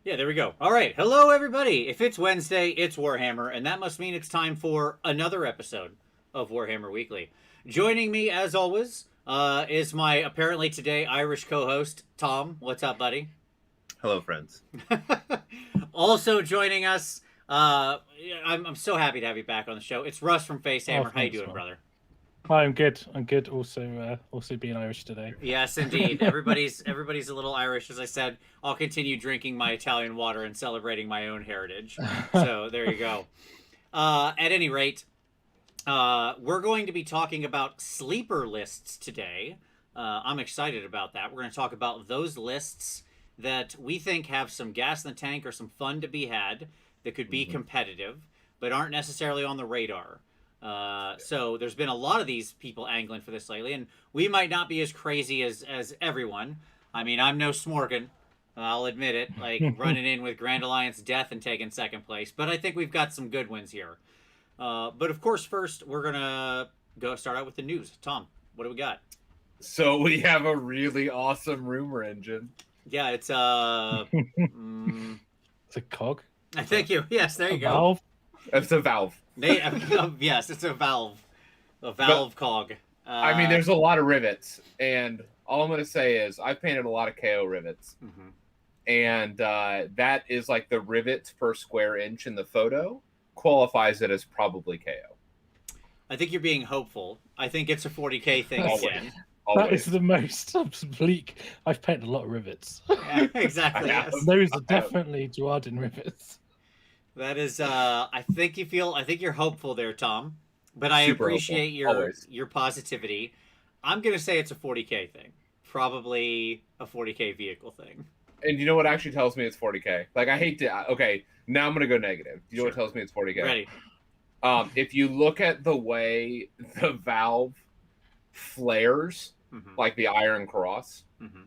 Yeah, there we go. All right. Hello, everybody. If it's Wednesday, it's Warhammer, and that must mean it's time for another episode of Warhammer Weekly. Joining me, as always, is my apparently today Irish co-host, Tom. What's up, buddy? Hello, friends. Also joining us, I'm so happy to have you back on the show. It's Russ from Facehammer. How you doing, brother? Hi, I'm good. I'm good. Also being Irish today. Yes, indeed. Everybody's a little Irish. As I said, I'll continue drinking my Italian water and celebrating my own heritage. So there you go. At any rate, we're going to be talking about sleeper lists today. I'm excited about that. We're going to talk about those lists that we think have some gas in the tank or some fun to be had that could be competitive, but aren't necessarily on the radar. So there's been a lot of these people angling for this lately, and we might not be as crazy as everyone. I mean, I'm no Smorgan, I'll admit it, like running in with Grand Alliance Death and taking second place, but I think we've got some good wins here. But of course, first we're gonna start out with the news. Tom, what do we got? So we have a really awesome rumor engine. Yeah, it's It's a cog. thank you. Yes, there you go. Valve. It's a valve. Yes, it's a valve cog. I mean, there's a lot of rivets, and all I'm going to say is I've painted a lot of KO rivets, and that is like the rivets per square inch in the photo qualifies it as probably KO. I think you're being hopeful. I think it's a 40k thing again. That is the most bleak. I've painted a lot of rivets. Yeah, exactly. Yes. Those are definitely Duardin rivets. That is, I think you're hopeful there, Tom. But I Super appreciate your positivity. I'm gonna say it's a 40k thing, probably a 40k vehicle thing. And you know what actually tells me it's 40k? Like, I hate to. Okay, now I'm gonna go negative. You know what tells me it's 40k? Ready? If you look at the way the valve flares, like the Iron Cross,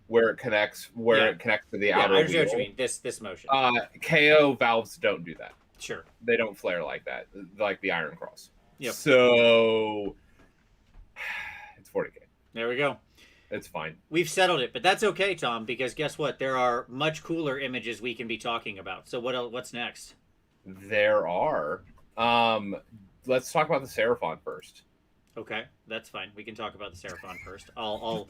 where it connects, it connects to the outer. I understand what you mean. This motion. KO valves don't do that. Sure. They don't flare like that, like the Iron Cross. Yep. So it's 40k. There we go. It's fine. We've settled it, but that's okay, Tom, because guess what? There are much cooler images we can be talking about. So what's next? There are. Let's talk about the Seraphon first. Okay, that's fine. We can talk about the Seraphon first. I'll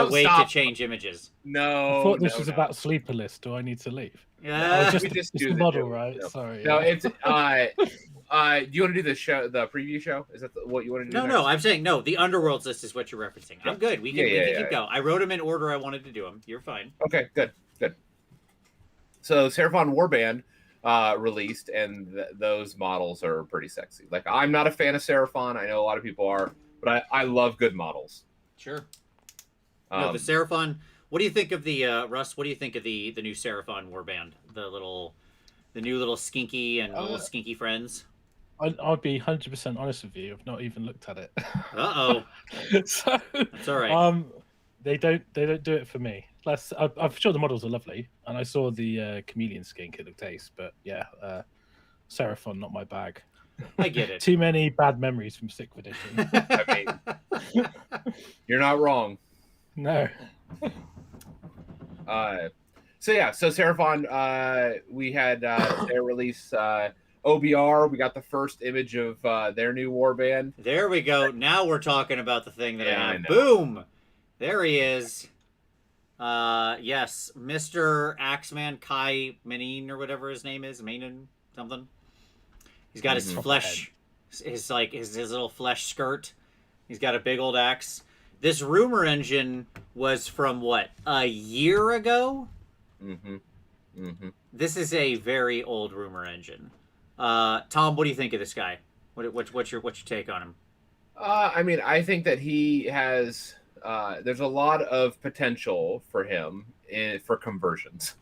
wait stop. to change images. No, I thought this was about sleeper list. Do I need to leave? Yeah, just the model, right? No. Sorry. No, it's. Do you want to do the preview show? Is that what you want to do? No, I'm saying no. The Underworlds list is what you're referencing. I'm good. We can keep going. I wrote them in order I wanted to do them. You're fine. Okay, good. So Seraphon Warband released, and those models are pretty sexy. Like, I'm not a fan of Seraphon. I know a lot of people are, but I love good models. Sure. No, the Seraphon. What do you think of the Russ? What do you think of the new Seraphon Warband? The new little skinky and little skinky friends. I'll be 100% honest with you. I've not even looked at it. Uh-oh. So that's all right. They don't do it for me. I'm sure the models are lovely, and I saw the chameleon skink. It looked ace, but yeah, Seraphon, not my bag. I get it. Too many bad memories from 6th edition. I mean, you're not wrong. No. So Seraphon, we had their release OBR. We got the first image of their new warband. There we go. Now we're talking about the thing that I know. Boom! There he is. Yes, Mr. Axeman Kai Menin or whatever his name is, Menin something. He's got his flesh, his little flesh skirt. He's got a big old axe. This rumor engine was from what, a year ago? This is a very old rumor engine. Tom, what do you think of this guy? What's your take on him? I mean, I think that he has. There's a lot of potential for him for conversions.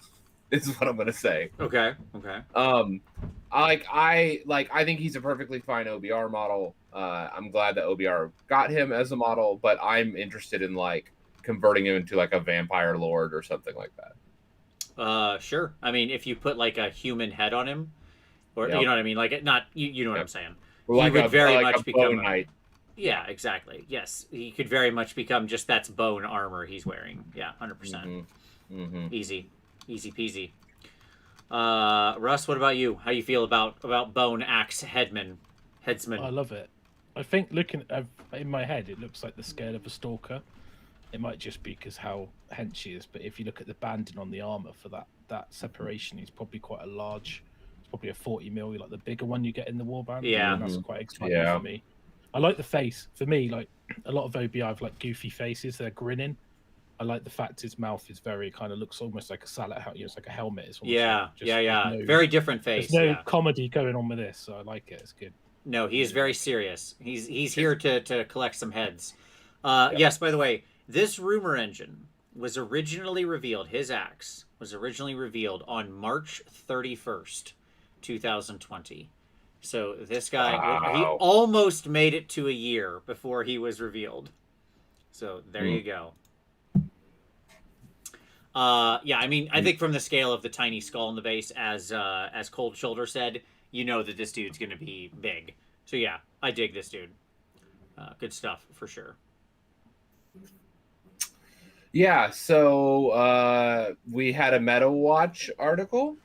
This is what I'm gonna say. Okay. I think he's a perfectly fine OBR model. I'm glad that OBR got him as a model, but I'm interested in like converting him into like a vampire lord or something like that. Sure. I mean, if you put like a human head on him, or you know what I mean, like not you know what I'm saying. Or like he would very much become knight. Yeah, exactly. Yes, he could very much become just that's bone armor he's wearing. Yeah, 100%. Easy peasy. Russ, what about you? How you feel about bone axe headsman? I love it. I think in my head, it looks like the scale of a stalker. It might just be because how hench he is, but if you look at the banding on the armor for that separation, he's probably quite a large. It's probably a 40 mil, like the bigger one you get in the warband. Yeah. And that's quite exciting for me. I like the face. For me, like a lot of OBI have like goofy faces. They're grinning. I like the fact his mouth is very kind of looks almost like a salad. It's like a helmet. It's Very different face. There's no comedy going on with this, so I like it. It's good. No, he is very serious. He's here to collect some heads. Yes, by the way, this rumor engine was originally revealed. His axe was originally revealed on March 31st, 2020. So this guy, he almost made it to a year before he was revealed. So there you go. I mean, I think from the scale of the tiny skull in the base, as Cold Shoulder said, you know that this dude's going to be big. So yeah, I dig this dude. Good stuff for sure. Yeah, so we had a Meta Watch article.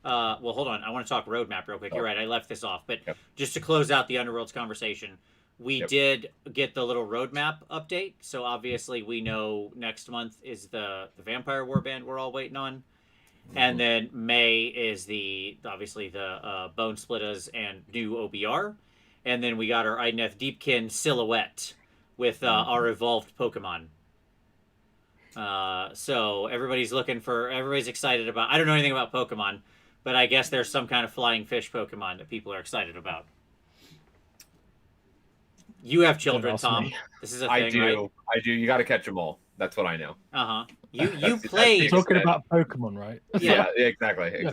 Well, hold on. I want to talk roadmap real quick. You're right. I left this off. But just to close out the Underworlds conversation, we did get the little roadmap update. So obviously we know next month is the Vampire Warband we're all waiting on. And then May is obviously the Bone Splitters and new OBR. And then we got our Idoneth Deepkin silhouette with our evolved Pokemon. So everybody's excited about. I don't know anything about Pokemon, but I guess there's some kind of flying fish Pokemon that people are excited about. You have children, Tom. This is a thing, right? I do. You got to catch them all. That's what I know. You played. Talking about Pokemon, right? Yeah, exactly.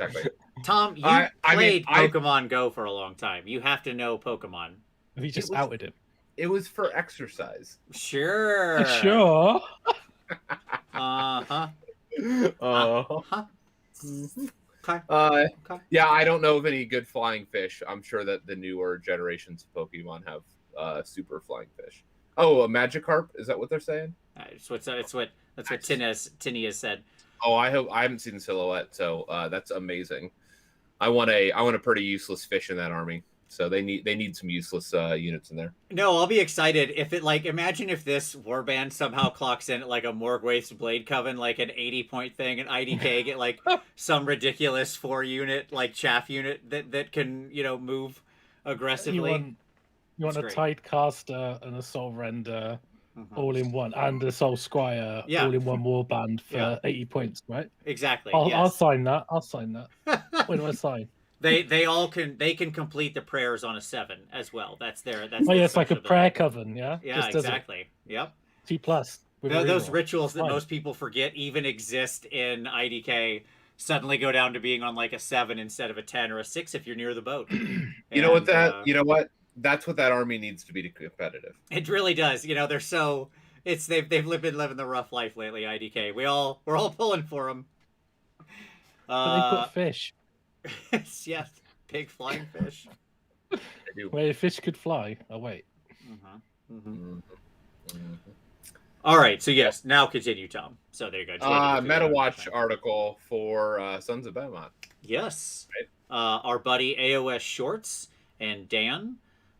Tom, you played Pokemon Go for a long time. You have to know Pokemon. Have you just outed him? It was for exercise. Sure. Sure. Okay. Yeah, I don't know of any good flying fish. I'm sure that the newer generations of Pokemon have super flying fish. Oh, a Magikarp? Is that what they're saying? That's what Tinny has said. Oh, I haven't seen Silhouette, so that's amazing. I want a pretty useless fish in that army. So they need some useless units in there. No, I'll be excited if it imagine if this warband somehow clocks in at like a Morgwaith's Blade Coven, like an 80-point thing, and IDK get like some ridiculous 4-unit like chaff unit that can move aggressively. You want a Tidecaster and a Soul Render all in one, and a Soul Squire all in one warband for 80 points, right? Exactly. I'll sign that. When do I sign? They can complete the prayers on a 7 as well. That's it's like a prayer coven, yeah. Yeah, exactly. Yep. T+. Those rituals that most people forget even exist in IDK suddenly go down to being on like a 7 instead of a 10 or a 6 if you're near the boat. You know what? That's what that army needs to be competitive. It really does. They're so they've been living the rough life lately. IDK. We're all pulling for them. But they put fish. Yes, big flying fish. Where a fish could fly. Oh wait. All right, so yes, now continue, Tom. So there you go. Meta Watch article for Sons of Behemoth. Yes. Right. Our buddy AOS Shorts and Dan,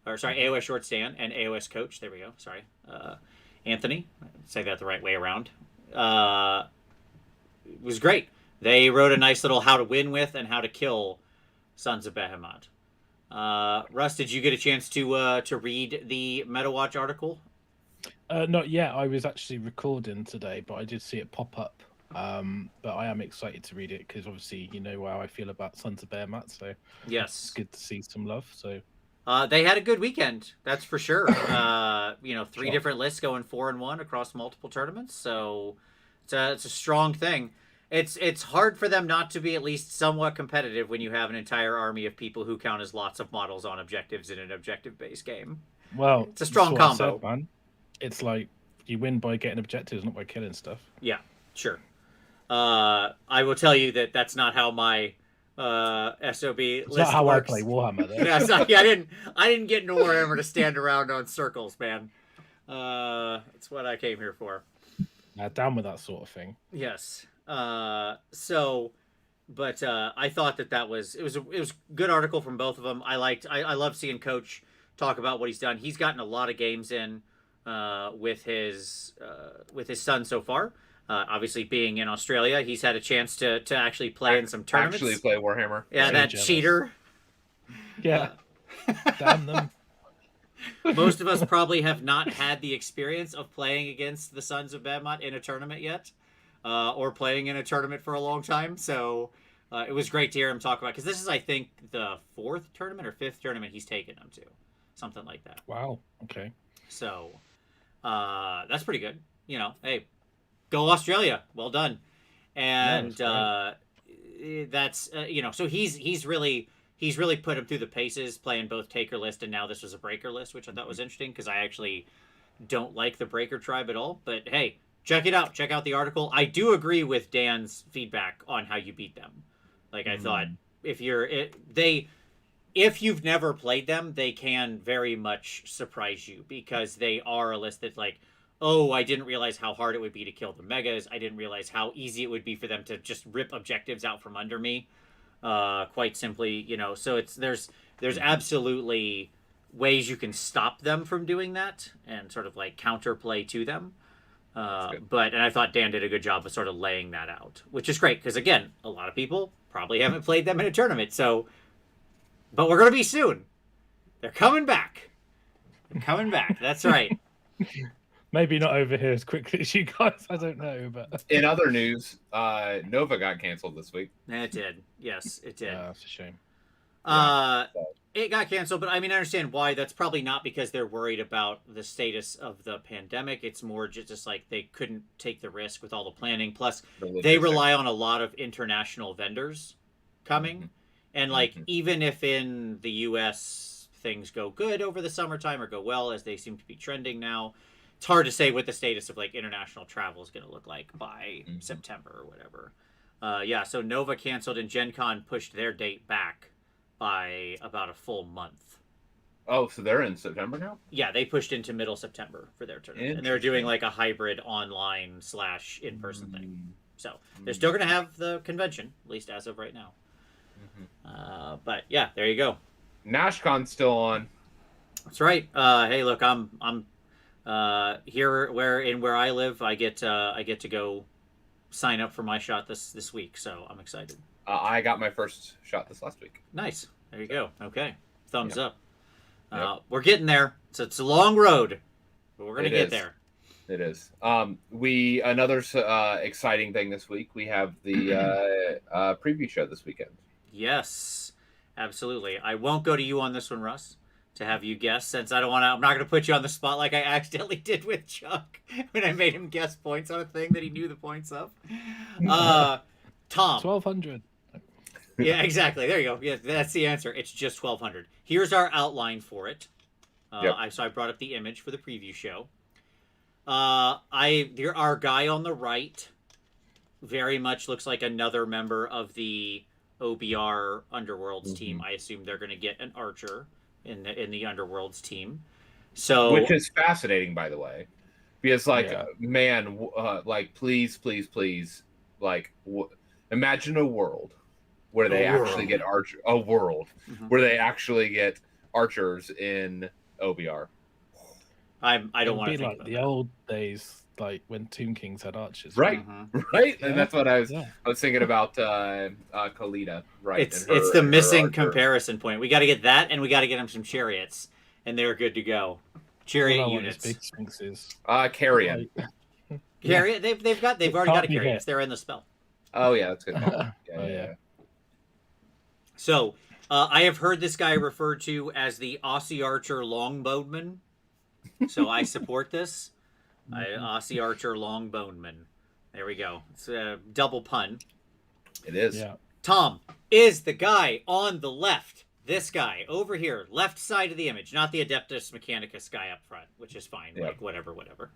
AOS Shorts Dan and AOS Coach. There we go. Sorry, Anthony. Say that the right way around. It was great. They wrote a nice little how to win with and how to kill Sons of Behemoth. Russ, did you get a chance to read the MetaWatch article? Not yet. I was actually recording today, but I did see it pop up. But I am excited to read it because obviously you know how I feel about Sons of Behemoth. So yes, it's good to see some love. So they had a good weekend, that's for sure. 3 different lists going 4-1 across multiple tournaments. So it's a strong thing. It's hard for them not to be at least somewhat competitive when you have an entire army of people who count as lots of models on objectives in an objective-based game. Well, it's a strong combo. Said, man. It's like you win by getting objectives, not by killing stuff. Yeah, sure. I will tell you that that's not how my SOB list not how works. I play Warhammer. I didn't get into Warhammer to stand around on circles, man. That's what I came here for. Down with that sort of thing. Yes. So I thought that was it was a good article from both of them. I love seeing Coach talk about what he's done. He's gotten a lot of games in with his son so far. Obviously, being in Australia, he's had a chance to actually play in some tournaments. Actually play Warhammer. Yeah, So that jealous. cheater. Yeah. Damn them. Most of us probably have not had the experience of playing against the Sons of Badmont in a tournament yet, or playing in a tournament for a long time. So it was great to hear him talk about, because this is, I think, the 4th tournament or 5th tournament he's taken them to, something like that. Wow. Okay. So that's pretty good. Hey, go Australia. Well done. And that's so he's really put him through the paces, playing both Taker list, and now this was a Breaker list, which I thought was interesting, because I actually don't like the Breaker tribe at all. But hey, check it out. Check out the article. I do agree with Dan's feedback on how you beat them. Like, I thought if you've never played them, they can very much surprise you, because they are a list that's like, oh, I didn't realize how hard it would be to kill the megas. I didn't realize how easy it would be for them to just rip objectives out from under me. Quite simply, so there's absolutely ways you can stop them from doing that, and sort of like counterplay to them. And I thought Dan did a good job of sort of laying that out, which is great, because again, a lot of people probably haven't played them in a tournament. So, but we're going to be soon. They're coming back. They're coming back. That's right. Maybe not over here as quickly as you guys. I don't know, but In other news, Nova got canceled this week. It did. Yes, it did. that's a shame. It got canceled, but I mean, I understand why. That's probably not because they're worried about the status of the pandemic. It's more just like they couldn't take the risk with all the planning. Plus, they rely on a lot of international vendors coming. And like, even if in the US things go good over the summertime, or go well, as they seem to be trending now, it's hard to say what the status of like international travel is going to look like by September or whatever. So Nova canceled, and Gen Con pushed their date back by about a full month. Oh, so they're in September now? Yeah, they pushed into middle September for their tournament. And they're doing like a hybrid online / in-person thing. So they're still going to have the convention, at least as of right now. But yeah, there you go. NashCon's still on. That's right. Hey, look, I'm here where I live. I get to go sign up for my shot this week, so I'm excited. I got my first shot this last week. Nice. There you go. Okay. Thumbs up. We're getting there. So it's a long road, but we're gonna get there. It is. Another exciting thing this week. We have the preview show this weekend. Yes, absolutely. I won't go to you on this one, Russ, to have you guess, since I'm not going to put you on the spot like I accidentally did with Chuck when I made him guess points on a thing that he knew the points of. Tom. 1,200. Yeah, exactly. There you go. Yeah, that's the answer. It's just 1,200. Here's our outline for it. So I brought up the image for the preview show. Our guy on the right very much looks like another member of the OBR Underworlds team. I assume they're going to get an archer in the Underworlds team. So, which is fascinating, by the way, because man, please, imagine a world where they actually get where they actually get archers in OBR. I don't want to think like about the that. old days, like when Tomb Kings had archers. Right. Right. Yeah. And that's what I was thinking about Khalida. Right. It's the missing comparison point. We got to get that, and we got to get them some chariots, and they're good to go. Chariot units. Big sphinxes. Carrion. Chariot. They've already got a chariot. They're in the spell. Oh yeah, that's good. Yeah. So I have heard this guy referred to as the Aussie Archer Longbowman. So I support this. Aussie Archer Longbowman. There we go. It's a double pun. It is. Yeah. Tom is the guy on the left. This guy over here, left side of the image, not the Adeptus Mechanicus guy up front, which is fine. Yep. Like whatever.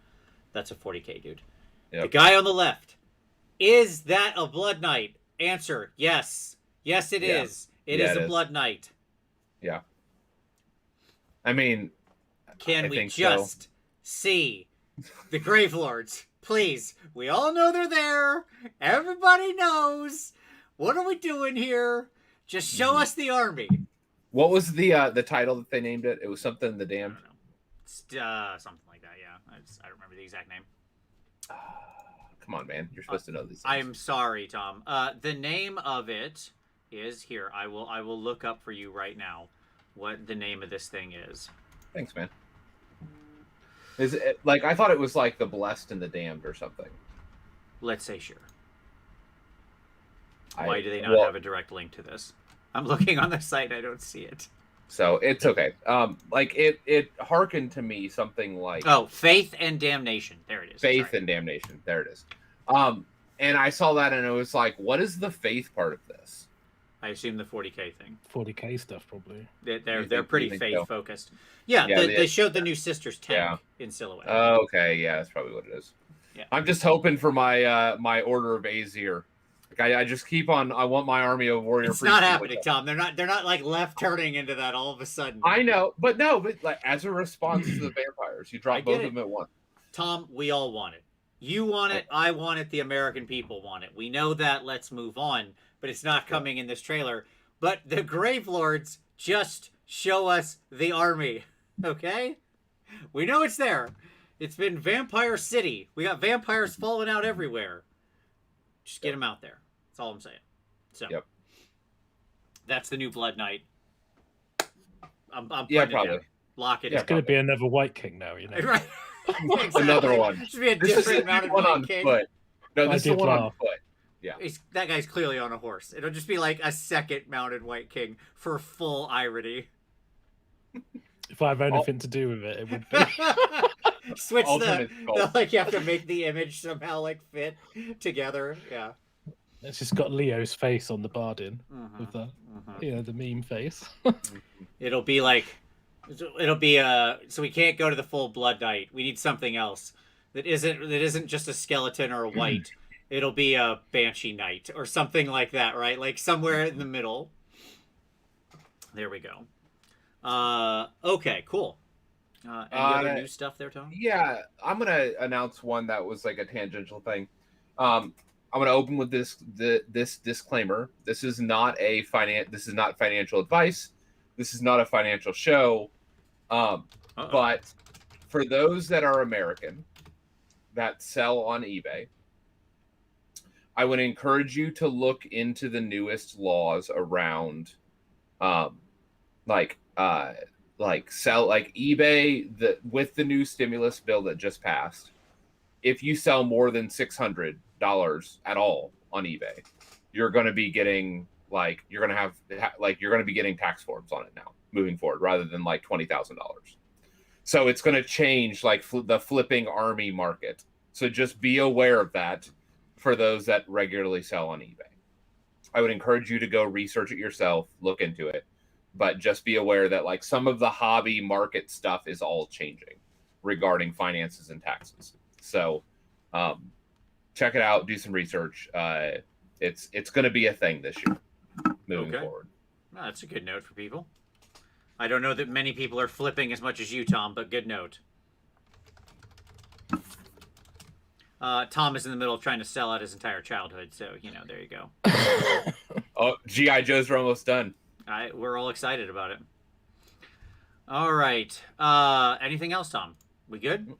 That's a 40k dude. Yep. The guy on the left. Is that a Blood Knight? Answer: yes. Yes, it is. It is a Blood Knight. Yeah. I mean, can we just see the Grave Lords? Please. We all know they're there. Everybody knows. What are we doing here? Just show us the army. What was the title that they named it? It was something in the I Damned. don't know. It's, something like that. Yeah, I don't remember the exact name. Come on, man. You're supposed to know these things. I'm sorry, Tom. The name of it is here. I will look up for you right now what the name of this thing is. Thanks, man. Is it like I thought it was like the Blessed and the Damned or something? Let's say sure. Why do they not have a direct link to this? I'm looking on the site. I don't see it. So it's okay. Like it hearkened to me something like Faith and Damnation. There it is. Faith and Damnation. There it is. And I saw that and it was like, what is the faith part of this? I assume the 40K thing. 40K stuff, probably. They're pretty faith focused. Yeah, they showed the new Sisters tank in silhouette. Okay, yeah, that's probably what it is. Yeah. I'm just hoping for my my Order of Azir. Like, I just keep on. I want my army of warrior. It's not happening, Tom. They're not like left turning into that all of a sudden. I know, but like as a response to the vampires, you drop both of them at once. Tom, we all want it. You want it. I want it. The American people want it. We know that. Let's move on. But it's not coming in this trailer. But the Gravelords just show us the army. Okay? We know it's there. It's been Vampire City. We got vampires falling out everywhere. Just get them out there. That's all I'm saying. So, that's the new Blood Knight. I'm putting it probably. down. Lock it. It's going to be another White King now, you know. Right. Exactly. Another one. Should be a different mounted White King. Foot. No, this is the one on foot. Yeah. That guy's clearly on a horse. It'll just be like a second mounted White King for full irony. If I have anything to do with it, it would be. Switch like you have to make the image somehow like fit together. Yeah. It's just got Leo's face on the Bardin with the the meme face. It'll be so we can't go to the full Blood Knight. We need something else that isn't just a skeleton or a white. It'll be a Banshee Knight or something like that, right? Like somewhere in the middle. There we go. Okay, cool. Any other new stuff there, Tom? Yeah, I'm gonna announce one that was like a tangential thing. I'm gonna open with this disclaimer. This is not financial advice. This is not a financial show. But for those that are American that sell on eBay, I would encourage you to look into the newest laws around eBay with the new stimulus bill that just passed. If you sell more than $600 at all on eBay, you're going to be getting you're going to be getting tax forms on it now moving forward rather than like $20,000. So it's going to change the flipping army market. So just be aware of that for those that regularly sell on eBay. I would encourage you to go research it yourself, look into it. But just be aware that some of the hobby market stuff is all changing regarding finances and taxes. So check it out, do some research. It's going to be a thing this year moving forward. Well, that's a good note for people. I don't know that many people are flipping as much as you, Tom, but good note. Tom is in the middle of trying to sell out his entire childhood, so, there you go. Oh, G.I. Joes are almost done. We're all excited about it. All right. Anything else, Tom? We good?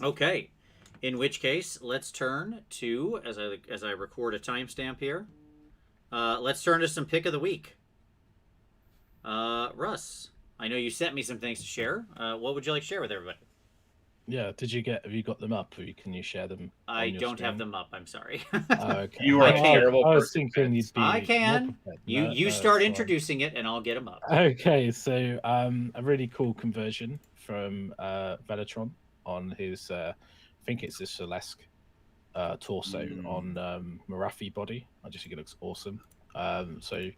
Okay. In which case, let's turn to, as I record a timestamp here, let's turn to some pick of the week. Russ, I know you sent me some things to share. What would you like to share with everybody? Yeah, have you got them up, or can you share them? I don't have them up. I'm sorry. Okay. You are a terrible person. I was thinking you'd be. I can. You start introducing it, and I'll get them up. Okay, so a really cool conversion from Velatron on his, I think it's his Celeste torso on Marathi body. I just think it looks awesome. So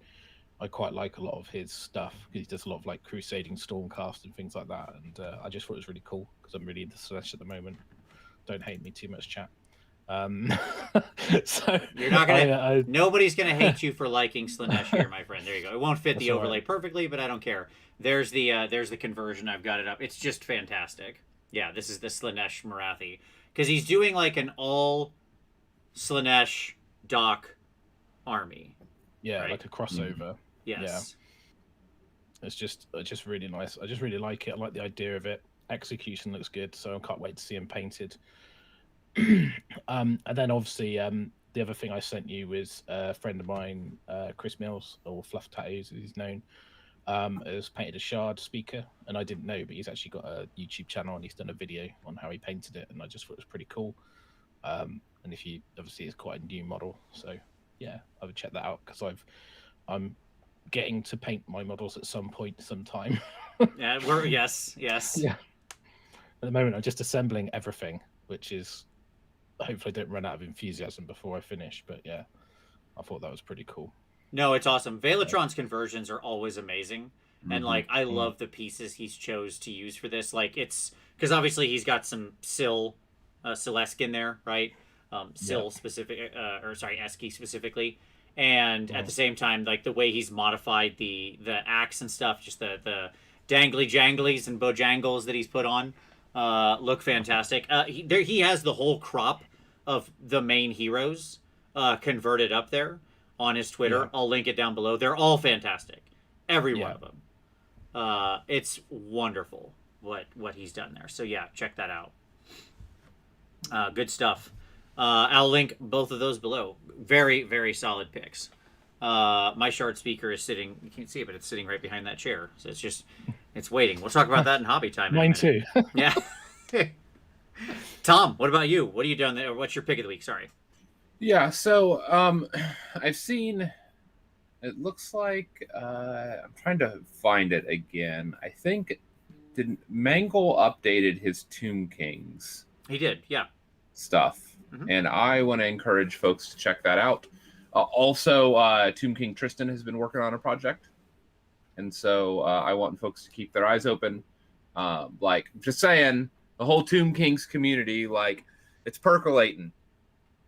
I quite like a lot of his stuff because he does a lot of Crusading Stormcast and things like that, and I just thought it was really cool because I'm really into Celeste at the moment. Don't hate me too much, chat. So you're not gonna. Nobody's gonna hate you for liking Slanesh here, my friend. There you go. It won't fit the overlay perfectly, but I don't care. There's the conversion. I've got it up. It's just fantastic. Yeah, this is the Slanesh Marathi because he's doing an all Slanesh Doc army. Yeah, right? like a crossover. Yes. It's just really nice. I just really like it. I like the idea of it. Execution looks good, so I can't wait to see him painted. And then obviously the other thing I sent you was a friend of mine, Chris Mills, or Fluff Tattoos as he's known, has painted a shard speaker, and I didn't know, but he's actually got a YouTube channel and he's done a video on how he painted it, and I just thought it was pretty cool. And if you obviously it's quite a new model, so yeah, I would check that out because I'm getting to paint my models at some point, sometime. Yeah, yes. Yeah. At the moment, I'm just assembling everything, which is hopefully I don't run out of enthusiasm before I finish. But yeah, I thought that was pretty cool. No, it's awesome. Velatron's conversions are always amazing. And like I Mm-hmm. love the pieces he's chose to use for this. Like it's because obviously he's got some Silesk in there, right? Sil specific, or sorry, Eski specifically. And at the same time, like the way he's modified the axe and stuff, just the dangly janglies and bojangles that he's put on, look fantastic. He has the whole crop of the main heroes converted up there on his Twitter. Yeah. I'll link it down below. They're all fantastic, every one Yeah. of them. It's wonderful what he's done there. So yeah, check that out. Good stuff. I'll link both of those below. Very, very solid picks. My shard speaker is sitting, you can't see it, but it's sitting right behind that chair. So it's waiting. We'll talk about that in hobby time. Mine too. Yeah. Tom, what about you? What are you doing there? What's your pick of the week? Sorry. Yeah, so I've seen. It looks like I'm trying to find it again. I think did Mangle updated his Tomb Kings He did, yeah. stuff, Mhm. and I want to encourage folks to check that out. Also, Tomb King Tristan has been working on a project, and so I want folks to keep their eyes open. Like, just saying, the whole Tomb Kings community, like, it's percolating.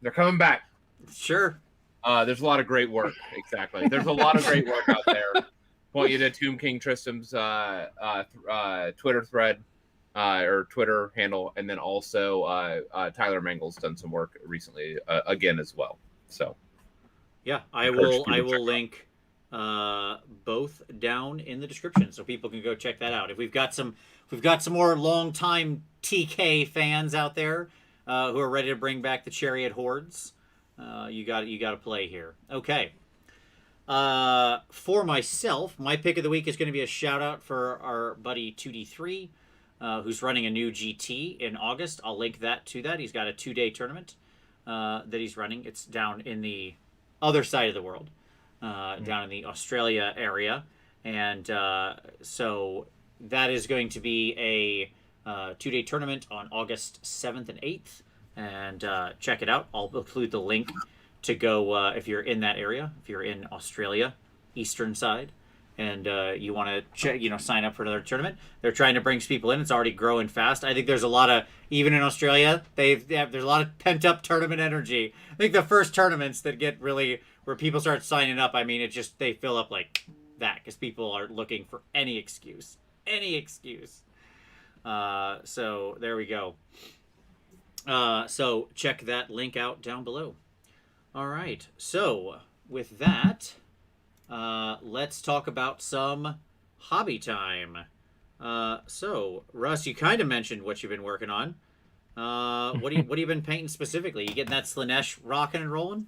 They're coming back. Sure. There's a lot of great work. Exactly. There's a lot of great work out there. Point you to Tomb King Tristan's Twitter thread or Twitter handle, and then also Tyler Mangle's done some work recently again as well. So yeah, I encourage will people to check link both down in the description so people can go check that out. If we've got some more longtime TK fans out there who are ready to bring back the Chariot Hordes, you got to play here. Okay. For myself, my pick of the week is going to be a shout out for our buddy 2D3, who's running a new GT in August. I'll link that to that. He's got a 2-day tournament that he's running. It's down in the other side of the world, down in the Australia area, and so that is going to be a 2-day tournament on August 7th and 8th, and check it out. I'll include the link to go if you're in that area, if you're in Australia, eastern side, and you want to sign up for another tournament. They're trying to bring people in. It's already growing fast. I think there's a lot of, even in Australia, there's a lot of pent up tournament energy. I think the first tournaments that get really where people start signing up, I mean, they fill up like that because people are looking for any excuse. So there we go. So check that link out down below. All right. So with that, let's talk about some hobby time. So Russ, you kind of mentioned what you've been working on. What have you been painting specifically? You getting that Slanesh rocking and rolling?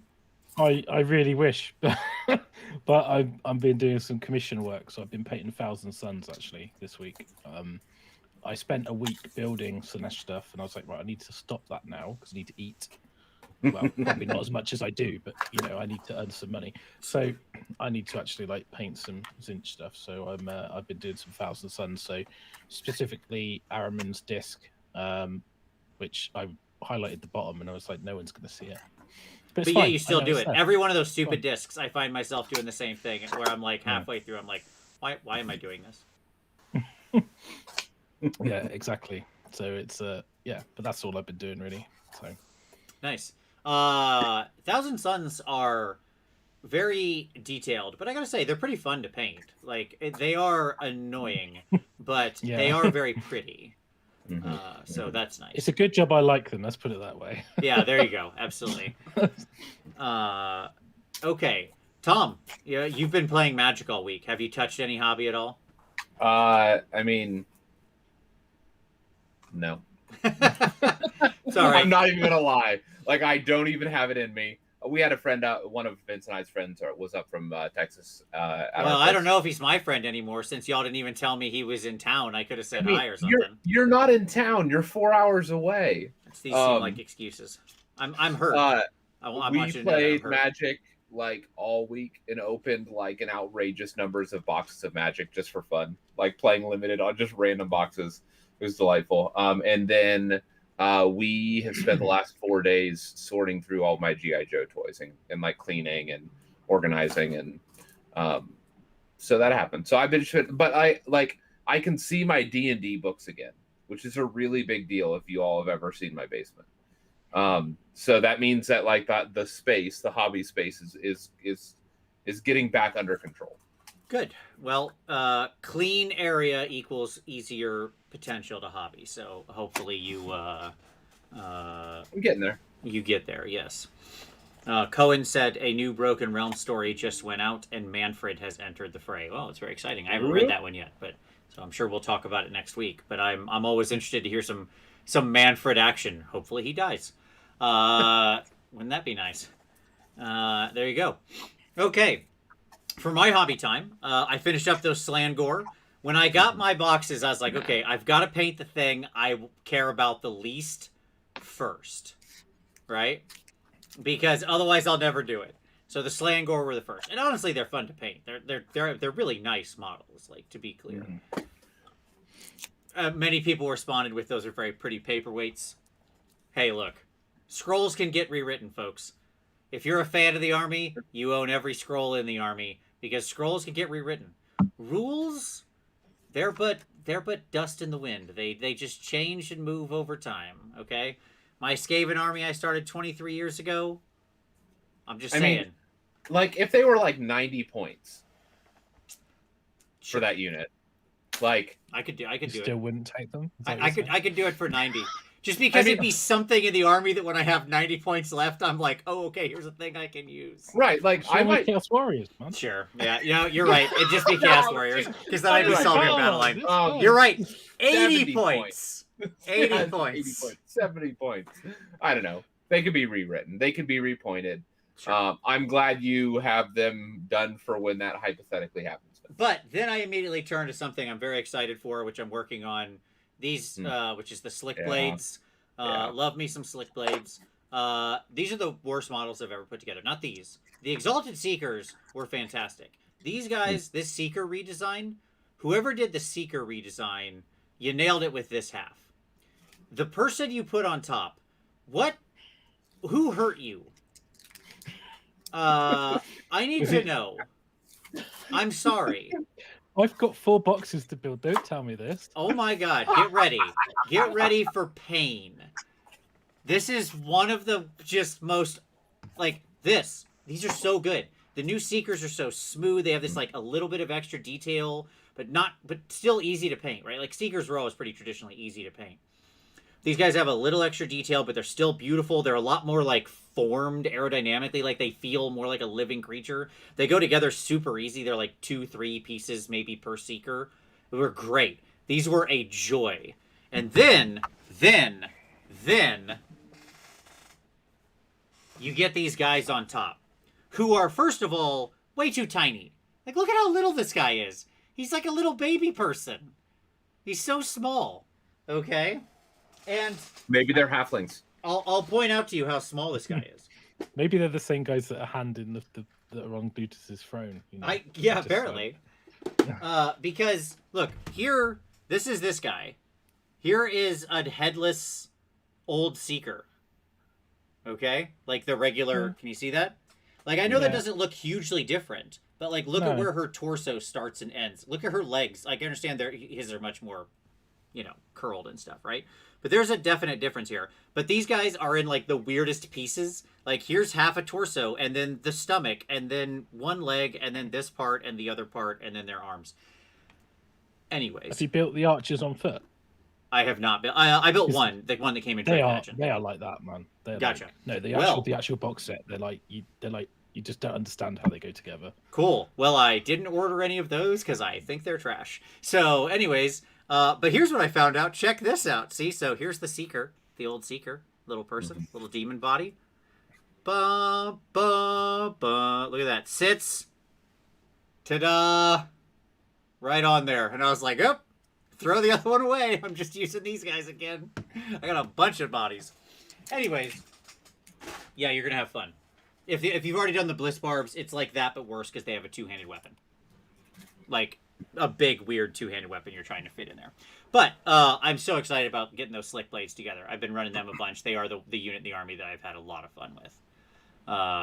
I really wish, but I've been doing some commission work, so I've been painting Thousand Suns actually this week. I spent a week building Slanesh stuff, and I was like, right, I need to stop that now because I need to eat. Well, probably not as much as I do, but I need to earn some money, so I need to actually like paint some Zinch stuff. So I've been doing some Thousand Suns, so specifically Aramin's disc, which I highlighted the bottom, and I was like, no one's going to see it. But yeah, you still do it. Every one of those stupid discs, I find myself doing the same thing, where I'm like halfway through, I'm like, why am I doing this? Yeah, exactly. So it's but that's all I've been doing really. So nice. Thousand Suns are very detailed, but I gotta say they're pretty fun to paint. Like they are annoying, but they are very pretty. So that's nice. It's a good job I like them. Let's put it that way. Yeah, there you go. Absolutely. Okay, Tom. Yeah, you've been playing Magic all week. Have you touched any hobby at all? I mean, no. It's all right. I'm not even gonna lie. Like, I don't even have it in me. We had a friend out. One of Vince and I's friends was up from Texas. Well, I don't know if he's my friend anymore since y'all didn't even tell me he was in town. I could have said hi or something. You're not in town. You're 4 hours away. These seem like excuses. I'm hurt. We played Magic like all week and opened like an outrageous numbers of boxes of Magic just for fun. Like playing limited on just random boxes. It was delightful. And then we have spent the last 4 days sorting through all my G.I. Joe toys and like cleaning and organizing. And so that happened. So I've been, but I can see my D&D books again, which is a really big deal if you all have ever seen my basement. So that means that like the hobby space is getting back under control. Good. Well, clean area equals easier potential to hobby. So hopefully you I'm getting there. You get there, yes. Cohen said a new Broken Realm story just went out and Manfred has entered the fray. Well, it's very exciting. I haven't read that one yet, but so I'm sure we'll talk about it next week. But I'm always interested to hear some Manfred action. Hopefully he dies. Wouldn't that be nice? There you go. Okay. For my hobby time, I finished up those Slangor. When I got my boxes, I was like, okay, I've got to paint the thing I care about the least first, right? Because otherwise I'll never do it. So the Slangor were the first, and honestly, they're fun to paint. They're really nice models, like to be clear. Many people responded with those are very pretty paperweights. Hey, look, scrolls can get rewritten, folks. If you're a fan of the army, you own every scroll in the army because scrolls can get rewritten. Rules, they're but dust in the wind. They just change and move over time. Okay, my Skaven army I started 23 years ago. I'm just saying. Mean, like if they were like 90 points for that unit, like I could do it. Still wouldn't take them. I could do it for 90. Just because it'd be something in the army that when I have 90 points left, I'm like, oh, okay, here's a thing I can use. Right, like I might Chaos Warriors, man. Sure, yeah, you're right. It'd just be Chaos Warriors because then I'd be solving a battle line. You're right. 80 points. 80 points. 70 points. I don't know. They could be rewritten. They could be repointed. Sure. I'm glad you have them done for when that hypothetically happens. But then I immediately turn to something I'm very excited for, which I'm working on. These, which is the Slick Blades. Love me some Slick Blades. These are the worst models I've ever put together. Not these. The Exalted Seekers were fantastic. These guys, this Seeker redesign, whoever did the Seeker redesign, you nailed it with this half. The person you put on top, who hurt you? I need to know. I'm sorry. I've got 4 boxes to build. Don't tell me this. Oh my god, get ready. Get ready for pain. This is one of the just most, like, this. These are so good. The new Seekers are so smooth. They have this, like, a little bit of extra detail, but still easy to paint, right? Like, Seekers were always pretty traditionally easy to paint. These guys have a little extra detail, but they're still beautiful. They're a lot more, like, formed aerodynamically, like they feel more like a living creature. They go together super easy. They're like 2-3 pieces maybe per Seeker. They were great. These were a joy. And then you get these guys on top who are, first of all, way too tiny. Like, look at how little this guy is. He's like a little baby person. He's so small. Okay? And maybe they're halflings. I'll point out to you how small this guy is. Maybe they're the same guys that are handing that are on Brutus's throne. You know? Apparently. Because look here, this is this guy. Here is a headless old Seeker. Okay, like the regular. Can you see that? Like I know that doesn't look hugely different, but like look at where her torso starts and ends. Look at her legs. Like, I understand his are much more, curled and stuff, right? But there's a definite difference here. But these guys are in, like, the weirdest pieces. Like, here's half a torso, and then the stomach, and then one leg, and then this part, and the other part, and then their arms. Anyways. Have you built the archers on foot? I have not built. I built 'Cause one, the one that came in They Trade are Imagine. they are like that, man. They're Gotcha. like no, Well, the actual box set. They're like you just don't understand how they go together. cool. Well, I didn't order any of those because I think they're trash. So, anyways, but here's what I found out. Check this out. See, so here's the Seeker, the old Seeker, little person, little demon body. Ba ba ba. Look at that. Sits. Ta-da! Right on there. And I was like, oh, throw the other one away. I'm just using these guys again. I got a bunch of bodies. Anyways, yeah, you're gonna have fun. If you've already done the Bliss Barbs, it's like that but worse because they have a two-handed weapon, like a big weird two-handed weapon you're trying to fit in there. But I'm so excited about getting those Slick Blades together. I've been running them a bunch. They are the unit in the army that I've had a lot of fun with.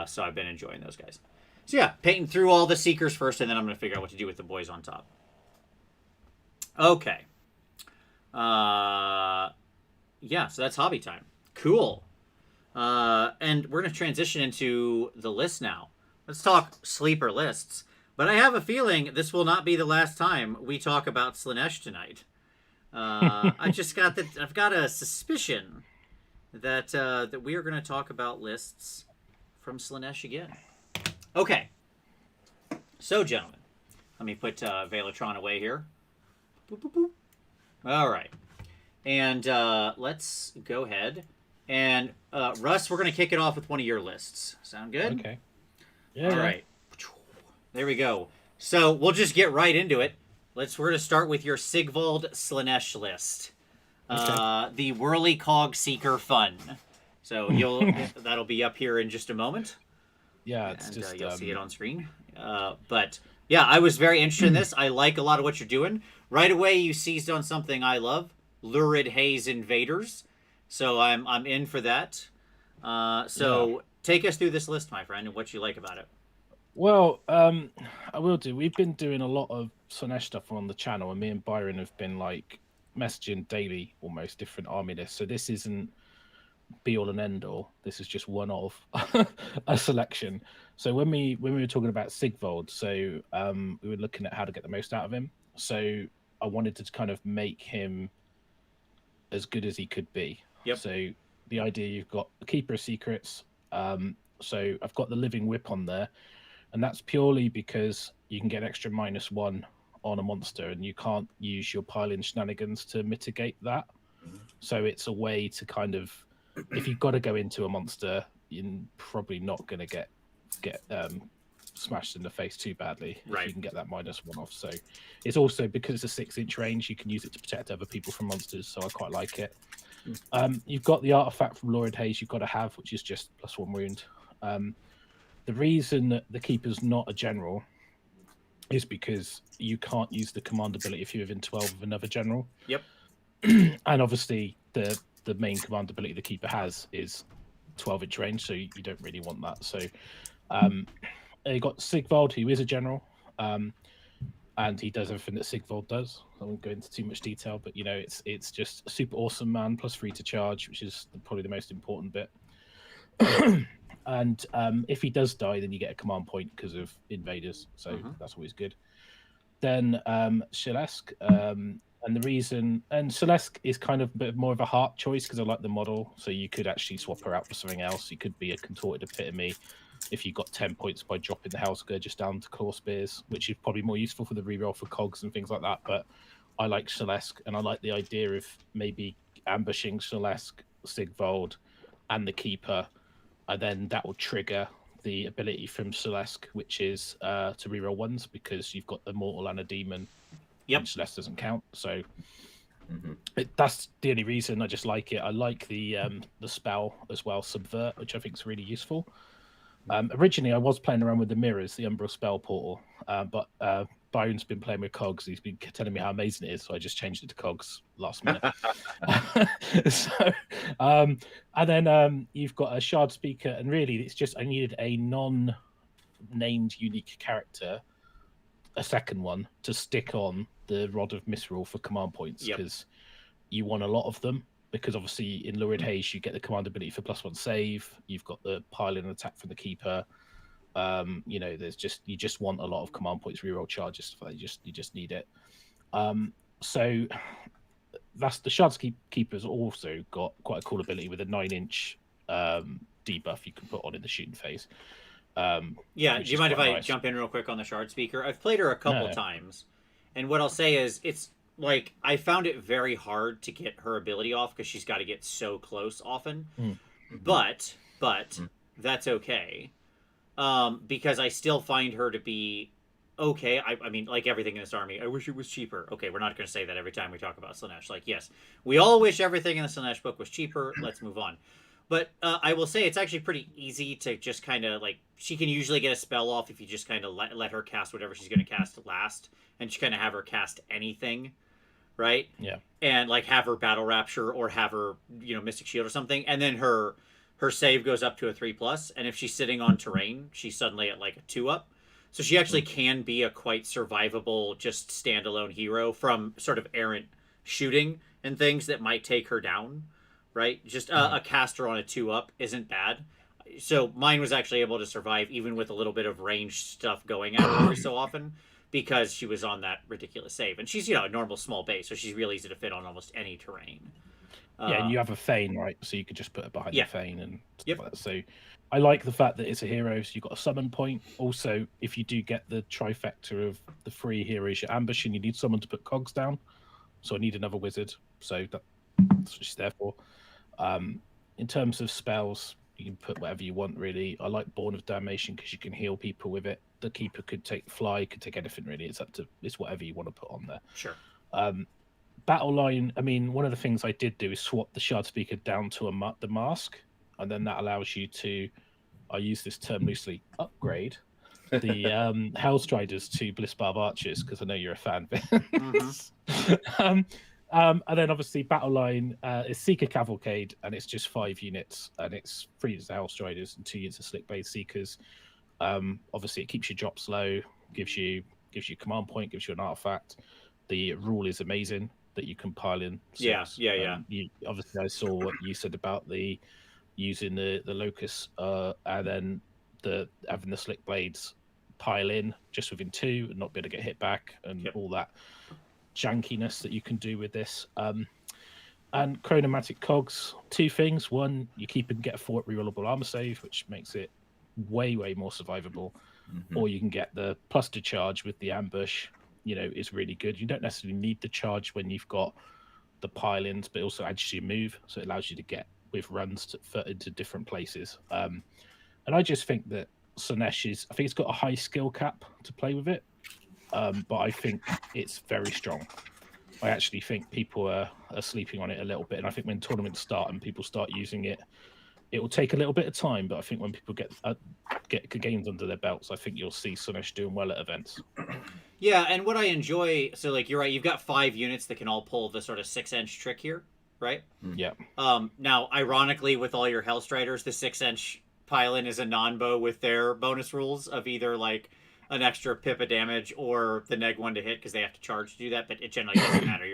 So I've been enjoying those guys. So yeah, painting through all the Seekers first, and then I'm gonna figure out what to do with the boys on top. Okay. Yeah, so that's hobby time. Cool. And we're going to transition into the list now. Let's talk sleeper lists. But I have a feeling this will not be the last time we talk about Slaanesh tonight. I've got a suspicion that that we are going to talk about lists from Slaanesh again. Okay. So, gentlemen, let me put Velatron away here. Boop, boop, boop. All right. And let's go ahead. And Russ, we're going to kick it off with one of your lists. Sound good? Okay. Yeah. All right. There we go. So we'll just get right into it. We're going to start with your Sigvald Slaanesh list. Okay. The Whirly Cog Seeker Fun. So that'll be up here in just a moment. Yeah, it's And, just you'll see it on screen. But yeah, I was very interested in this. I like a lot of what you're doing. Right away, you seized on something I love: Lurid Haze Invaders. So I'm in for that. Take us through this list, my friend, and what you like about it. Well, I will do. We've been doing a lot of Slaanesh stuff on the channel, and me and Byron have been like messaging daily, almost different army lists. So this isn't be all and end all. This is just one of a selection. So when we were talking about Sigvald, so we were looking at how to get the most out of him. So I wanted to kind of make him as good as he could be. Yep. So the idea, you've got the Keeper of Secrets. So I've got the Living Whip on there, and that's purely because you can get an extra -1 on a monster, and you can't use your piling shenanigans to mitigate that. So it's a way to kind of, if you've got to go into a monster, you're probably not going to get smashed in the face too badly. Right. If you can get that -1 off. So it's also, because it's a 6-inch range, you can use it to protect other people from monsters. So I quite like it. You've got the artifact from Lurid Haze you've got to have, which is just +1 wound. The reason that the Keeper's not a general is because you can't use the command ability if you're within 12 of another general. Yep. And obviously the main command ability the Keeper has is 12-inch range, so you don't really want that. So you got Sigvald, who is a general, and he does everything that Sigvald does. I won't go into too much detail, but you know, it's just a super awesome man, +3 to charge, which is probably the most important bit. And if he does die, then you get a command point because of invaders, so that's always good. Then Shelesk, and the reason, and Celeste is kind of a bit more of a heart choice because I like the model, so you could actually swap her out for something else. You could be a contorted epitome if you got 10 points by dropping the Hellscourge down to Claw Spears, which is probably more useful for the reroll for cogs and things like that. But I like Celeste, and I like the idea of maybe ambushing Celeste, Sigvald, and the Keeper, and then that will trigger the ability from Celeste, which is to reroll 1s because you've got the Mortal and a Demon. Yep. And Celeste doesn't count, so that's the only reason. I just like it. I like the spell as well, Subvert, which I think is really useful. Originally, I was playing around with the mirrors, the Umbral Spell Portal, but Byron's been playing with cogs. He's been telling me how amazing it is, so I just changed it to cogs last minute. And then you've got a Shard Speaker, and really, it's just I needed a non-named unique character, a second one, to stick on the Rod of Misrule for command points, because you want a lot of them. Because obviously in Lurid Haze you get the command ability for +1 save. You've got the pile and attack from the Keeper. You know, you just want a lot of command points, reroll charges. You just need it. So that's the Shards Keeper's also got quite a cool ability with a 9-inch debuff you can put on in the shooting phase. Yeah, do you mind if I jump in real quick on the Shard Speaker? I've played her a couple times, and what I'll say is it's like I found it very hard to get her ability off because she's got to get so close often. But that's okay, because I still find her to be okay. I mean, like everything in this army, I wish it was cheaper. Okay, we're not going to say that every time we talk about Slaanesh. Like, yes, we all wish everything in the Slaanesh book was cheaper. Let's move on. But I will say it's actually pretty easy to just kind of like, she can usually get a spell off if you just kind of let her cast whatever she's going to cast last, and just kind of have her cast anything, right? Yeah. And like have her Battle Rapture or have her, Mystic Shield or something, and then her save goes up to a 3+, and if she's sitting on terrain, she's suddenly at like a 2+. So she actually can be a quite survivable, just standalone hero from sort of errant shooting and things that might take her down. Right? Just a caster on a 2+ isn't bad. So mine was actually able to survive even with a little bit of ranged stuff going at her every so often because she was on that ridiculous save. And she's, a normal small base, so she's really easy to fit on almost any terrain. Yeah, and you have a Fane, right? So you could just put her behind the Fane and stuff like that. So I like the fact that it's a hero, so you've got a summon point. Also, if you do get the trifecta of the 3 heroes you're ambushing, you need someone to put cogs down. So I need another wizard. So that's what she's there for. In terms of spells, you can put whatever you want, really. I like Born of Damnation because you can heal people with it. The Keeper could take Fly, could take anything, really. It's whatever you want to put on there. Sure. Battle line, I mean, one of the things I did do is swap the Shard Speaker down to the mask, and then that allows you to, I use this term loosely, upgrade the Hellstriders to Blissbarb Archers, because I know you're a fan, Vince. And then obviously Battle Line is Seeker Cavalcade, and it's just 5 units, and it's 3 units of Hellstriders and 2 units of Slickblade Seekers. Obviously it keeps your drops low, gives you command point, gives you an artifact. The rule is amazing that you can pile in. Yeah. Obviously I saw what you said about the using the locus and then having the slick blades pile in just within 2 and not be able to get hit back and all that jankiness that you can do with this. And chronomatic cogs, 2 things. One, you keep and get a 4 rerollable armor save, which makes it way more survivable. Or you can get the plus to charge with the ambush, is really good. You don't necessarily need the charge when you've got the pile-ins, but it also adds to your move, so it allows you to get with runs into different places. And I just think that Slaanesh I think it's got a high skill cap to play with it, but I think it's very strong. I actually think people are sleeping on it a little bit, and I think when tournaments start and people start using it, it will take a little bit of time, but I think when people get games under their belts, I think you'll see Slaanesh doing well at events. Yeah, and what I enjoy, so like you're right, you've got 5 units that can all pull the sort of 6-inch trick here, right? Yeah. Now, ironically, with all your Hellstriders, the 6-inch pile-in is a non-bow with their bonus rules of either like an extra pip of damage or the neg 1 to hit because they have to charge to do that, but it generally doesn't matter.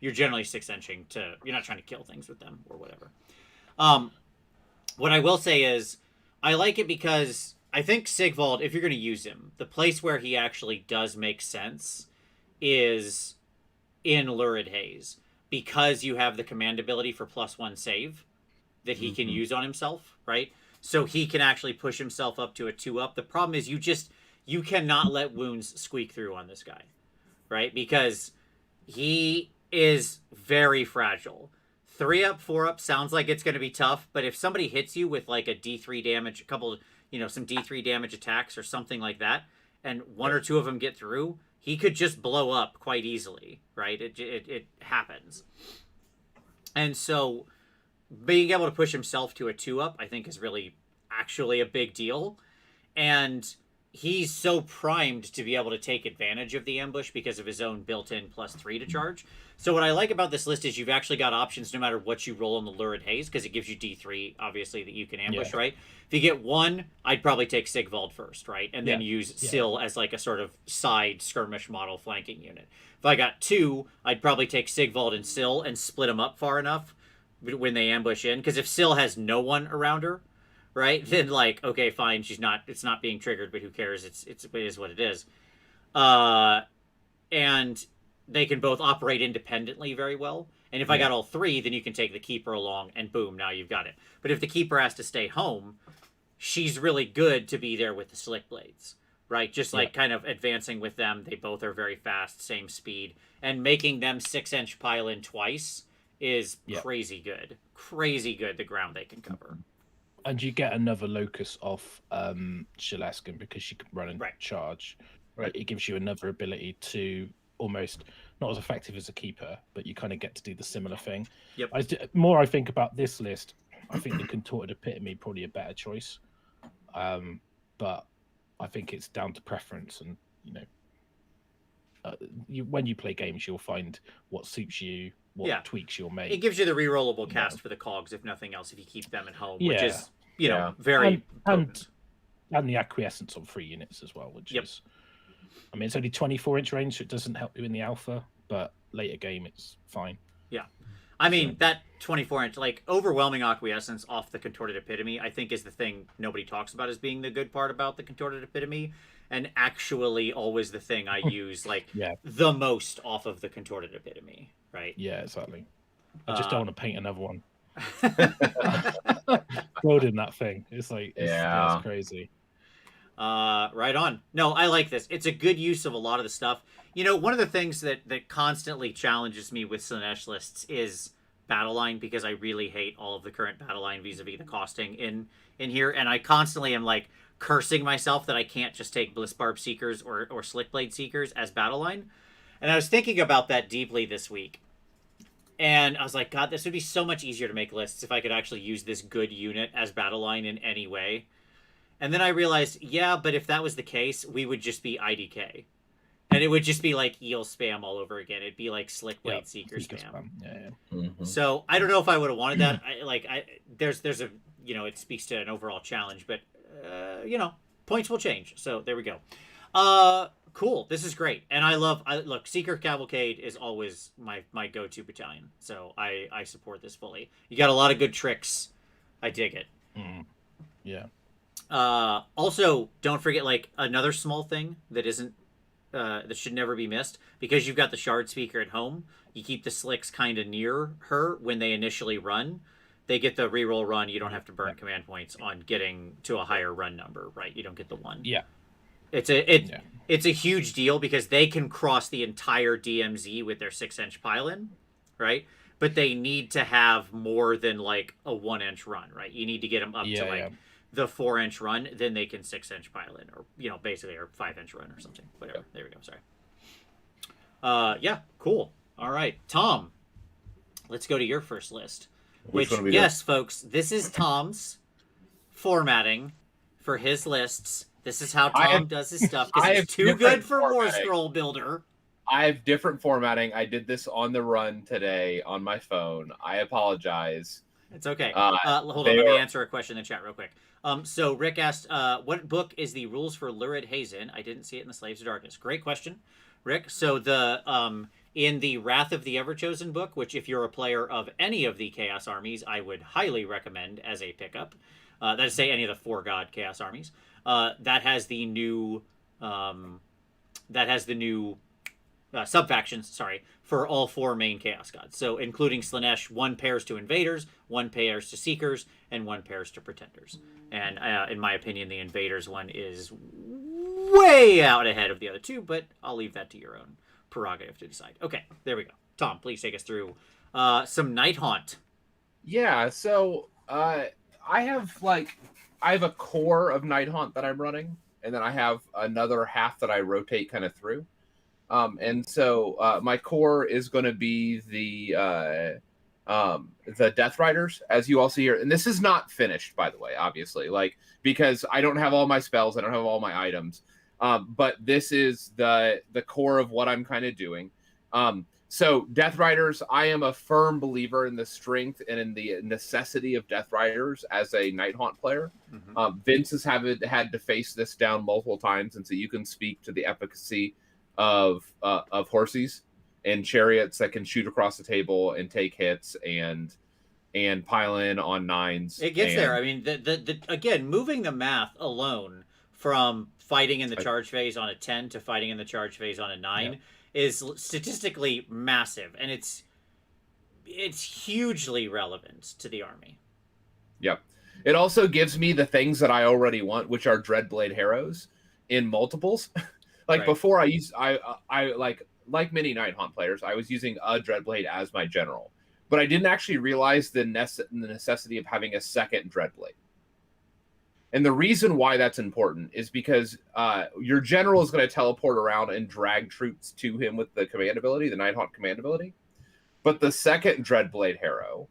You're generally 6-inching you're not trying to kill things with them or whatever. What I will say is I like it because I think Sigvald, if you're going to use him, the place where he actually does make sense is in Lurid Haze, because you have the command ability for +1 save that he can use on himself, right? So he can actually push himself up to a 2+. The problem is you cannot let wounds squeak through on this guy, right? Because he is very fragile. 3+, 4+ sounds like it's going to be tough, but if somebody hits you with like a D3 damage, some D3 damage attacks or something like that, and 1 or 2 of them get through, he could just blow up quite easily, right? It happens. And so being able to push himself to a 2+, I think is really actually a big deal. And he's so primed to be able to take advantage of the ambush because of his own built-in +3 to charge. So what I like about this list is you've actually got options no matter what you roll on the Lurid Haze, because it gives you D3, obviously, that you can ambush, right? If you get 1, I'd probably take Sigvald first, right? And then use Syl as like a sort of side skirmish model flanking unit. If I got 2, I'd probably take Sigvald and Syl and split them up far enough when they ambush in. Because if Syl has no one around her, right, then like, okay, fine, it's not being triggered, but who cares? It is what it is. And they can both operate independently very well. And if I got all 3, then you can take the keeper along, and boom, now you've got it. But if the keeper has to stay home, she's really good to be there with the slick blades, right? Just like kind of advancing with them. They both are very fast, same speed, and making them 6-inch pile in twice is crazy good. Crazy good, the ground they can cover. And you get another locus off Shaleskin because she can run and charge. Right. It gives you another ability to almost, not as effective as a keeper, but you kind of get to do the similar thing. Yep. More I think about this list, I think the Contorted Epitome probably a better choice. But I think it's down to preference, and when you play games, you'll find what suits you, what tweaks you'll make. It gives you the rerollable cast for the cogs, if nothing else, if you keep them at home, which is very potent. And the acquiescence on 3 units as well, which is, I mean, it's only 24-inch range, so it doesn't help you in the alpha, but later game it's fine. Yeah. I mean, that 24-inch, like, overwhelming acquiescence off the Contorted Epitome, I think is the thing nobody talks about as being the good part about the Contorted Epitome, and actually always the thing I use, like, the most off of the Contorted Epitome, right? Yeah, exactly. I just don't want to paint another one. Building that thing, it's like, it's crazy. Right on. No, I like this. It's a good use of a lot of the stuff. One of the things that constantly challenges me with Slaanesh lists is battle line, because I really hate all of the current battle line vis-a-vis the costing in here, and I constantly am like cursing myself that I can't just take Bliss Barb Seekers or Slickblade Seekers as battle line. And I was thinking about that deeply this week, and I was like, God, this would be so much easier to make lists if I could actually use this good unit as battle line in any way. And then I realized, but if that was the case, we would just be IDK. And it would just be like eel spam all over again. It'd be like Slickblade Seeker spam. Yeah. Mm-hmm. So I don't know if I would have wanted that. There's a, it speaks to an overall challenge, but, points will change. So there we go. Cool. This is great. And look, Seeker Cavalcade is always my go-to battalion. So I support this fully. You got a lot of good tricks. I dig it. Mm. Yeah. Also, don't forget, like, another small thing that isn't that should never be missed, because you've got the Shard Speaker at home. You keep the Slicks kind of near her when they initially run. They get the reroll run. You don't have to burn command points on getting to a higher run number, right? You don't get the 1. Yeah. It's a huge deal because they can cross the entire DMZ with their 6-inch pile-in, right? But they need to have more than like a 1-inch run, right? You need to get them up to the 4-inch run, then they can 6-inch pile in, or basically, or 5-inch run or something. Whatever. There we go. Sorry. Cool. All right, Tom. Let's go to your first list. Which yes, folks, this is Tom's formatting for his lists. This is how Tom does his stuff, because he's too good for War Scroll Builder. I have different formatting. I did this on the run today on my phone. I apologize. It's okay. Hold on. Let me answer a question in the chat real quick. So Rick asked, what book is the rules for Lurid Haze in? I didn't see it in the Slaves of Darkness. Great question, Rick. So in the Wrath of the Everchosen book, which if you're a player of any of the Chaos armies, I would highly recommend as a pickup. That is, say, any of the 4 God Chaos armies. That has the new sub-factions, for all 4 main Chaos Gods. So including Slaanesh, 1 pairs to Invaders, 1 pairs to Seekers, and 1 pairs to Pretenders. And in my opinion, the Invaders one is way out ahead of the other 2, but I'll leave that to your own prerogative to decide. Okay, there we go. Tom, please take us through some Night Haunt. Yeah, so I have a core of Night Haunt that I'm running, and then I have another half that I rotate kind of through. And so my core is going to be the Death Riders, as you all see here. And this is not finished, by the way, obviously, because I don't have all my spells, I don't have all my items. But this is the core of what I'm kind of doing. So Death Riders, I am a firm believer in the strength and in the necessity of Death Riders as a Night Haunt player. Mm-hmm. Vince has had to face this down multiple times, and so you can speak to the efficacy of horses and chariots that can shoot across the table and take hits and pile in on 9s. It gets there. I mean, the again, moving the math alone from fighting in the charge phase on a 10 to fighting in the charge phase on a 9 is statistically massive, and it's it's hugely relevant to the army. Yep. It also gives me the things that I already want, which are Dreadblade Harrows in multiples. Like Right. before, I like many Nighthaunt players, I was using a Dreadblade as my general, but I didn't actually realize the necessity of having a second Dreadblade. And the reason why that's important is because your general is going to teleport around and drag troops to him with the command ability, the Nighthaunt command ability. But the second Dreadblade Harrow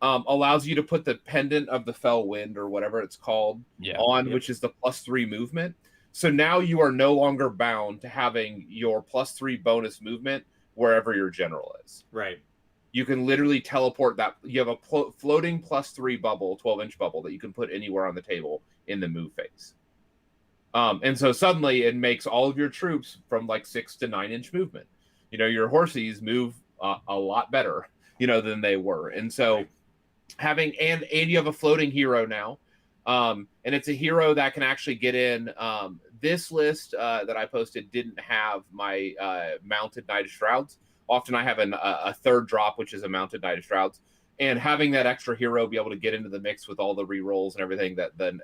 allows you to put the Pendant of the Fell Wind, or whatever it's called, on, which is the +3 movement. So now you are no longer bound to having your +3 bonus movement wherever your general is. Right. You can literally teleport that. You have a floating +3 bubble, 12-inch bubble, that you can put anywhere on the table in the move phase. And so suddenly it makes all of your troops from like 6 to 9-inch movement. You know, your horses move a lot better, you know, than they were. And so having, and you have a floating hero now. And it's a hero that can actually get in. This list that I posted didn't have my mounted Knight of Shrouds. Often I have a third drop, which is a mounted Knight of Shrouds. And having that extra hero be able to get into the mix with all the rerolls and everything that then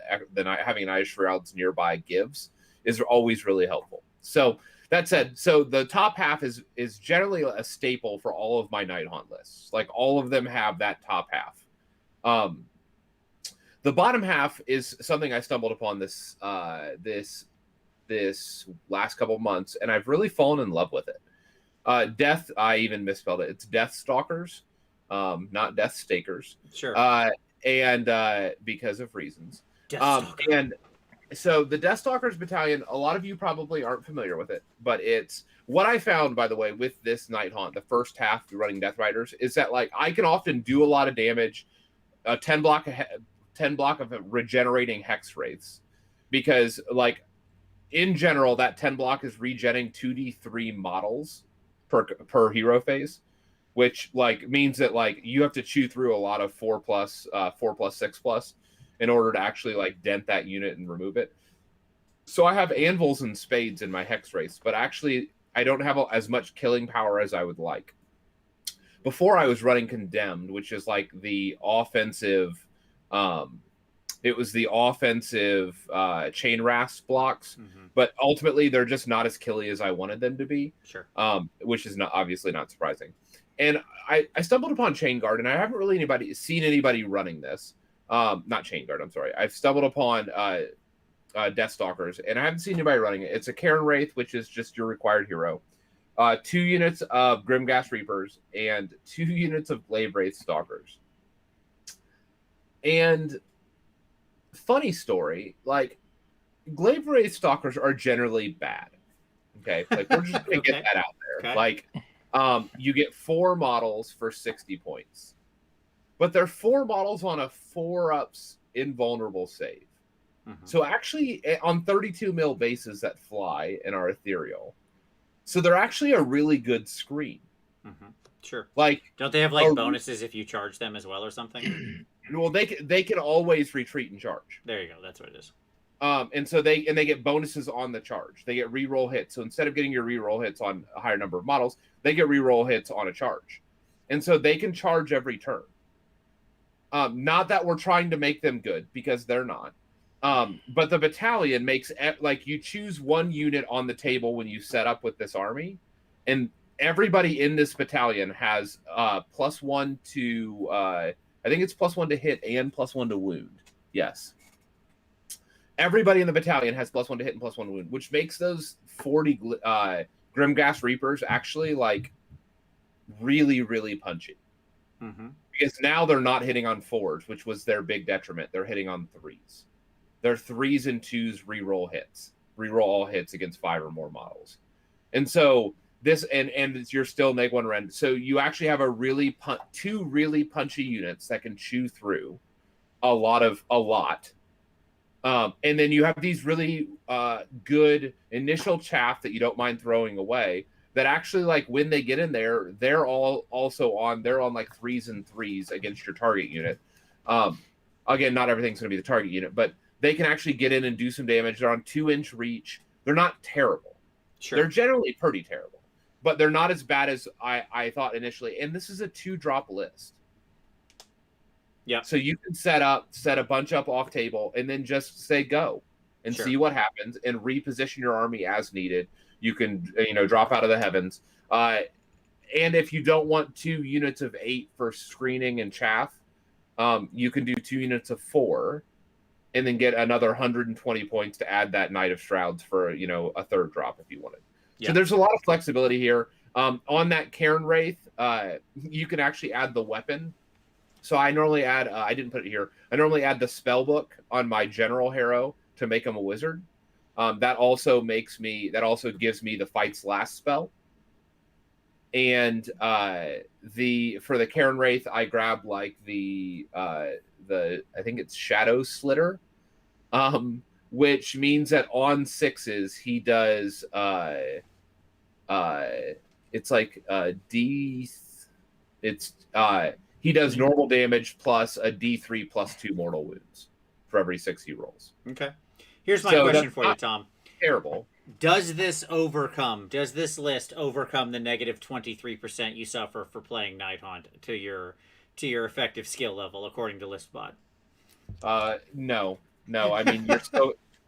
having a Knight of Shrouds nearby gives is always really helpful. So that said, so the top half is generally a staple for all of my Nighthaunt lists. Like all of them have that top half. The bottom half is something I stumbled upon this last couple months, and I've really fallen in love with it. Death, I even misspelled it. It's Death Stalkers, not Death Stakers. Sure. And because of reasons. And so the Death Stalkers Battalion, a lot of you probably aren't familiar with it, but it's what I found, by the way, with this Nighthaunt, the first half running Death Riders, is that like I can often do a lot of damage, 10 block of regenerating Hex Wraiths, because like in general that 10 block is regenning 2d3 models per hero phase, which like means that like you have to chew through a lot of 4+, 6+ in order to actually like dent that unit and remove it. So I have anvils and spades in my Hex Wraiths, but actually I don't have as much killing power as I would like. Before I was running Condemned, which is like the offensive, it was the offensive chain rasp blocks, but ultimately they're just not as killy as I wanted them to be. Sure. Which is obviously not surprising. And I stumbled upon Chain Guard, and I haven't really seen anybody running this. Not Chain Guard, I'm sorry. I've stumbled upon Death Stalkers, and I haven't seen anybody running it. It's a Cairn Wraith, which is just your required hero. 2 units of Grimghast Reapers and 2 units of Glaive Wraith Stalkers. And funny story, like Glaive Wraith Stalkers are generally bad. Okay, like we're just gonna get that out there. Okay. Like, you get 4 models for 60 points, but they're 4 models on a 4+ invulnerable save. So actually, on 32 mil bases that fly and are ethereal. So they're actually a really good screen. Sure. Like, don't they have like bonuses if you charge them as well or something? Well, they can always retreat and charge. There you go. That's what it is. And so they get bonuses on the charge. They get reroll hits. So instead of getting your reroll hits on a higher number of models, they get reroll hits on a charge. And so they can charge every turn. Not that we're trying to make them good, because they're not. But the battalion makes, like, you choose 1 unit on the table when you set up with this army, and everybody in this battalion has +1 to I think it's +1 to hit and +1 to wound. Yes, everybody in the battalion has +1 to hit and +1 to wound, which makes those 40 Grimghast Reapers actually like really, really punchy. Because now they're not hitting on 4s, which was their big detriment. They're hitting on 3s. They're 3s and 2s reroll hits. Reroll all hits against 5 or more models. And so this, and you're still -1 rend. So you actually have a 2 really punchy units that can chew through a lot. And then you have these really good initial chaff that you don't mind throwing away, that actually, like, when they get in there, they're on like 3s and 3s against your target unit. Again, not everything's going to be the target unit, but they can actually get in and do some damage. They're on 2-inch reach. They're not terrible. Sure. They're generally pretty terrible. but they're not as bad as I thought initially. And this is a 2-drop list. Yeah. So you can set a bunch up off table and then just say go and see what happens and reposition your army as needed. You can, drop out of the heavens. And if you don't want 2 units of 8 for screening and chaff, you can do 2 units of 4 and then get another 120 points to add that Knight of Shrouds for, a 3rd drop if you wanted. Yeah. So there's a lot of flexibility here. On that Cairn Wraith, you can actually add the weapon. So I normally add, I didn't put it here, I normally add the spell book on my general hero to make him a wizard. That also gives me the Fight's Last spell. And for the Cairn Wraith, I grab like the I think it's Shadow Slitter, which means that on 6s he does it's like he does normal damage plus a D3 plus 2 mortal wounds for every 6 he rolls. Okay. Here's my question for you, Tom. Terrible. Does this list overcome the negative 23% you suffer for playing Nighthaunt to your effective skill level according to ListBot? No. I mean,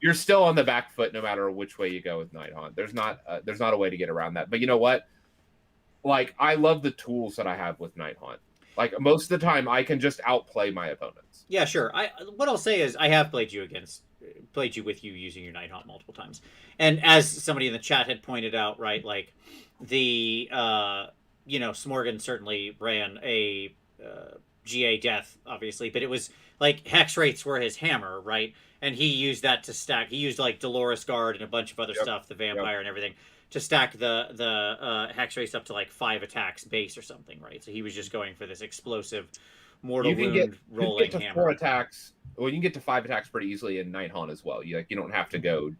you're still on the back foot no matter which way you go with Nighthaunt. There's not a way to get around that. But you know what? Like, I love the tools that I have with Nighthaunt. Like, most of the time, I can just outplay my opponents. Yeah, sure. What I'll say is I have played you with you using your Nighthaunt multiple times. And as somebody in the chat had pointed out, right, like, the, Smorgan certainly ran a GA death, obviously, but it was, like, hex rates were his hammer, right? And he used that to stack. He used, like, Dolores Guard and a bunch of other stuff, the vampire and everything, to stack the hex rates up to like 5 attacks base or something, right? So he was just going for this explosive mortal wound rolling hammer. 4 attacks. Well, you can get to 5 attacks pretty easily in Nighthaunt as well. You don't have to go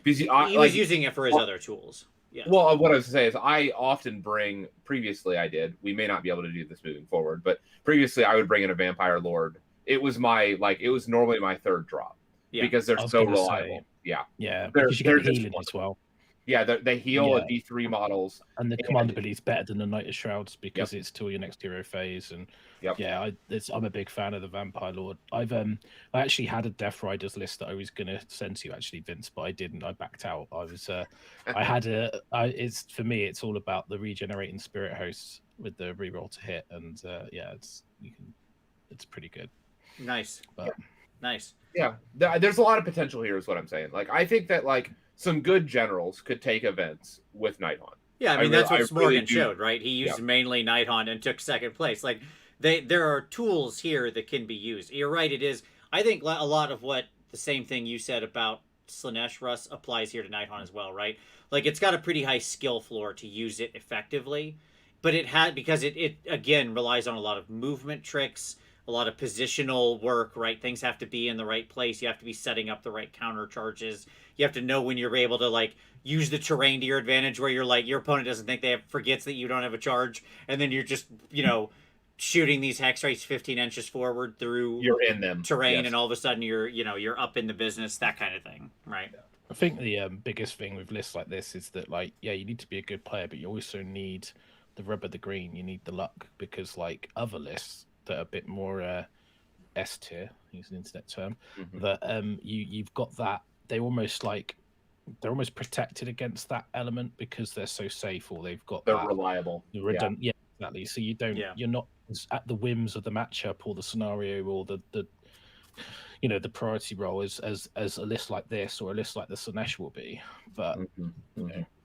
because he was using it for his other tools. Yeah. Well, what I was saying is I often bring. Previously, I did. We may not be able to do this moving forward, but previously I would bring in a Vampire Lord. It was normally my 3rd drop because they're so reliable. Yeah, because you get healing as well. Yeah, they heal at D3 models. And the command ability is better than the Knight of Shrouds because it's till your next hero phase. And I'm a big fan of the Vampire Lord. I actually had a Death Riders list that I was going to send to you, actually, Vince, but I didn't. I backed out. For me, it's all about the regenerating spirit hosts with the reroll to hit. And it's pretty good. Nice. Nice. Yeah, there's a lot of potential here is what I'm saying. Like, I think that, like, some good generals could take events with Nighthaunt. Yeah, I mean, that's what Smorgan showed, right? He used mainly Nighthaunt and took 2nd place. Like, there are tools here that can be used. You're right, it is. I think a lot of what the same thing you said about Slaanesh, Russ, applies here to Nighthaunt as well, right? Like, it's got a pretty high skill floor to use it effectively, but because it again, relies on a lot of movement tricks, a lot of positional work, right? Things have to be in the right place. You have to be setting up the right counter charges. You have to know when you're able to, like, use the terrain to your advantage where you're like, your opponent doesn't think forgets that you don't have a charge. And then you're just, shooting these hex rates 15 inches forward through you're in them terrain. And all of a sudden you're up in the business, that kind of thing. Right. I think the biggest thing with lists like this is that, like, you need to be a good player, but you also need the rub of the green. You need the luck because, like, other lists that are a bit more S tier, use an internet term, that you've got that they're almost protected against that element because they're so safe, or they're reliable. Yeah, exactly. So you're not at the whims of the matchup or the scenario or the priority role as a list like this or a list like the Slaanesh will be. But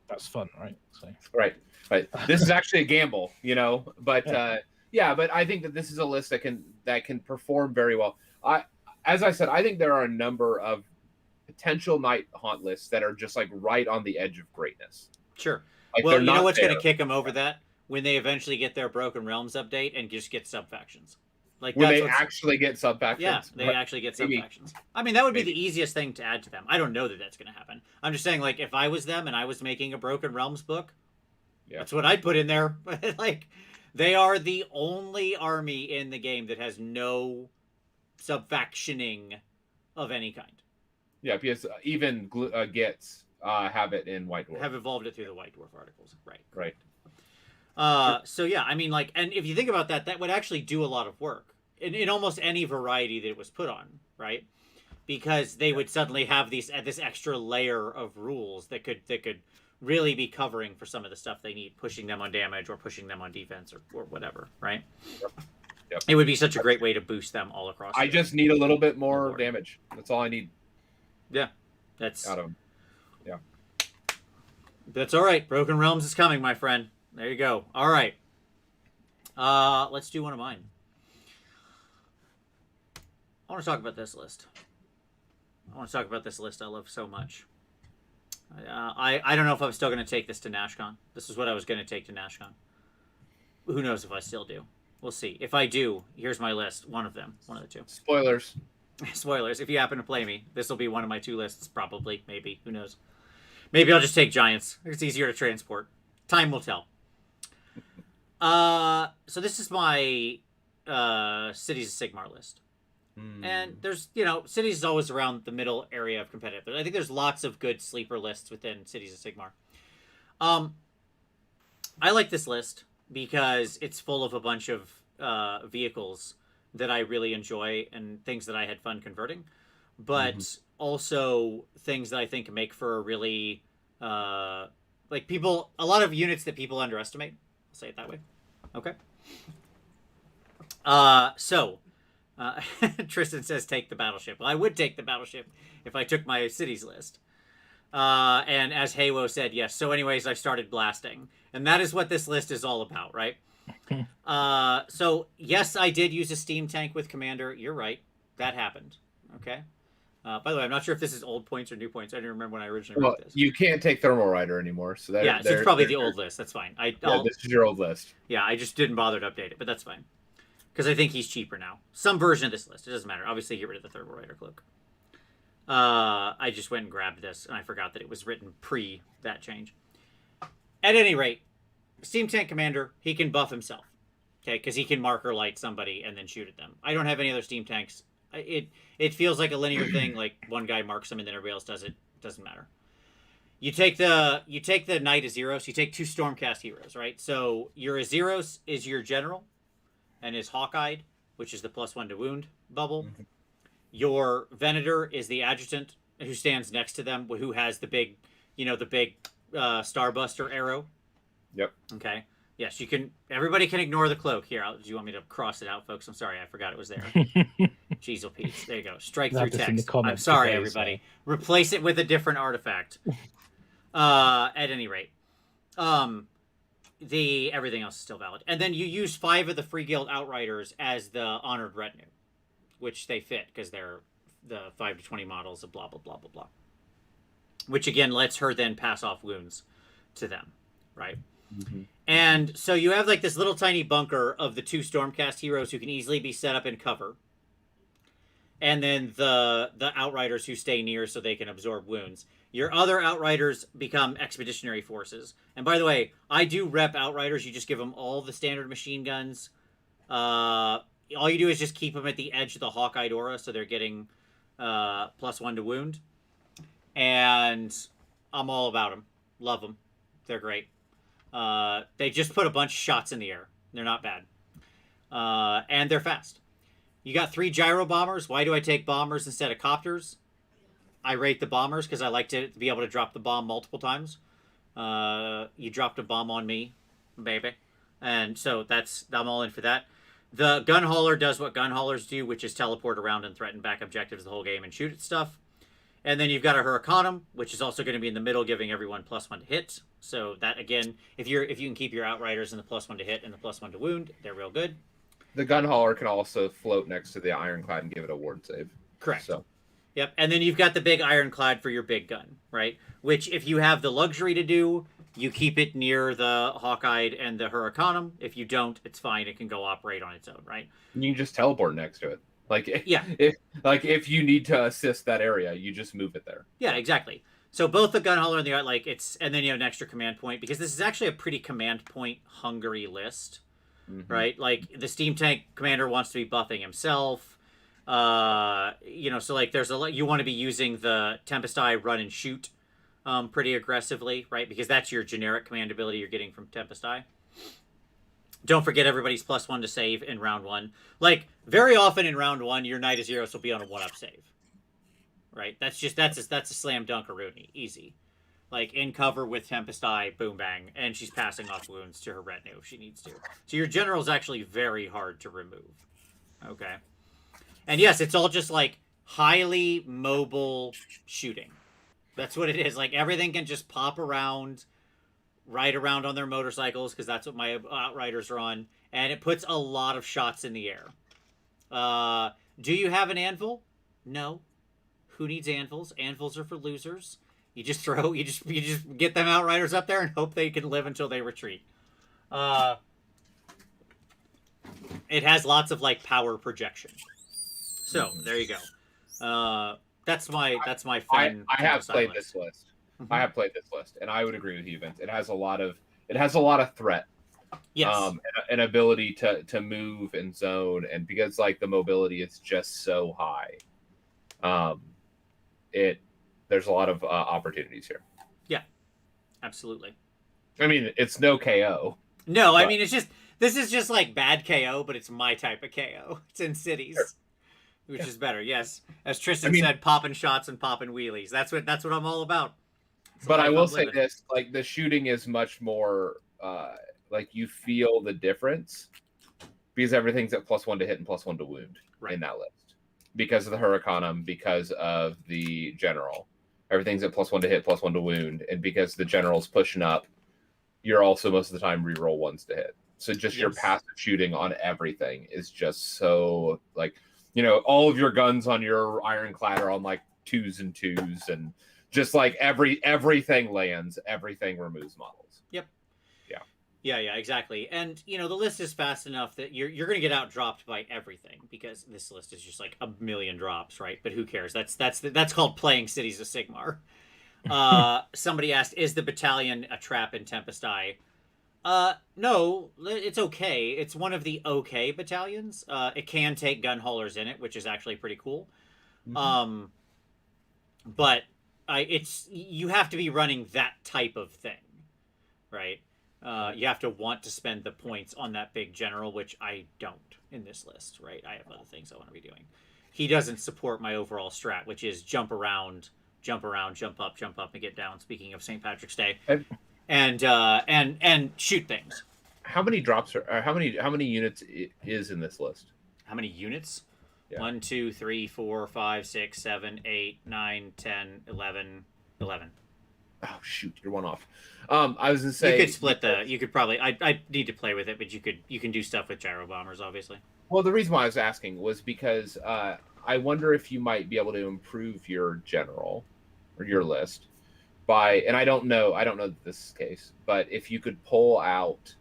that's fun, right? So right. This is actually a gamble, but but I think that this is a list that can perform very well. As I said, I think there are a number of potential Nighthaunt lists that are just, like, right on the edge of greatness. Sure. Like, well, you know what's going to kick them over that? When they eventually get their Broken Realms update and just get sub-factions. Like, when they actually get sub-factions? Yeah, they actually get sub-factions. I mean, that would be the easiest thing to add to them. I don't know that that's going to happen. I'm just saying, like, if I was them and I was making a Broken Realms book, that's what I'd put in there. Like, they are the only army in the game that has no sub-factioning of any kind. Yeah, because even Gets have it in White Dwarf. Have evolved it through the White Dwarf articles. Right. Right. So yeah, I mean, like, and if you think about that, that would actually do a lot of work in almost any variety that it was put on, right? Because they would suddenly have this extra layer of rules that could really be covering for some of the stuff they need, pushing them on damage or pushing them on defense or whatever, right? Yep. It would be such a great way to boost them all across. I just need a little bit more damage. That's all I need. Yeah, that's out of them. Yeah, that's all right. Broken Realms is coming, my friend. There you go. All right. Let's do one of mine. I want to talk about this list. I love so much. I don't know if I'm still going to take this to NashCon. This is what I was going to take to NashCon. Who knows if I still do. We'll see. If I do, here's my list. One of them. One of the two. Spoilers. Spoilers. If you happen to play me, this will be one of my 2 lists. Probably. Maybe. Who knows. Maybe I'll just take Giants. It's easier to transport. Time will tell. So this is my Cities of Sigmar list. And there's, Cities is always around the middle area of competitive. But I think there's lots of good sleeper lists within Cities of Sigmar. I like this list because it's full of a bunch of vehicles that I really enjoy and things that I had fun converting. But also things that I think make for a really, a lot of units that people underestimate. I'll say it that way. Okay. Tristan says take the battleship. Well, I would take the battleship if I took my cities list. And as Haywo said, yes. So anyways, I started blasting. And that is what this list is all about, right? So yes, I did use a steam tank with Commander. You're right. That happened. Okay. By the way, I'm not sure if this is old points or new points. I didn't remember when I originally wrote this. You can't take Thermal Rider anymore. So that, yeah, so it's probably the old list. That's fine. This is your old list. Yeah, I just didn't bother to update it, but that's fine. Because I think he's cheaper now. Some version of this list. It doesn't matter. Obviously, get rid of the Thermal Rider cloak. I just went and grabbed this, and I forgot that it was written pre that change. At any rate, Steam Tank Commander, he can buff himself. Okay, because he can marker light somebody and then shoot at them. I don't have any other Steam Tanks. It feels like a linear thing, like one guy marks them and then everybody else does it. Doesn't matter. You take the Knight Azeros. You take 2 Stormcast heroes, right? So your Azeros is your general, and is Hawkeyed, which is the +1 to wound bubble. Your Venator is the adjutant who stands next to them, who has the big, Starbuster arrow. Yep. Okay. Yes, you can. Everybody can ignore the cloak here. Do you want me to cross it out, folks? I'm sorry, I forgot it was there. Jeez, oh Pete. There you go. Strike through text. I'm sorry, everybody. Replace it with a different artifact. At any rate, everything else is still valid. And then you use 5 of the Free Guild Outriders as the honored retinue, which they fit because they're the 5 to 20 models of blah blah blah blah blah. Which again lets her then pass off wounds to them, right? And so you have like this little tiny bunker of the 2 Stormcast heroes who can easily be set up in cover. And then the Outriders who stay near so they can absorb wounds. Your other Outriders become Expeditionary Forces. And by the way, I do rep Outriders. You just give them all the standard machine guns. All you do is just keep them at the edge of the Hawkeye aura so they're getting +1 to wound. And I'm all about them. Love them. They're great. They just put a bunch of shots in the air. They're not bad. And they're fast. You got 3 gyro bombers. Why do I take bombers instead of copters? I rate the bombers because I like to be able to drop the bomb multiple times. You dropped a bomb on me, baby. And so I'm all in for that. The gun hauler does what gun haulers do, which is teleport around and threaten back objectives the whole game and shoot at stuff. And then you've got a Huracanum, which is also going to be in the middle, giving everyone +1 to hit. So that, again, if you can keep your Outriders in the +1 to hit and the +1 to wound, they're real good. The gun hauler can also float next to the Ironclad and give it a ward save. Correct. So. Yep. And then you've got the big Ironclad for your big gun, right? Which, if you have the luxury to do, you keep it near the Hawkeye and the Huracanum. If you don't, it's fine. It can go operate on its own, right? And you can just teleport next to it. Yeah. If you need to assist that area, you just move it there. Yeah, exactly. So both the gun hauler and the and then you have an extra command point, because this is actually a pretty command point hungry list, right? Like the Steam Tank Commander wants to be buffing himself. So like there's a lot, you want to be using the Tempest Eye run and shoot pretty aggressively, right? Because that's your generic command ability you're getting from Tempest Eye. Don't forget everybody's +1 to save in round 1. Like, very often in round 1, your Knight of Zeros will be on a 1-up save. Right? That's a slam dunk Rooney. Easy. Like, in cover with Tempest Eye, boom bang, and she's passing off wounds to her retinue if she needs to. So your general's actually very hard to remove. Okay? And yes, it's all just, like, highly mobile shooting. That's what it is. Like, everything can just pop around, ride around on their motorcycles, because that's what my Outriders are on, and it puts a lot of shots in the air. Do you have an anvil? No. Who needs anvils? Anvils are for losers. You just get them Outriders up there and hope they can live until they retreat. It has lots of like power projection. So there you go. That's my fun. I have played list. this list. I have played this list, and I would agree with you, Vince. It has a lot of threat. Yes. An ability to move and zone, and because like the mobility is just so high, there's a lot of opportunities here. Yeah, absolutely. I mean, it's no KO. No, I mean this is just like bad KO, but it's my type of KO. It's in cities, sure. Which is better. Yes, as Tristan said, popping shots and popping wheelies. That's what I'm all about. But I will say this: like the shooting is much more like you feel the difference because everything's at +1 to hit and +1 to wound in that list. Because of the Huracanum, because of the general. Everything's at +1 to hit, +1 to wound. And because the general's pushing up, you're also most of the time reroll 1s to hit. So just your passive shooting on everything is just so, like, you know, all of your guns on your Ironclad are on, like, 2s and 2s. And just, like, everything lands, everything removes models. Yep. Yeah, exactly. And, you know, the list is fast enough that you're going to get out-dropped by everything because this list is just like a million drops, right? But who cares? That's called playing Cities of Sigmar. Somebody asked, is the battalion a trap in Tempest Eye? No, it's okay. It's one of the okay battalions. It can take gun haulers in it, which is actually pretty cool. Mm-hmm. But you have to be running that type of thing, right? You have to want to spend the points on that big general, which I don't in this list, right? I have other things I want to be doing. He doesn't support my overall strat, which is jump around, jump up, and get down. Speaking of St. Patrick's Day, and shoot things. How many drops are? How many units is in this list? How many units? Yeah. 1, 2, 3, 4, 5, 6, 7, 8, 9, 10, 11. Oh shoot, you're one off. I was gonna say you could split you could probably. I need to play with it, but you can do stuff with gyro bombers, obviously. Well, the reason why I was asking was because I wonder if you might be able to improve your general or your list by, and I don't know that this is the case, but if you could pull out,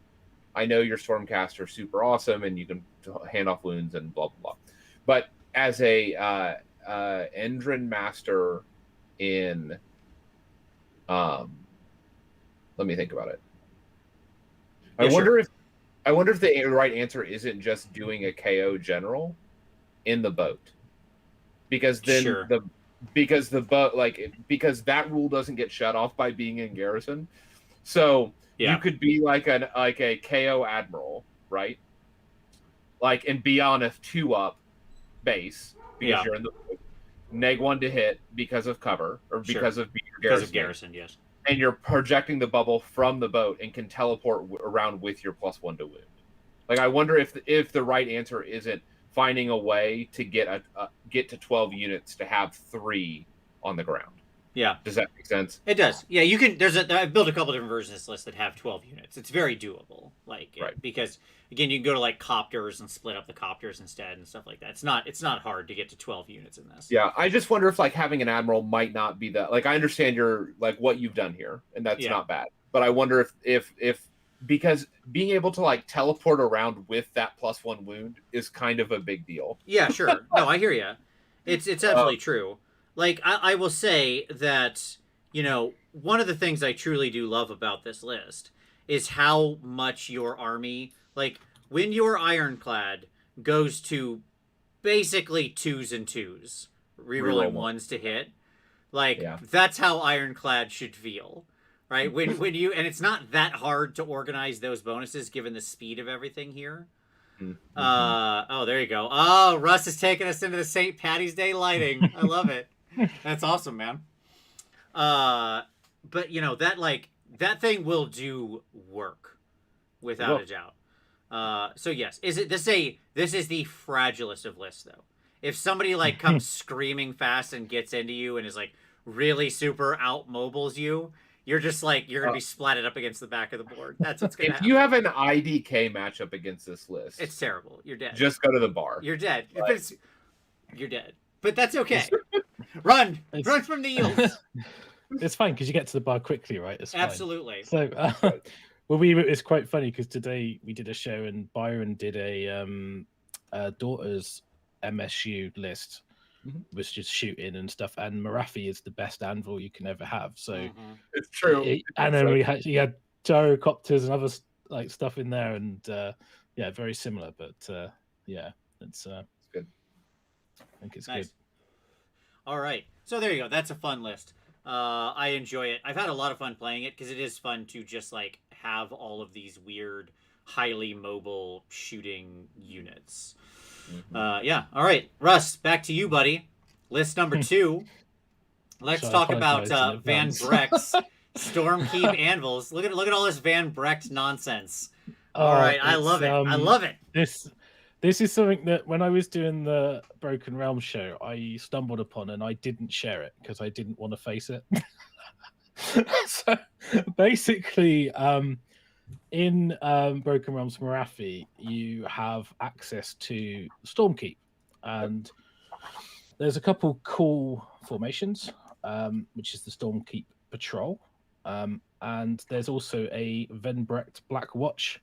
I know your Stormcaster is super awesome and you can hand off wounds and blah blah blah, but as a Endrin Master in let me think about it. I wonder if the right answer isn't just doing a KO general in the boat, because then because that rule doesn't get shut off by being in garrison. So you could be like a KO admiral, right? Like, and be on a 2-up base because you're in the boat. Neg 1 to hit because of cover or because of being garrison. Because of garrison, yes. And you're projecting the bubble from the boat and can teleport around with your +1 to wound. Like, I wonder if the right answer isn't finding a way to get to 12 units to have 3 on the ground. Yeah. Does that make sense? It does. Yeah, you can. I've built a couple different versions of this list that have 12 units. It's very doable. Like, because again, you can go to like copters and split up the copters instead and stuff like that. It's not hard to get to 12 units in this. Yeah, I just wonder if like having an admiral might not be that. Like, I understand your like what you've done here, and that's not bad. But I wonder if because being able to like teleport around with that +1 wound is kind of a big deal. Yeah, sure. No, I hear you. It's absolutely true. Like, I will say that, you know, one of the things I truly do love about this list is how much your army, like, when your Ironclad goes to basically 2s and 2s, rerolling 1s to hit, Like that's how Ironclad should feel, right? When you and it's not that hard to organize those bonuses given the speed of everything here. Oh, there you go. Oh, Russ is taking us into the St. Patty's Day lighting. I love it. That's awesome, man. But you know that thing will do work without a doubt. So yes, this is the fragilest of lists though. If somebody like comes screaming fast and gets into you and is like really super out mobiles you, you're just like you're gonna be splatted up against the back of the board. That's what's gonna happen. If you have an IDK matchup against this list, it's terrible. You're dead. Just go to the bar. You're dead. You're dead. But that's okay. Run from the eels. It's fine because you get to the bar quickly, right? It's fine. Absolutely. So, it's quite funny because today we did a show and Byron did a daughter's MSU list, was just shooting and stuff. And Marathi is the best anvil you can ever have. So it's true. And then he had gyrocopters and other like stuff in there, and very similar. But it's good. I think it's nice. Good. All right, so there you go. That's a fun list. I enjoy it. I've had a lot of fun playing it because it is fun to just like have all of these weird, highly mobile shooting units. All right, Russ, back to you, buddy. List number 2. Let's talk about Van Brecht's Stormkeep anvils. Look at all this Van Brecht nonsense. All right, I love it. I love it. This is something that when I was doing the Broken Realm show, I stumbled upon and I didn't share it because I didn't want to face it. So basically, in Broken Realms Marathi, you have access to Stormkeep, and there's a couple cool formations, which is the Stormkeep Patrol, and there's also a Venbrecht Black Watch,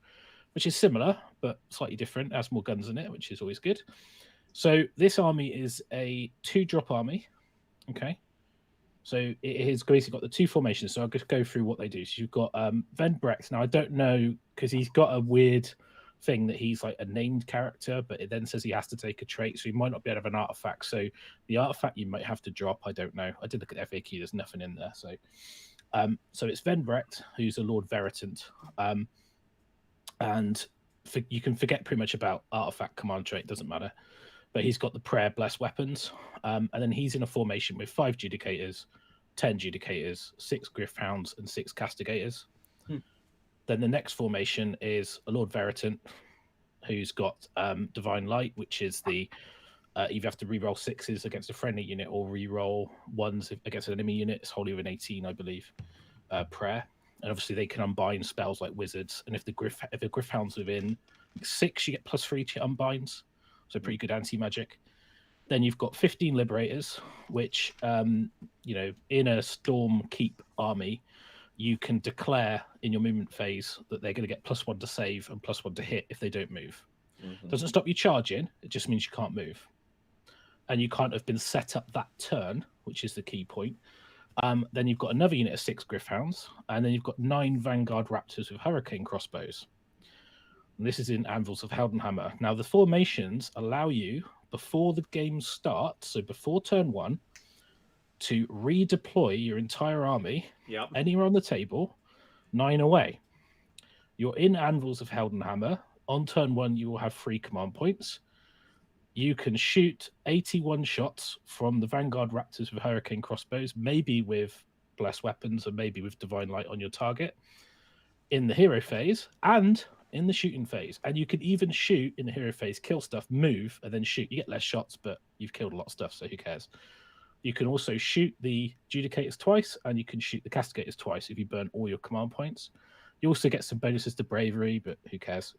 which is similar but slightly different, has more guns in it, which is always good. So this army is a 2-drop army, okay? So it has basically got the 2 formations. So I'll just go through what they do. So you've got Venbrecht. Now, I don't know, because he's got a weird thing that he's like a named character, but it then says he has to take a trait, so he might not be able to have an artifact. So the artifact you might have to drop, I don't know. I did look at FAQ, there's nothing in there. So it's Venbrecht, who's a Lord Veritant. And you can forget pretty much about artifact command trait, doesn't matter. But he's got the prayer bless weapons, and then he's in a formation with 5 judicators, 10 judicators, 6 griffhounds, and 6 castigators. Then the next formation is a Lord Veritant, who's got divine light, which is the you have to reroll 6s against a friendly unit or reroll 1s against an enemy unit. It's wholly within 18, I believe. Prayer, and obviously they can unbind spells like wizards. And if the griffhound's within 6, you get +3 to unbinds. So pretty good anti-magic. Then you've got 15 Liberators, which, in a Stormkeep army, you can declare in your movement phase that they're going to get +1 to save and +1 to hit if they don't move. Doesn't stop you charging, it just means you can't move. And you can't have been set up that turn, which is the key point. Then you've got another unit of 6 Griffhounds, and then you've got 9 Vanguard Raptors with Hurricane Crossbows. And this is in Anvils of Heldenhammer. Now, the formations allow you, before the game starts, so before turn 1, to redeploy your entire army anywhere on the table, 9 away. You're in Anvils of Heldenhammer. On turn 1, you will have 3 command points. You can shoot 81 shots from the Vanguard Raptors with Hurricane Crossbows, maybe with Blessed Weapons and maybe with Divine Light on your target, in the hero phase and in the shooting phase. And you can even shoot in the hero phase, kill stuff, move, and then shoot. You get less shots, but you've killed a lot of stuff, so who cares? You can also shoot the Judicators twice, and you can shoot the Castigators twice if you burn all your command points. You also get some bonuses to bravery, but who cares?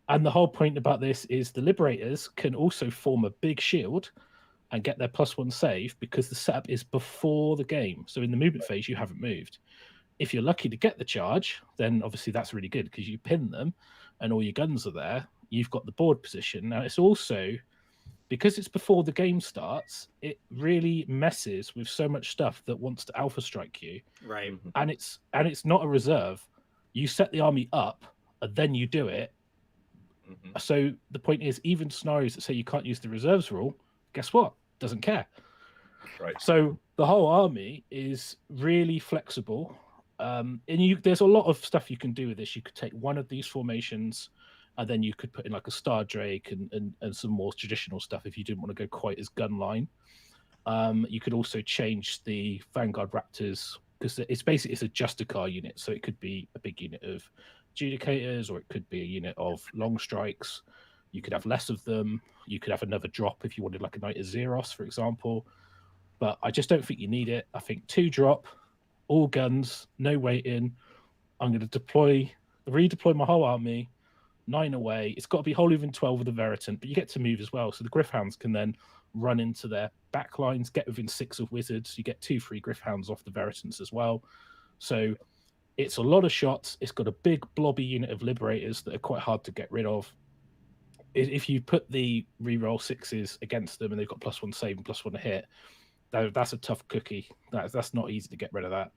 And the whole point about this is the Liberators can also form a big shield and get their +1 save because the setup is before the game. So in the movement phase, you haven't moved. If you're lucky to get the charge, then obviously that's really good because you pin them and all your guns are there. You've got the board position. Now, it's also, because it's before the game starts, it really messes with so much stuff that wants to alpha strike you. Right. And it's not a reserve. You set the army up and then you do it. So the point is, even scenarios that say you can't use the reserves rule, guess what? Doesn't care. Right. So the whole army is really flexible. There's a lot of stuff you can do with this. You could take one of these formations, and then you could put in like a Star Drake and some more traditional stuff if you didn't want to go quite as gun line. You could also change the Vanguard Raptors, because it's a Justicar unit, so it could be a big unit of Judicators, or it could be a unit of Long Strikes. You could have less of them. You could have another drop if you wanted like a Knight of Zeros, for example. But I just don't think you need it. I think 2 drop, all guns, no waiting. I'm going to redeploy my whole army, 9 away. It's got to be whole even 12 with the Veritant, but you get to move as well. So the Griffhounds can then run into their back lines, get within 6 of Wizards. You get 2 free Griffhounds off the Veritants as well. So it's a lot of shots. It's got a big blobby unit of Liberators that are quite hard to get rid of. If you put the reroll 6s against them and they've got +1 save and +1 hit, that's a tough cookie. That's not easy to get rid of that.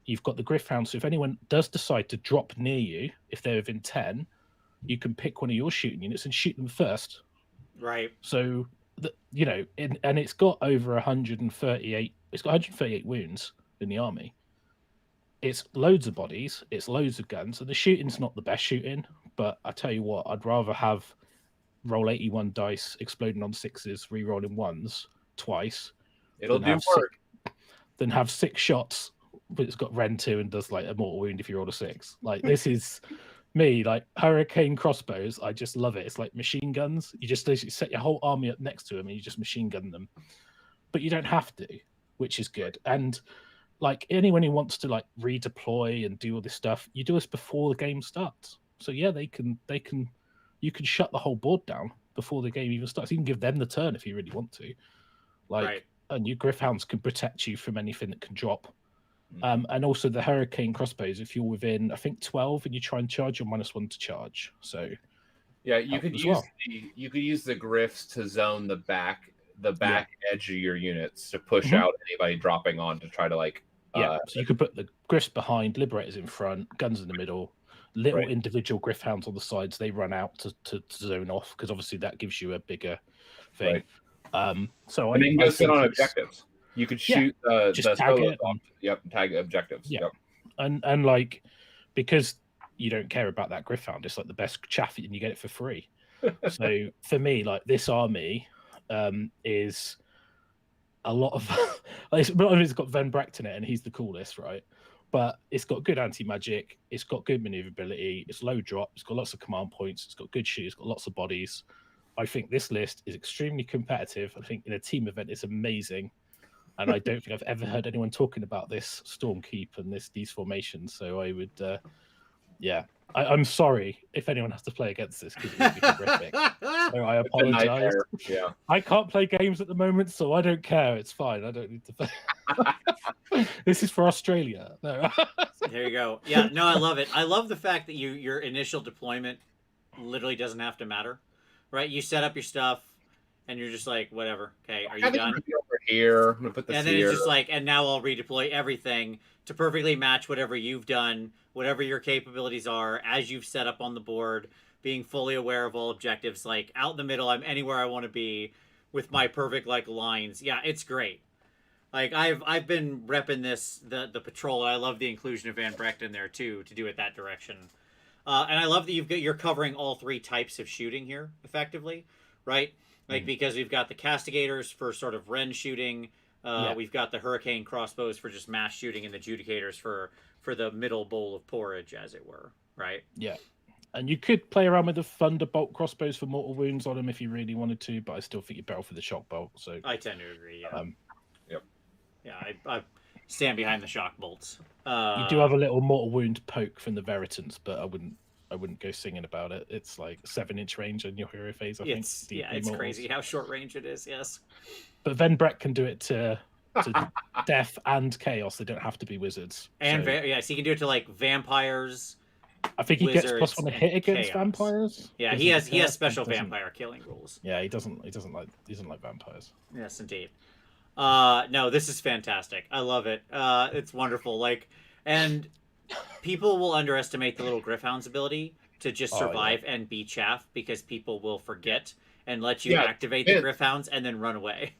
You've got the Griffhounds, so if anyone does decide to drop near you, if they're within 10, you can pick one of your shooting units and shoot them first. Right. So, and it's got over 138. It's got 138 wounds in the army. It's loads of bodies. It's loads of guns, and the shooting's not the best shooting. But I tell you what, I'd rather have roll 81 dice, exploding on 6s, re-rolling 1s twice. It'll do work. Then have 6 shots, but it's got Ren 2 and does like a mortal wound if you roll a 6. Like, this is me, like Hurricane crossbows. I just love it. It's like machine guns. You just basically set your whole army up next to them and you just machine gun them. But you don't have to, which is good. And like anyone who wants to like redeploy and do all this stuff, you do this before the game starts. So yeah, you can shut the whole board down before the game even starts. You can give them the turn if you really want to. Like, right. And your Griffhounds can protect you from anything that can drop. And also the Hurricane crossbows, if you're within, I think 12 and you try and charge, you're -1 to charge. So yeah, you could use the Griffs to zone the back edge of your units to push out anybody dropping on to try to like so you could put the Griffs behind, Liberators in front, guns in the middle, little individual Griffhounds on the sides. They run out to zone off, because obviously that gives you a bigger thing. So and then you go sit on objectives. You could shoot the tag it. Tag objectives. Yeah. Yep. And like, because you don't care about that Griffhound, it's like the best chaff and you get it for free. So for me, like, this army is a lot of it's got Van Brecht in it and he's the coolest, right? But it's got good anti-magic, it's got good maneuverability, it's low drop, it's got lots of command points, it's got good shoot, it's got lots of bodies. I think this list is extremely competitive. I think in a team event it's amazing. And I don't think I've ever heard anyone talking about this Stormkeep and these formations. So I would, I'm sorry if anyone has to play against this, because it would be horrific. So I apologize. Yeah. I can't play games at the moment, so I don't care. It's fine. I don't need to play. This is for Australia. No. There you go. Yeah, no, I love it. I love the fact that your initial deployment literally doesn't have to matter, right? You set up your stuff. And you're just like, whatever. Okay, are you done? Over here. I'm gonna put this and then it's just like, and now I'll redeploy everything to perfectly match whatever you've done, whatever your capabilities are, as you've set up on the board, being fully aware of all objectives. Like, out in the middle, I'm anywhere I want to be with my perfect like lines. Yeah, it's great. Like, I've been repping the patrol. I love the inclusion of Van Brecht in there too, to do it that direction. And I love that you're covering all 3 types of shooting here effectively, right? Like, because we've got the Castigators for sort of Ren shooting. We've got the Hurricane crossbows for just mass shooting, and the Judicators for the middle bowl of porridge, as it were, right? Yeah. And you could play around with the Thunderbolt crossbows for mortal wounds on them if you really wanted to, but I still think you're better for the shock bolt. So I tend to agree, yeah. Yeah, I stand behind the shock bolts. You do have a little mortal wound poke from the Veritants, but I wouldn't go singing about it. It's like 7-inch range on your hero phase, I think. It's crazy how short range it is, yes. But Van Brecht can do it to death and chaos. They don't have to be wizards. And so you can do it to like vampires. I think he gets +1 hit against vampires. Yeah, he has special vampire killing rules. Yeah, he doesn't like vampires. Yes, indeed. No, this is fantastic. I love it. It's wonderful. Like, and people will underestimate the little Griffhound's ability to just survive and be chaff, because people will forget and let you activate the Griffhounds and then run away.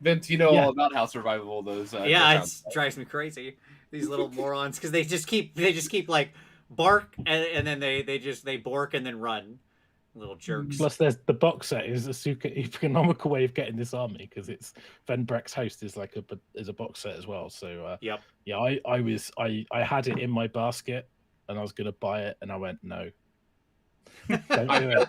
Vince, you know all about how survivable those. Yeah, it drives me crazy. These little morons, because they just keep like bark and then they bork and then run. Little jerks. Plus, there's the box set is a super economical way of getting this army because it's Venbreck's Host is like a box set as well. So yep. Yeah, I had it in my basket and I was gonna buy it and I went no. Don't do it.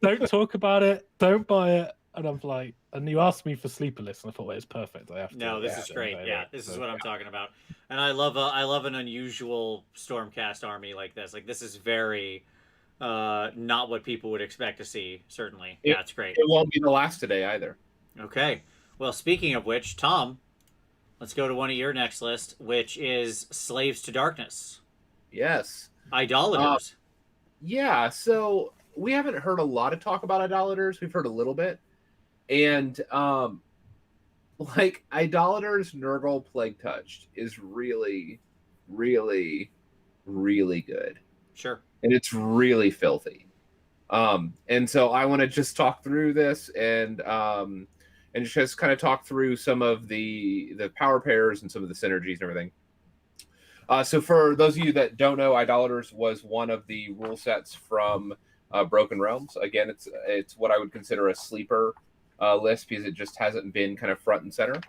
Don't talk about it. Don't buy it. And I'm like, and you asked me for sleeper list, and I thought, well, it's perfect. I have to. No, this is great. Yeah, this is what I'm talking about. And I love an unusual Stormcast army like this. Like this is very not what people would expect to see. Certainly, yeah, it's great. It won't be the last today either. Okay. Well, speaking of which, Tom, let's go to one of your next list, which is Slaves to Darkness. Yes. Idolaters. Yeah. So we haven't heard a lot of talk about idolaters. We've heard a little bit. And like Idolaters Nurgle Plague Touched is really, really, really good. Sure. And it's really filthy. And so I want to just talk through this and just kind of talk through some of the power pairs and some of the synergies and everything. So for those of you that don't know, Idolaters was one of the rule sets from Broken Realms. Again, it's what I would consider a sleeper list because it just hasn't been kind of front and center.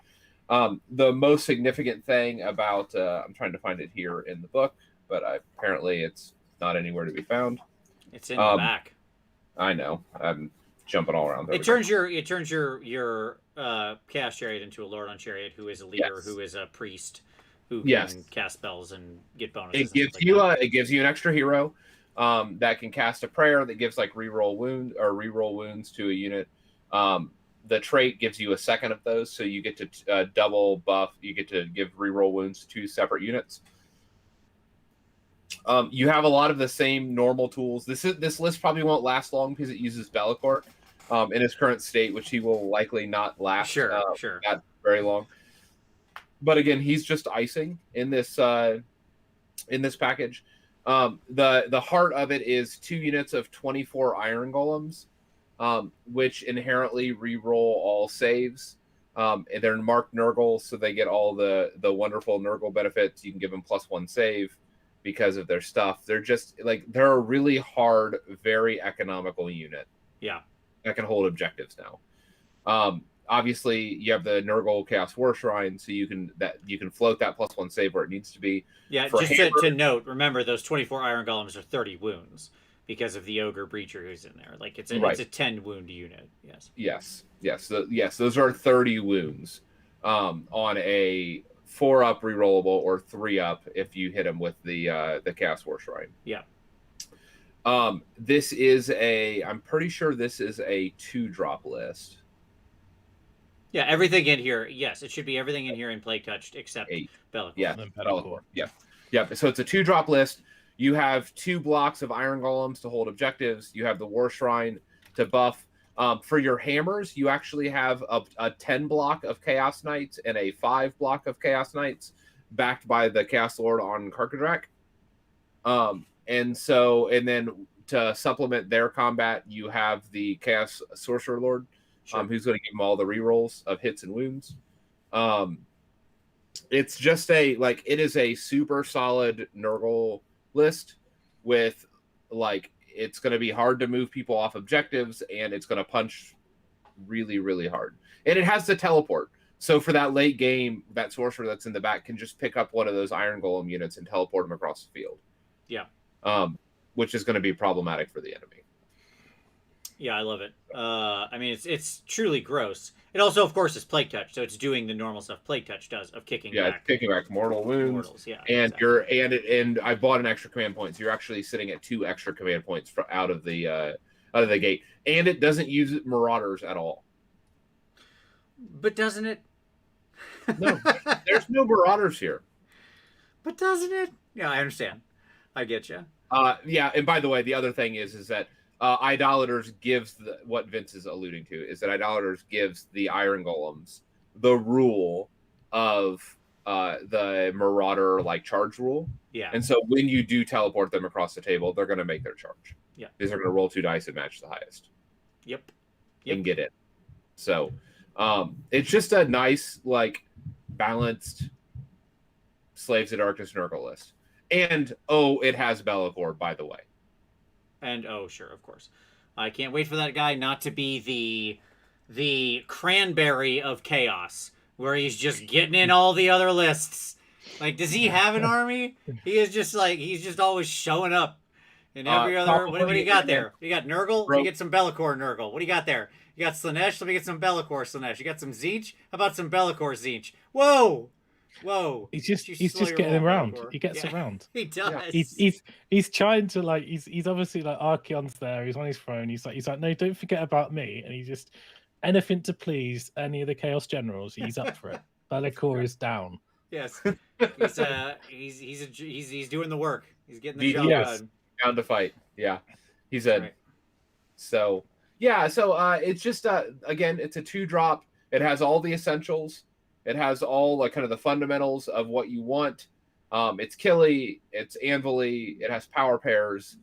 The most significant thing about I'm trying to find it here in the book, but apparently it's not anywhere to be found. It's in the back. I know. I'm jumping all around. It turns your Chaos Chariot into a Lord on Chariot, who is a leader, who is a priest, who can cast spells and get bonuses. It gives you an extra hero that can cast a prayer that gives like reroll wounds to a unit. The trait gives you a second of those, so you get to double buff. You get to give reroll wounds to 2 separate units. You have a lot of the same normal tools. This list probably won't last long because it uses Bellicourt in its current state, which he will likely not last not very long. But again, he's just icing in this package. The heart of it is 2 units of 24 Iron Golems, which inherently re-roll all saves. And they're marked Nurgle, so they get all the wonderful Nurgle benefits. You can give them +1 save because of their stuff. They're just like they're a really hard, very economical unit. Yeah, that can hold objectives now. Obviously, you have the Nurgle Chaos War Shrine, so you can float that +1 save where it needs to be. Yeah, just to note, remember those 24 Iron Golems are 30 wounds because of the Ogre Breacher who's in there. Like it's a 10 wound unit. Yes. Those are 30 wounds on a 4-up rerollable or 3-up if you hit them with the Chaos War Shrine. Yeah. This is I'm pretty sure this is a 2-drop list. Yeah, everything in here. Yes, it should be everything in here in Plague Touched except Bellicourt. Yeah, Bellicourt. Yeah. So it's a 2-drop list. You have 2 blocks of Iron Golems to hold objectives. You have the War Shrine to buff. For your hammers, you actually have a 10 block of Chaos Knights and a 5 block of Chaos Knights backed by the Chaos Lord on Karkadrak. And then to supplement their combat, you have the Chaos Sorcerer Lord, who's going to give them all the rerolls of hits and wounds. It's just it is a super solid Nurgle list with it's going to be hard to move people off objectives, and it's going to punch really, really hard. And it has the teleport. So for that late game, that sorcerer that's in the back can just pick up one of those Iron Golem units and teleport them across the field. Yeah. Which is going to be problematic for the enemy. Yeah, I love it. I mean, it's truly gross. It also, of course, is Plague Touch, so it's doing the normal stuff Plague Touch does of kicking back. Yeah, kicking back mortal wounds. Mortals, yeah. And exactly. and I bought an extra command point, so you're actually sitting at 2 extra command points out of the gate, and it doesn't use Marauders at all. But doesn't it? No, there's no Marauders here. But doesn't it? Yeah, I understand. I get you. Yeah, and by the way, the other thing is that Idolaters gives what Vince is alluding to is that Idolaters gives the Iron Golems the rule of the Marauder charge rule. Yeah. And so when you do teleport them across the table, they're going to make their charge. Yeah. Because they're going to roll 2 dice and match the highest. Yep. And get it. So It's just a nice, like, balanced Slaves of Darkness Nurgle list. And, it has Be'lakor, by the way. And, sure, of course. I can't wait for that guy not to be the cranberry of chaos, where he's just getting in all the other lists. Like, does he have an army? He is just like, he's just always showing up in every other. What do you got there? You got Nurgle? Let me get some Be'lakor Nurgle. What do you got there? You got Slaanesh? Let me get some Be'lakor Slaanesh. You got some Tzeentch? How about some Be'lakor Tzeentch? Whoa! He's just getting around. He gets around. He does. He's trying to, like, he's obviously, like, Archeon's there. He's on his throne. He's like, no, don't forget about me. And he just, anything to please any of the Chaos Generals. He's up for it. Be'lakor is down. Yes, he's doing the work. He's getting the job done. Down to fight. Yeah, he's a. Right. So yeah, it's just again, it's a 2-drop. It has all the essentials. It has all, like, kind of the fundamentals of what you want. It's killy. It's anvil-y. It has power pairs.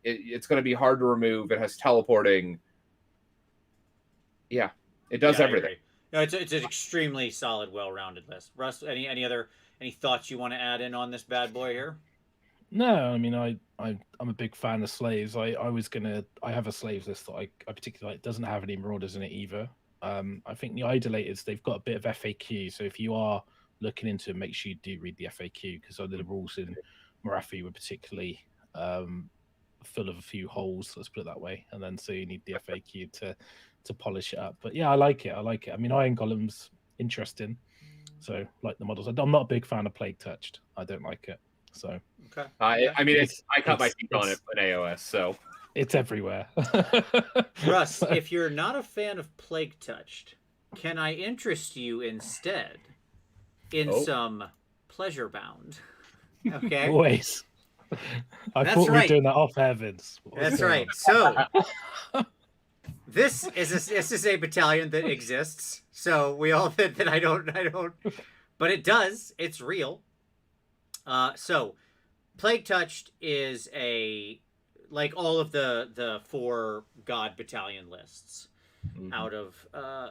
It's going to be hard to remove. It has teleporting. Yeah, it does everything. No, it's an extremely solid, well-rounded list. Russ, any thoughts you want to add in on this bad boy here? No, I mean, I'm a big fan of slaves. I have a slaves list that I particularly like. It doesn't have any marauders in it either. I think the idolators, they've got a bit of FAQ, so if you are looking into it, make sure you do read the FAQ, because the rules in Morathi were particularly full of a few holes, let's put it that way, and then so you need the FAQ to polish it up. But yeah, I like it. I mean, Iron Golem's interesting, so like the models. I'm not a big fan of Plague Touched. I don't like it. So okay. I mean, I cut my teeth on it in AOS, so it's everywhere. Russ, if you're not a fan of Plague Touched, can I interest you instead in some Pleasure Bound? Okay. Always. I thought we were doing that off air, Vince. That's right. So this is a battalion that exists. So we all admit that I don't, but it does. It's real. So Plague Touched is like all of the 4 God battalion lists out of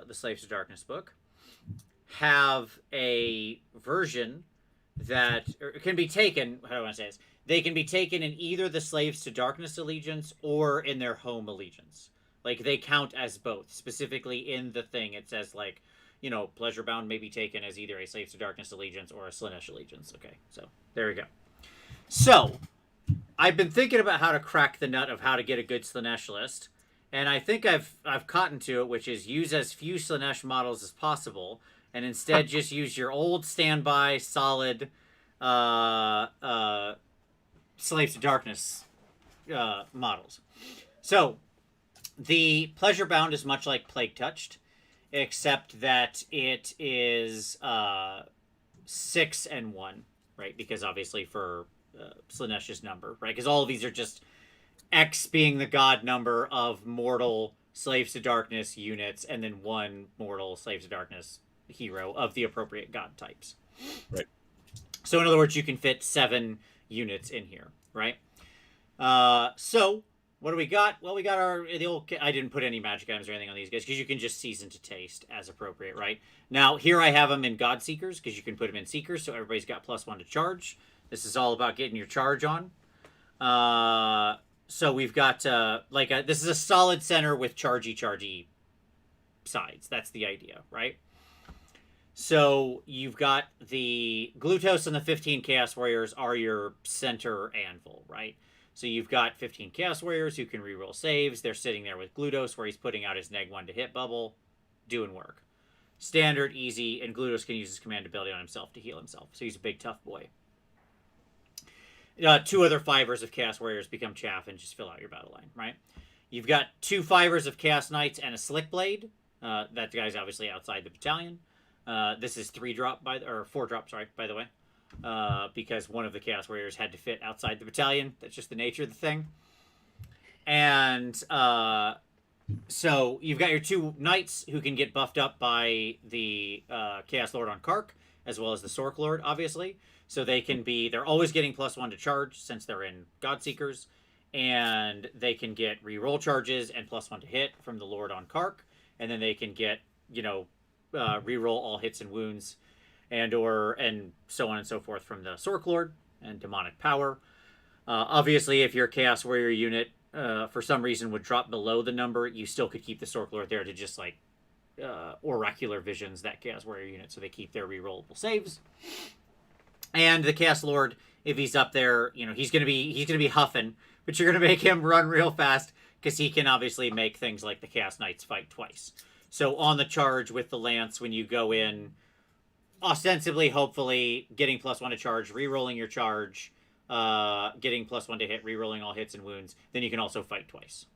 the Slaves of Darkness book have a version that can be taken. How do I want to say this? They can be taken in either the Slaves to Darkness allegiance or in their home allegiance. Like, they count as both. Specifically in the thing, it says, like, Pleasure Bound may be taken as either a Slaves to Darkness allegiance or a Slaanesh allegiance. Okay, so there we go. So I've been thinking about how to crack the nut of how to get a good Slaanesh list, and I think I've cotton to it, which is use as few Slaanesh models as possible, and instead just use your old standby solid Slaves to Darkness models. So the Pleasure Bound is much like Plague Touched, except that it is 6 and 1, right? Because obviously for Slaanesh's number, right? Because all of these are just X being the god number of mortal Slaves to Darkness units, and then 1 mortal Slaves to Darkness hero of the appropriate god types. Right. So in other words, you can fit 7 units in here, right? So what do we got? Well, we got the old. I didn't put any magic items or anything on these guys because you can just season to taste as appropriate, right? Now here I have them in God Seekers because you can put them in Seekers, so everybody's got +1 to charge. This is all about getting your charge on. So we've got this is a solid center with chargy sides. That's the idea, right? So you've got the Glutos and the 15 Chaos Warriors are your center anvil, right? So you've got 15 Chaos Warriors who can reroll saves. They're sitting there with Glutos where he's putting out his -1 to hit bubble, doing work. Standard, easy, and Glutos can use his command ability on himself to heal himself. So he's a big, tough boy. 2 other 5ers of Chaos Warriors become chaff and just fill out your battle line, right? You've got 2 5ers of Chaos Knights and a Slick Blade. That guy's obviously outside the battalion. This is 4-drop, by the way. Because one of the Chaos Warriors had to fit outside the battalion. That's just the nature of the thing. And so you've got your 2 Knights who can get buffed up by the Chaos Lord on Kark, as well as the Sork Lord, obviously. So they're always getting +1 to charge since they're in God Seekers. And they can get reroll charges and +1 to hit from the Lord on Kark. and then they can get, reroll all hits and wounds, and so on and so forth from the Sork Lord and demonic power. Obviously, if your Chaos Warrior unit for some reason would drop below the number, you still could keep the Sork Lord there to just like oracular visions that Chaos Warrior unit, so they keep their rerollable saves. And the Chaos Lord, if he's up there, he's gonna be huffing, but you're gonna make him run real fast because he can obviously make things like the Chaos Knights fight twice. So on the charge with the lance, when you go in, ostensibly, hopefully, getting +1 to charge, re-rolling your charge, getting +1 to hit, re-rolling all hits and wounds, then you can also fight twice.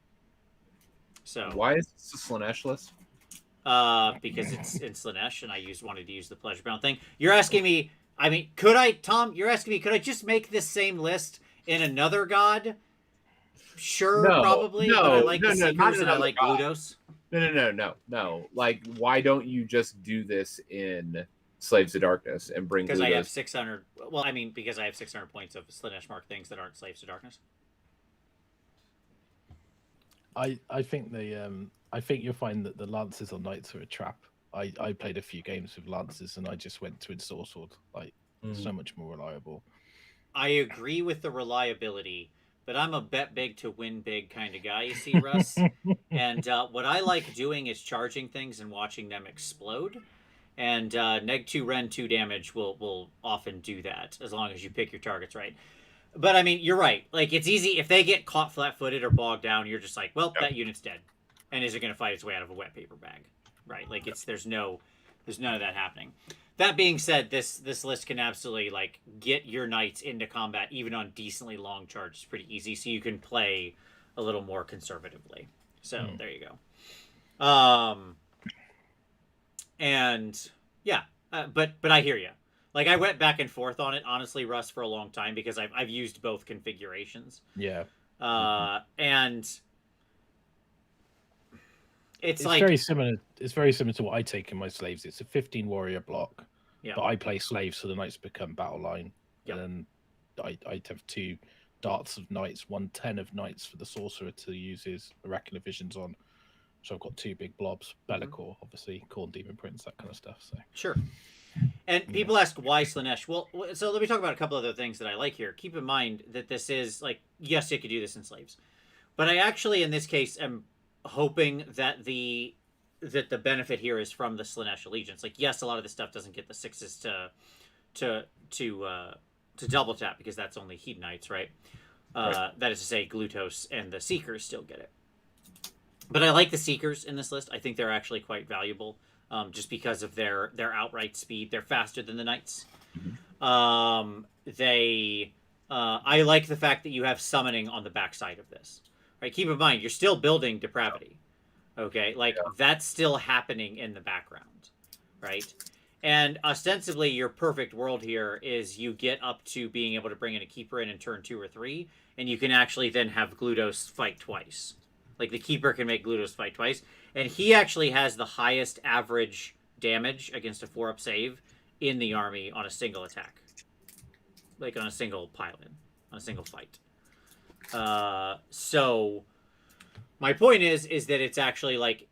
So why is this a Slaanesh list? Because it's in Slaanesh, and I wanted to use the pleasure bound thing. You're asking me, Tom, you're asking me, could I just make this same list in another god? Sure, probably. But I like the Seekers and I like Glutos. No. Like, why don't you just do this in Slaves of Darkness and bring because Glutos? I have 600. Well, because I have 600 points of Slaanesh mark things that aren't Slaves of Darkness. I think I think you'll find that the Lancers or Knights are a trap. I played a few games with Lancers and I just went to Ensorcelled. So much more reliable. I agree with the reliability, but I'm a bet big to win big kind of guy, you see, Russ. And what I like doing is charging things and watching them explode. And neg 2 Ren 2 damage will often do that, as long as you pick your targets right. But you're right. Like, it's easy if they get caught flat-footed or bogged down. You're just like, well, that unit's dead, and is it going to fight its way out of a wet paper bag, right? Like, there's none of that happening. That being said, this list can absolutely like get your knights into combat even on decently long charges pretty easy, so you can play a little more conservatively. So there you go. And yeah, but I hear you. Like, I went back and forth on it, honestly, Russ, for a long time because I've used both configurations. Yeah. And it's like very similar. It's very similar to what I take in my slaves. It's a 15 warrior block, yeah. but I play slaves, so the knights become battle line. Yeah. And then I'd have 2 darts of knights, 1 10 of knights for the sorcerer to use his oracular visions on. So I've got 2 big blobs, Bellicor, obviously, Khorne Demon Prince, that kind of stuff. So sure. And people ask why Slaanesh. Well, so let me talk about a couple other things that I like here. Keep in mind that this is like, yes, you could do this in slaves, but I actually, in this case, am hoping that the benefit here is from the Slaanesh allegiance. Like, yes, a lot of this stuff doesn't get the 6s to double tap because that's only Hedonites, right? That is to say, Glutos and the Seekers still get it. But I like the Seekers in this list. I think they're actually quite valuable. Just because of their outright speed. They're faster than the Knights. I like the fact that you have summoning on the backside of this. Right? Keep in mind, you're still building Depravity. Okay? Like, that's still happening in the background. Right? And ostensibly, your perfect world here is you get up to being able to bring in a Keeper in turn 2 or 3, and you can actually then have Glutos fight twice. Like, the Keeper can make Glutos fight twice. And he actually has the highest average damage against a 4-up save in the army on a single attack. Like, on a single pile-in. On a single fight. So, my point is that it's actually, like,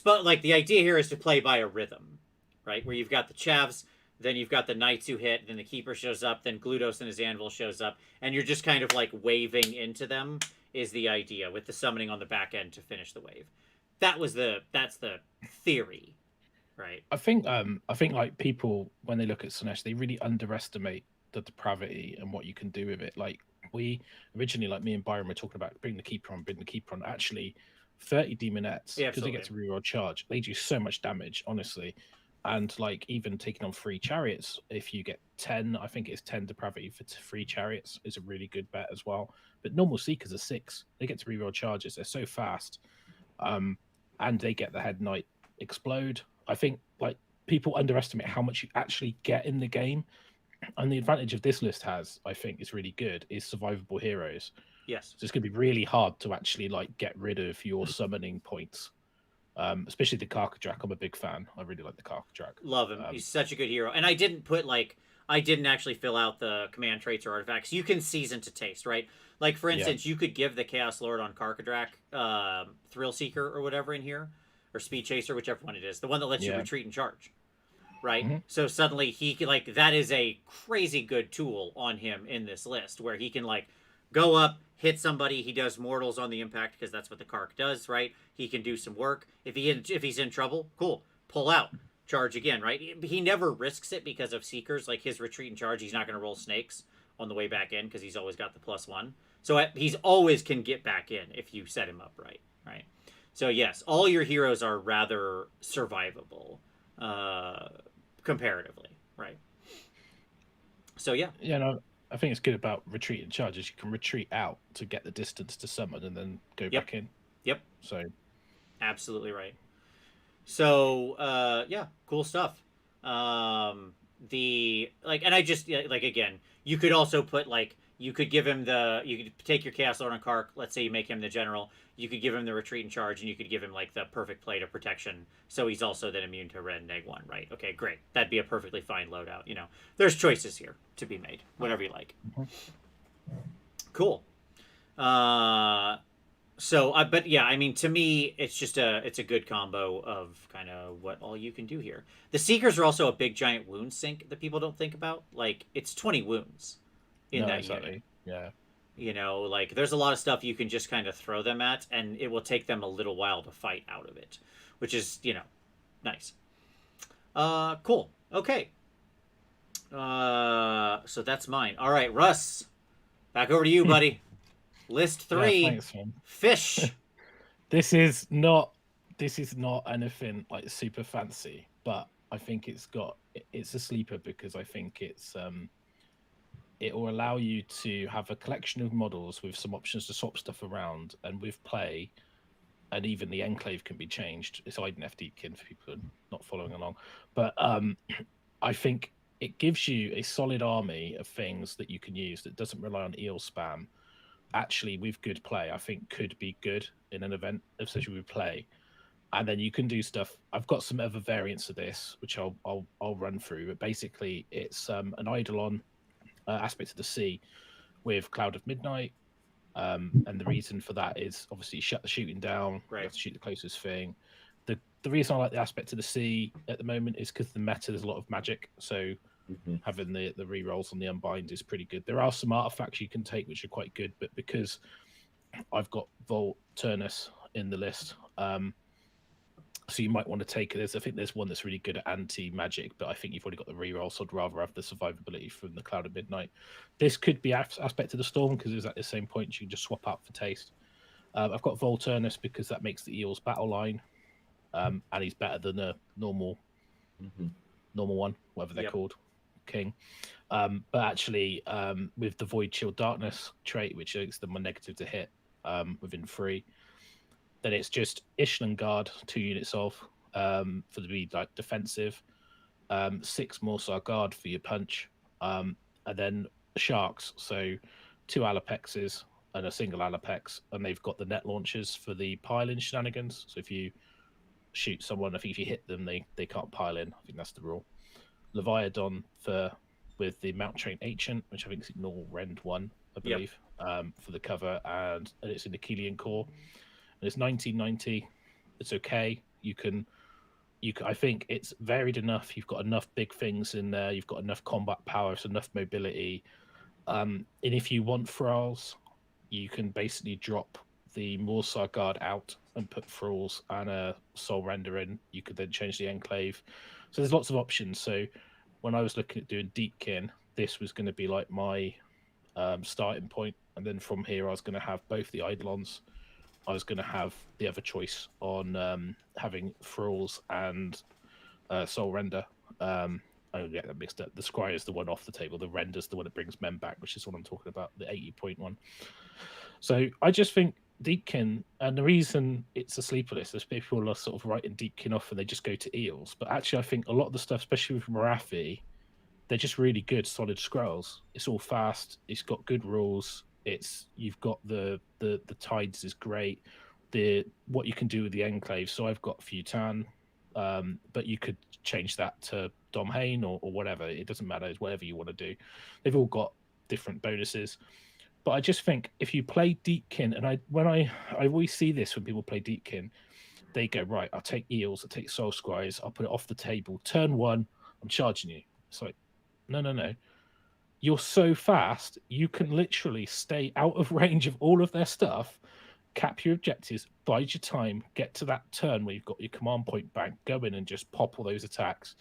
like, the idea here is to play by a rhythm. Right? Where you've got the Chavs, then you've got the Knights who hit, then the Keeper shows up, then Glutos and his Anvil shows up, and you're just kind of, like, waving into them is the idea, with the summoning on the back end to finish the wave. That's the theory, right? I think like people, when they look at Slaanesh, they really underestimate the depravity and what you can do with it. Like, we originally, like me and Byron were talking about bring the Keeper on. Actually, 30 Demonettes, because they get to reroll charge, they do so much damage, honestly. And like, even taking on 3 chariots, if you get 10, I think it's 10 depravity for 3 chariots is a really good bet as well. But normal Seekers are 6. They get to reroll charges. They're so fast. And they get the head knight explode. I think like people underestimate how much you actually get in the game. And the advantage of this list has, I think, is really good, is survivable heroes. Yes. So it's going to be really hard to actually like get rid of your summoning points. Especially the Karkadrak. I'm a big fan. I really like the Karkadrak. Love him. He's such a good hero. And I didn't actually fill out the command traits or artifacts. You can season to taste, right? Like, for instance, you could give the Chaos Lord on Karkadrak Thrill Seeker or whatever in here. or Speed Chaser, whichever one it is, the one that lets you Yeah. retreat and charge, right? Mhm. So suddenly he can, like, that is a crazy good tool on him in this list where he can like go up, hit somebody, he does mortals on the impact because that's what the Kark does, right? He can do some work. If he's in trouble, cool, pull out, charge again, right? He never risks it because of Seekers, like his retreat and charge. He's not going to roll snakes on the way back in because he's always got the +1. So he's always can get back in if you set him up right, right? So yes, all your heroes are rather survivable, comparatively, right? So yeah, Yeah, no, I think it's good about retreat and charge is you can retreat out to get the distance to summon and then go Yep. back in. Yep. So Absolutely right. So yeah, cool stuff. The like, and I just like, again, you could also put like, you could give him you could take your Chaos Lord on Kark. Let's say you make him the general. You could give him the retreat and charge, and you could give him like the perfect plate of protection, so he's also then immune to red -1, right? Okay, great. That'd be a perfectly fine loadout. You know, there's choices here to be made. Whatever you like. Cool. So, but yeah, I mean, to me, it's a good combo of kind of what all you can do here. The Seekers are also a big giant wound sink that people don't think about. Like, it's 20 wounds in that unit. Yeah. You know, like, there's a lot of stuff you can just kind of throw them at, and it will take them a little while to fight out of it, which is, you know, nice. Cool. Okay. So that's mine. All right, Russ, back over to you, buddy. List 3. Yeah, thanks, man. Fish. This is not anything like super fancy, but I think it's a sleeper because I think it will allow you to have a collection of models with some options to swap stuff around, and with play, and even the enclave can be changed. It's IDNF Deepkin for people not following along, but I think it gives you a solid army of things that you can use that doesn't rely on eel spam. Actually, with good play, I think could be good in an event, especially with play. And then you can do stuff. I've got some other variants of this, which I'll run through. But basically, it's an Eidolon aspect of the sea with Cloud of Midnight. And the reason for that is obviously shut the shooting down. Right. You have to shoot the closest thing. The reason I like the aspect of the sea at the moment is because the meta there's a lot of magic. So having the rerolls on the unbind is pretty good. There are some artifacts you can take which are quite good, but because I've got Volt Turnus in the list, so you might want to take it. I think there's one that's really good at anti-magic, but I think you've already got the reroll, so I'd rather have the survivability from the Cloud of Midnight. This could be aspect of the Storm because it's at the same point you can just swap out for taste. I've got Volturnus because that makes the Eels battle line, and he's better than a normal one, whatever they're called, King. But actually, with the Void Chill Darkness trait, which makes them more negative to hit within 3, then it's just Ishlan Guard, 2 units of for to be like defensive, 6 Morsar Guard for your punch, and then Sharks, so 2 Alapexes and a single Alapex, and they've got the net launchers for the pile-in shenanigans. So if you shoot someone, I think if you hit them, they can't pile in. I think that's the rule. Leviathan with the Mount Train Ancient, which I think is Ignore Rend 1, I believe, for the cover, and it's in the Kilian core. And it's 1990. It's okay. You can. I think it's varied enough. You've got enough big things in there. You've got enough combat power, so enough mobility. And if you want thralls, you can basically drop the Morsar Guard out and put thralls and a Soul Render in. You could then change the Enclave. So there's lots of options. So when I was looking at doing Deepkin, this was going to be like my starting point. And then from here, I was going to have both the Eidolons. I was going to have the other choice on having thralls and Soul Render. I get that mixed up. The Scry is the one off the table. The Render's the one that brings men back, which is what I'm talking about, the 80-point one. So I just think Deepkin, and the reason it's a sleeper list is people are sort of writing Deepkin off and they just go to Eels. But actually, I think a lot of the stuff, especially with Marathi, they're just really good, solid scrolls. It's all fast. It's got good rules. You've got the tides is great. What you can do with the enclave. So I've got Futan, but you could change that to Domhain or whatever. It doesn't matter. It's whatever you want to do. They've all got different bonuses. But I just think if you play Deepkin, and I always see this when people play Deepkin, they go, right, I'll take eels, I'll take soul scries, I'll put it off the table. Turn 1, I'm charging you. It's like, no. You're so fast, you can literally stay out of range of all of their stuff, cap your objectives, bide your time, get to that turn where you've got your command point bank, go in and just pop all those attacks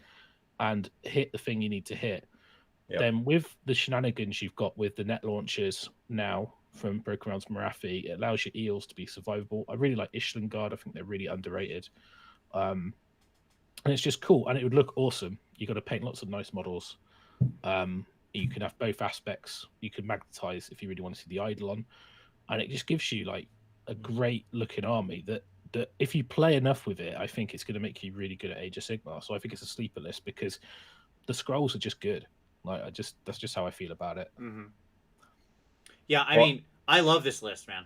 and hit the thing you need to hit. Yep. Then with the shenanigans you've got with the net launchers now from Broken Realms Marathi, it allows your eels to be survivable. I really like Ishlingard. I think they're really underrated. And it's just cool. And it would look awesome. You got to paint lots of nice models. You can have both aspects. You can magnetize if you really want to see the Eidolon. And it just gives you like a great looking army that if you play enough with it, I think it's going to make you really good at Age of Sigmar. So I think it's a sleeper list because the scrolls are just good. Like that's just how I feel about it. Mm-hmm. Yeah, I mean, I love this list, man,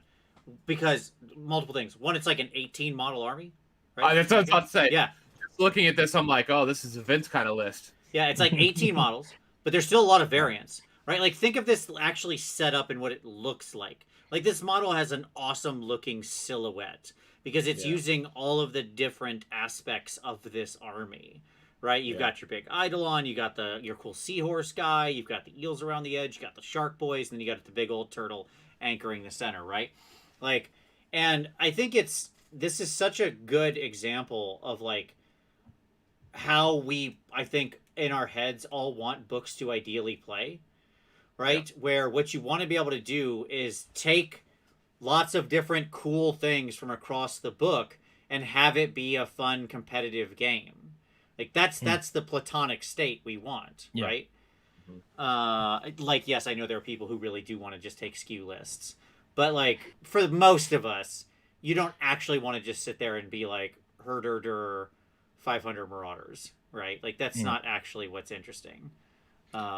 because multiple things. One, it's like an 18 model army, right? That's what I was about to say. Yeah. Just looking at this, I'm like, oh, this is a Vince kind of list. Yeah, it's like 18 models, but there's still a lot of variants, right? Like, think of this actually set up and what it looks like. Like, this model has an awesome looking silhouette because it's using all of the different aspects of this army. Right, you've got your big Eidolon, you got your cool seahorse guy, you've got the eels around the edge, you got the shark boys, and then you got the big old turtle anchoring the center, right? Like, and I think this is such a good example of like how I think in our heads all want books to ideally play, right? Yeah. Where what you want to be able to do is take lots of different cool things from across the book and have it be a fun competitive game. Like that's the platonic state we want, right? Mm-hmm. Like, yes, I know there are people who really do want to just take skew lists, but like for most of us, you don't actually want to just sit there and be like herder 500 marauders, right? Like that's not actually what's interesting.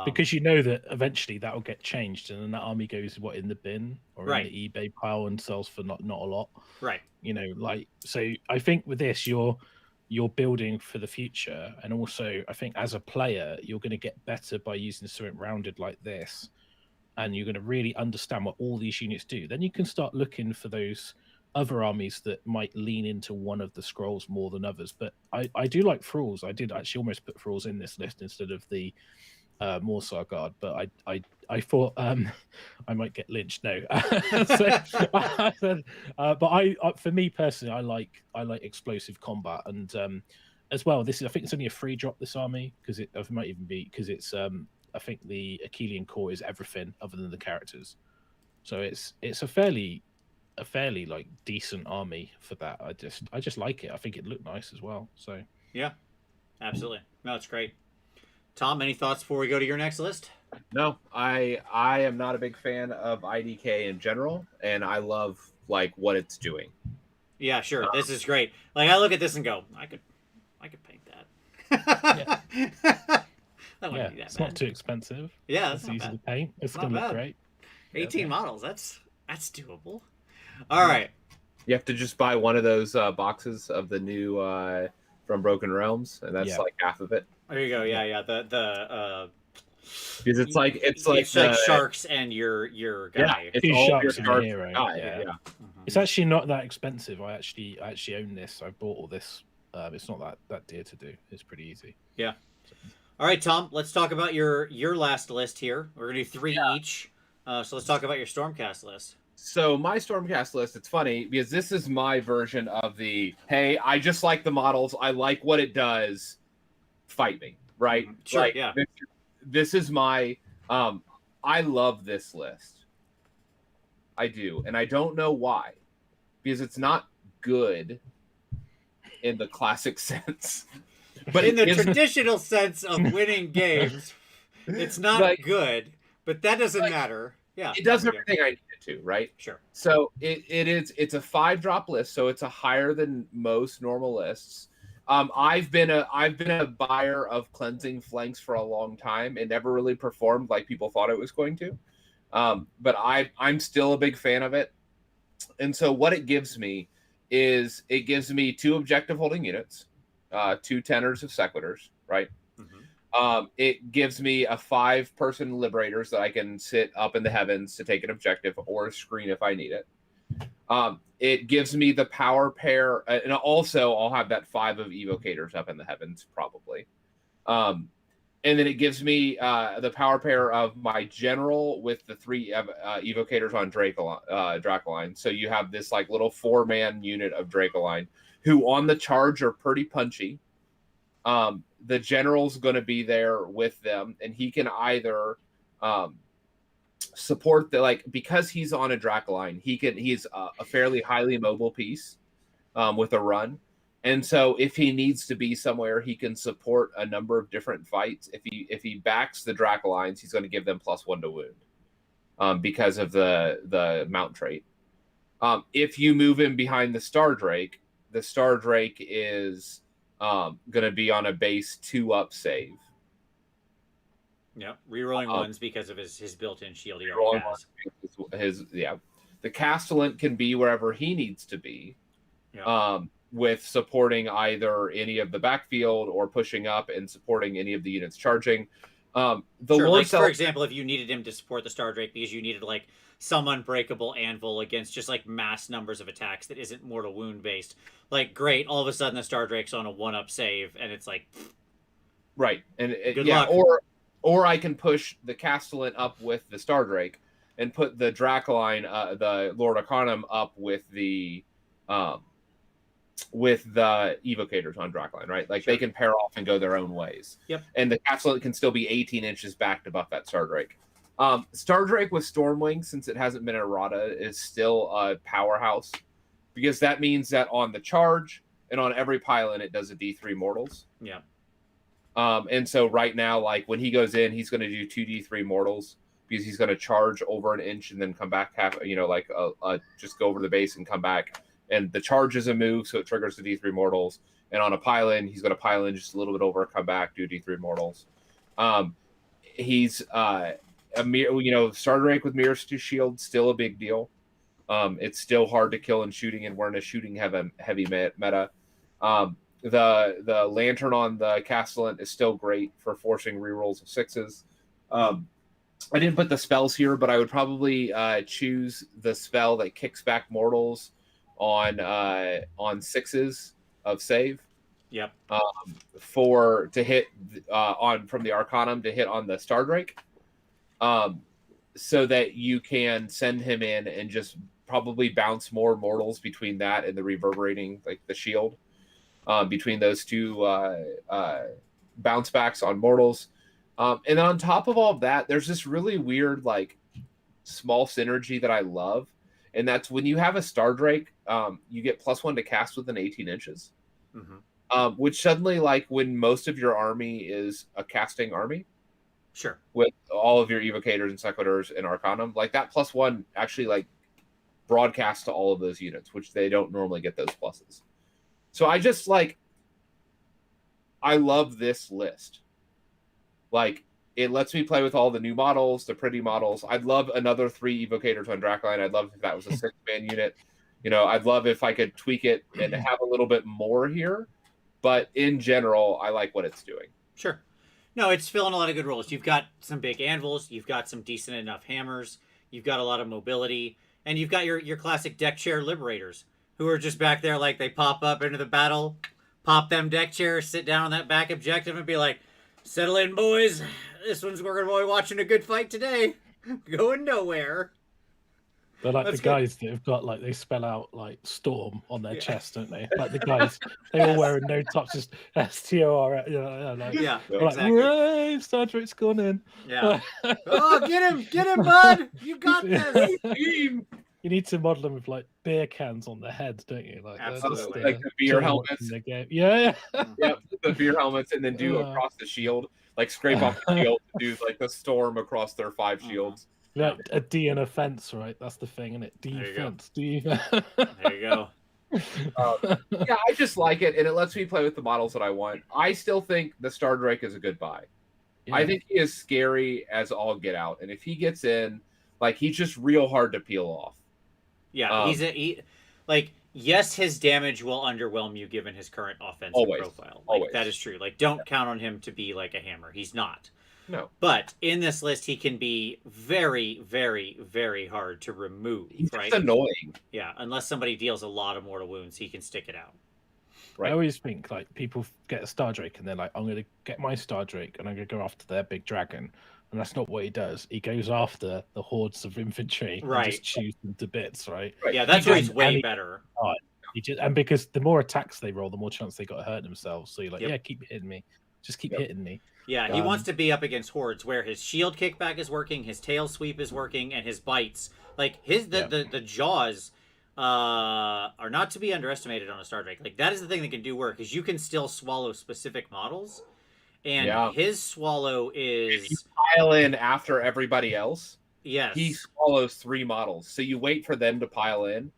Because you know that eventually that will get changed, and then that army goes in the bin or in the eBay pile and sells for not a lot, right? You know, like so. I think with this, you're building for the future, and also I think as a player you're going to get better by using something rounded like this, and you're going to really understand what all these units do. Then you can start looking for those other armies that might lean into one of the scrolls more than others. But I do like Thralls. I did actually almost put Thralls in this list instead of the Morsar Guard, but I thought I might get lynched. No, but for me personally, I like explosive combat, and as well, I think it's only a free drop, this army, because it might even be because it's I think the Achillean core is everything other than the characters, so it's a fairly like decent army for that. I just like it. I think it looked nice as well. So yeah, absolutely. No, it's great. Tom, any thoughts before we go to your next list? No, I am not a big fan of IDK in general, and I love like what it's doing. Yeah, sure. This is great. Like I look at this and go, I could paint that. It's not too expensive. Yeah, it's easy to paint. It's gonna look great. 18 models. That's doable. All right. You have to just buy one of those boxes of the new from Broken Realms, and that's like half of it. There you go. Yeah. The because it's like sharks and your guy. Yeah, it's all sharks your sharks hero. guy. Yeah. Mm-hmm. It's actually not that expensive. I actually own this. I bought all this. It's not that dear to do. It's pretty easy. Yeah. All right, Tom. Let's talk about your last list here. We're gonna do 3 each. So let's talk about your Stormcast list. So my Stormcast list, it's funny because this is my version of the, hey, I just like the models. I like what it does. Fight me, right? Sure, like, yeah. This is my, I love this list. I do. And I don't know why. Because it's not good in the classic sense. But in the traditional sense of winning games, it's not good. But that doesn't matter. Yeah, it does everything I need it to, right? Sure. So it's a 5-drop list, so it's a higher than most normal lists. I've been a buyer of Cleansing Flanks for a long time. It never really performed like people thought it was going to, but I'm still a big fan of it. And so what it gives me is it gives me 2 objective holding units, 2 tenors of sequitors, right? It gives me a 5-person liberators that I can sit up in the heavens to take an objective or a screen if I need it. It gives me the power pair, and also I'll have that 5 of evocators up in the heavens probably. And then it gives me the power pair of my general with the 3 evocators on Dracoline. So you have this like little 4-man unit of Dracoline who on the charge are pretty punchy. The general's going to be there with them, and he can either support the because he's on a Dracoline, he's a fairly highly mobile piece with a run. And so if he needs to be somewhere, he can support a number of different fights. If he backs the Dracolines, he's going to give them +1 to wound because of the mount trait. If you move him behind the Star Drake is going to be on a base 2-up save. Yeah, rerolling ones because of his built-in shield he already has. The Castellan can be wherever he needs to be. Yeah. With supporting either any of the backfield or pushing up and supporting any of the units charging. For example, if you needed him to support the Star Drake because you needed like some unbreakable anvil against just like mass numbers of attacks that isn't mortal wound based, like great, all of a sudden the Star Drake's on a 1-up save and it's like right. And good luck. Or I can push the Castellan up with the Star Drake and put the Dracoline, the Lord Arcanum up with the evocators on Dracoline, right? Like they can pair off and go their own ways. Yep. And the Castellan can still be 18 inches back to buff that Star Drake. Star Drake with Stormwing, since it hasn't been errata, is still a powerhouse because that means that on the charge and on every pylon it does a D3 mortals. Yeah. And so right now, like when he goes in, he's going to do 2d3 mortals because he's going to charge over 1 inch and then come back just go over the base and come back. And the charge is a move, so it triggers the D3 mortals. And on a pylon, he's going to pylon just a little bit over, come back, do D3 mortals. He's Star Drake with Mirrors to Shield, still a big deal. It's still hard to kill in shooting, and we're in a shooting heavy meta. The Lantern on the Castellan is still great for forcing rerolls of 6s. I didn't put the spells here, but I would probably choose the spell that kicks back mortals on 6s of save. Yep. To hit from the Arcanum to hit on the Star Drake. So that you can send him in and just probably bounce more mortals between that and the reverberating, like the shield. Between those two bounce backs on mortals. And then on top of all of that, there's this really weird, like, small synergy that I love. And that's when you have a Star Drake, you get +1 to cast within 18 inches. Mm-hmm. Which suddenly, like, when most of your army is a casting army. Sure. With all of your evocators and sequitors and Arcanum, like, that +1 actually, like, broadcasts to all of those units, which they don't normally get those pluses. So I just I love this list. Like, it lets me play with all the new models, the pretty models. I'd love another 3 evocators on Dracoline. I'd love if that was a 6-man unit. I'd love if I could tweak it and have a little bit more here. But in general, I like what it's doing. Sure. No, it's filling a lot of good roles. You've got some big anvils. You've got some decent enough hammers. You've got a lot of mobility. And you've got your classic deck chair liberators, who are just back there like they pop up into the battle, pop them deck chairs, sit down on that back objective and be like, settle in, boys. We're going to be watching a good fight today. Going nowhere. They're like the guys that have got, like, they spell out, like, Storm on their chest, don't they? Like the guys, they all wearing no tops, just STOR. Exactly. Like, Star Trek's gone in. Yeah. Oh, get him, bud. You got this. You need to model them with, like, beer cans on their heads, don't you? Like, absolutely. Like the beer helmets. Yeah. Yep, the beer helmets, and then do across the shield, like scrape off the shield, do like the storm across their 5 shields. Yeah, a D and a fence, right? That's the thing, isn't it? Defense. There you go. Yeah, I just like it, and it lets me play with the models that I want. I still think the Star Drake is a good buy. Yeah. I think he is scary as all get out, and if he gets in, like, he's just real hard to peel off. Yeah, yes, his damage will underwhelm you given his current offensive profile. Like, that is true. Like, don't count on him to be like a hammer. He's not. No. But in this list, he can be very, very, very hard to remove. He's right? just annoying. Yeah, unless somebody deals a lot of mortal wounds, he can stick it out. Right. I always think like people get a Star Drake and they're like, I'm going to get my Star Drake and I'm going to go after their big dragon. And that's not what he does. He goes after the hordes of infantry and just chews them to bits, right? Yeah, that's where he's way better. And because the more attacks they roll, the more chance they got to hurt themselves. So you're like, yeah, keep hitting me. Just keep hitting me. Yeah, he wants to be up against hordes where his shield kickback is working, his tail sweep is working, and his bites. Like the jaws are not to be underestimated on a Star Drake. Like that is the thing that can do work, is you can still swallow specific models. And his swallow is... If you pile in after everybody else, yes, he swallows 3 models. So you wait for them to pile in,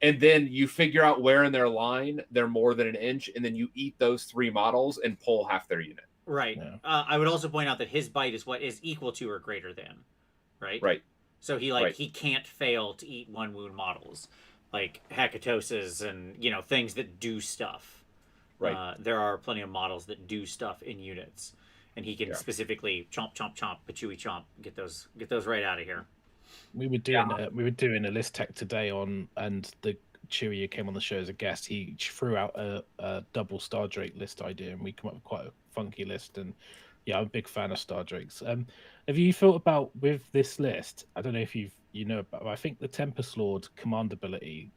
and then you figure out where in their line they're more than an inch, and then you eat those 3 models and pull half their unit. Right. Yeah. I would also point out that his bite is what is equal to or greater than. Right? Right. So he he can't fail to eat 1 wound models. Like Hecatoses and, things that do stuff. Right. There are plenty of models that do stuff in units, and he can specifically chomp, chomp, chomp, patooey chomp, get those right out of here. We were doing a list tech today on, and the Chewie who came on the show as a guest, he threw out a double Star Drake list idea, and we come up with quite a funky list. And yeah, I'm a big fan of Star Drakes. Have you thought about with this list? I don't know if you know about. I think the Tempest Lord command ability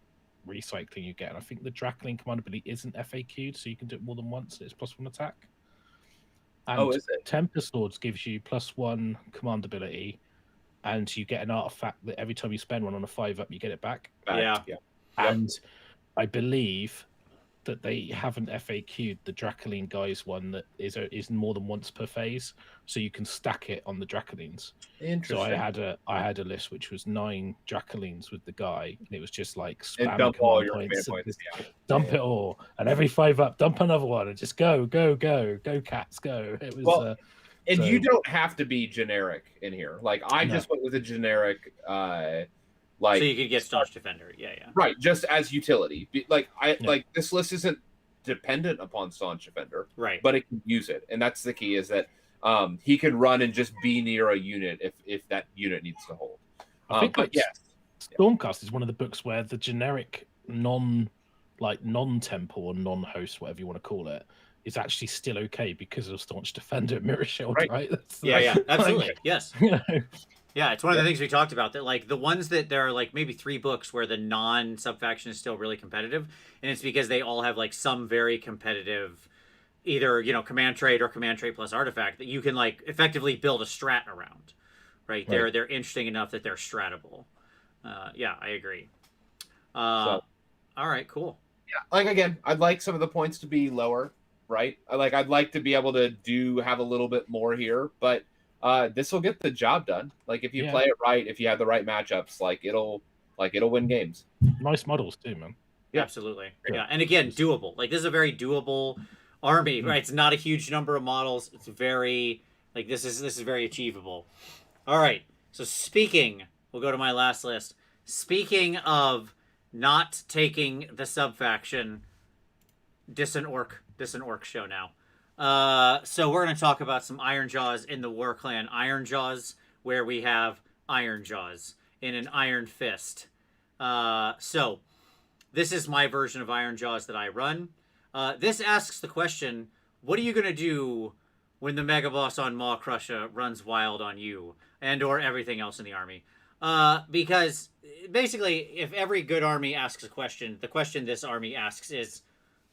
recycling you get, and I think the Drackling command ability isn't FAQ'd, so you can do it more than once. It's plus 1 attack. And is it? Tempest Lords gives you +1 command ability, and you get an artifact that every time you spend one on a 5-up, you get it back. Yeah. And I believe that they haven't FAQ'd the Dracoline guys one that is more than once per phase, so you can stack it on the Dracolines. Interesting. So I had a list which was 9 Dracolines with the guy, and it was just like spam and dump all your points, points. Dump it all, and every 5-up, dump another one, and just go cats, go. It was and you don't have to be generic in here. Like I just went with a generic so you could get Staunch Defender, right, just as utility. Like this list isn't dependent upon Staunch Defender, right? But it can use it, and that's the key. Is that he can run and just be near a unit if that unit needs to hold. I think, Stormcast is one of the books where the generic non-temple or non-host, whatever you want to call it, is actually still okay because of Staunch Defender and Mirror Shield, right? Absolutely, yes. Yeah, it's one of the things we talked about, that like the ones that there are like maybe 3 books where the non-subfaction is still really competitive, and it's because they all have like some very competitive either, command trait or command trait plus artifact that you can like effectively build a strat around, right? They're interesting enough that they're stratable. I agree. All right, cool. Yeah, like again, I'd like some of the points to be lower, right? I'd like to be able to have a little bit more here, but this will get the job done. Like if you play it right, if you have the right matchups, it'll win games. Nice models too, man. Yeah. Absolutely. Yeah. And again, doable. Like this is a very doable army, right? It's not a huge number of models. It's very this is very achievable. All right. So we'll go to my last list. Speaking of not taking the subfaction, Distant Orc show now. So we're going to talk about some Iron Jaws in the War Clan Iron Jaws, where we have Iron Jaws in an Iron Fist. So this is my version of Iron Jaws that I run. This asks the question, what are you going to do when the Mega Boss on Maw Crusher runs wild on you and or everything else in the army? Because basically, if every good army asks a question, the question this army asks is,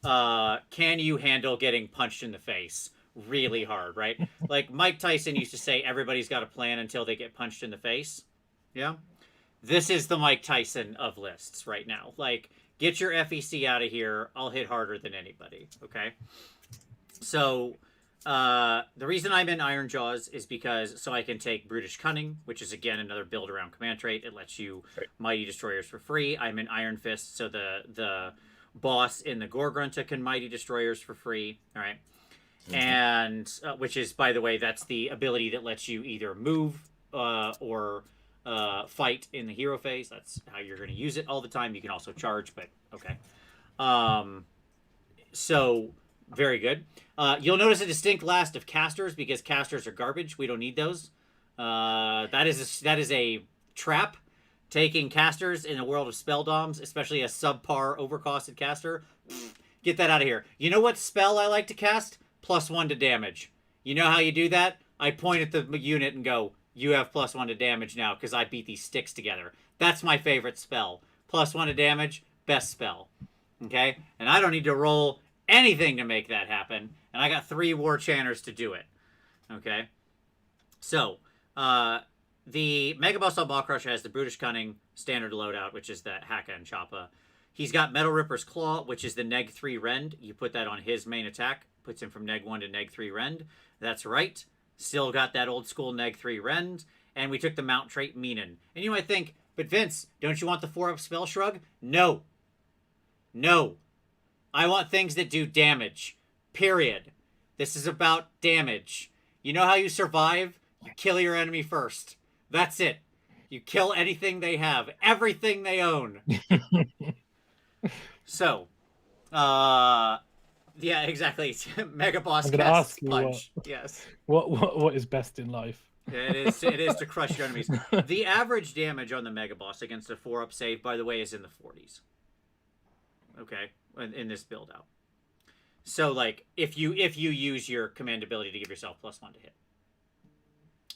can you handle getting punched in the face really hard, right? Like Mike Tyson used to say, everybody's got a plan until they get punched in the face. Yeah. This is the Mike Tyson of lists right now. Like, get your FEC out of here. I'll hit harder than anybody. Okay. So, the reason I'm in Iron Jaws is because so I can take Brutish Cunning, which is again another build around command trait. It lets you Mighty Destroyers for free. I'm in Iron Fist, so the boss in the Gorgrunta can Mighty Destroyers for free. All right. And which is, by the way, that's the ability that lets you either move or fight in the hero phase. That's how you're going to use it all the time. You can also charge, but okay. So Very good. You'll notice a distinct last of casters because casters are garbage. We don't need those. That is a trap. Taking casters in a world of spell doms, especially a subpar overcosted caster, get that out of here. You know what spell I like to cast? +1 to damage. You know how you do that? I point at the unit and go, you have +1 to damage now because I beat these sticks together. That's my favorite spell. +1 to damage, best spell. Okay? And I don't need to roll anything to make that happen. And I got 3 War Chanters to do it. Okay? So, the Mega Boss on Ball Crusher has the Brutish Cunning standard loadout, which is the Haka and Choppa. He's got Metal Ripper's Claw, which is the Neg 3 Rend. You put that on his main attack. Puts him from Neg 1 to Neg 3 Rend. That's right. Still got that old school Neg 3 Rend. And we took the Mount trait Meenan. And you might think, but Vince, don't you want the 4-up Spell Shrug? No. No. I want things that do damage. Period. This is about damage. You know how you survive? You kill your enemy first. That's it. You kill anything they have. Everything they own. So, yeah, exactly. Mega Boss casts Punch. Yes. What is best in life? It is to crush your enemies. The average damage on the Mega Boss against a 4-up save, by the way, is in the 40s. Okay, in this build out. So, like, if you use your command ability to give yourself +1 to hit,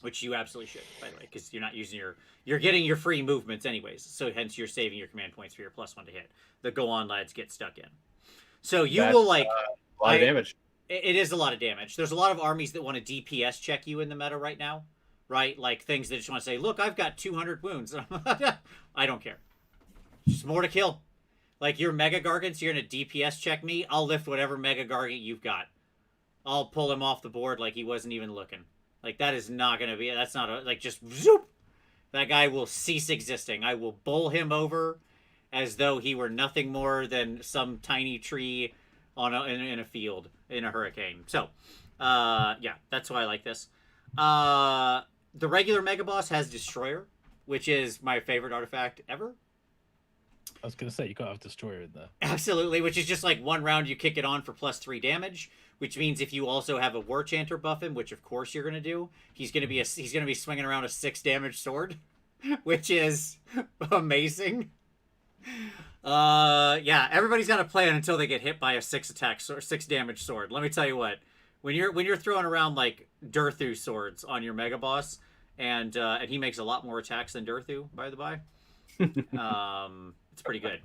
which you absolutely should, by the way, because you're not using you're getting your free movements anyways. So hence you're saving your command points for your +1 to hit. The go on lads get stuck in. So that's will like a lot of damage. It is a lot of damage. There's a lot of armies that want to DPS check you in the meta right now, right? Like things that just want to say, look, I've got 200 wounds. I don't care. Just more to kill. Like your Mega Gargants, you're gonna DPS check me. I'll lift whatever Mega Gargant you've got. I'll pull him off the board like he wasn't even looking. Like, that is not going to be... That's not... like, just... Zoop! That guy will cease existing. I will bowl him over as though he were nothing more than some tiny tree in a field in a hurricane. So, yeah, that's why I like this. The regular Mega Boss has Destroyer, which is my favorite artifact ever. I was going to say, you got to have Destroyer in there. Absolutely, which is just like 1 round you kick it on for +3 damage. Which means if you also have a War Chanter buff him, which of course you're gonna do, he's gonna be swinging around a 6 damage sword, which is amazing. Yeah, everybody's got a plan until they get hit by a 6 damage sword. Let me tell you what, when you're throwing around like Durthu swords on your Mega Boss, and he makes a lot more attacks than Durthu, by the by, it's pretty good.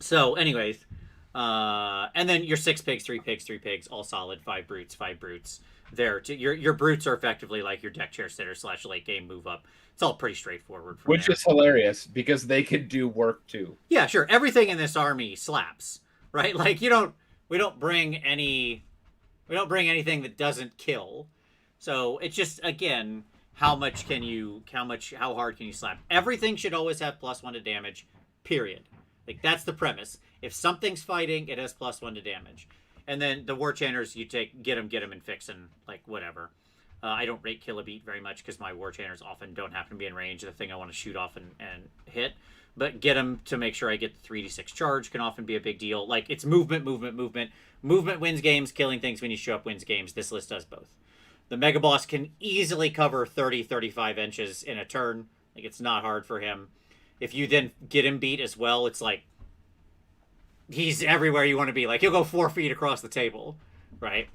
So, anyways. And then your 6 pigs, 3 pigs, 3 pigs, all solid, 5 brutes, 5 brutes. Your brutes are effectively like your deck chair sitter / late game move up. It's all pretty straightforward. Which is hilarious because they could do work too. Yeah, sure. Everything in this army slaps, right? Like we don't bring anything that doesn't kill. So it's just, again, how hard can you slap? Everything should always have +1 to damage, period. Like, that's the premise. If something's fighting, it has +1 to damage. And then the War Chanters, you get them, and fix and, like, whatever. I don't rate Kill a Beat very much because my War Chanters often don't happen to be in range of the thing I want to shoot off and hit. But get them to make sure I get the 3d6 charge can often be a big deal. Like, it's movement. Movement wins games. Killing things when you show up wins games. This list does both. The Mega Boss can easily cover 30, 35 inches in a turn. Like, it's not hard for him. If you then get him beat as well, it's like he's everywhere you want to be. Like, he'll go 4 feet across the table, right?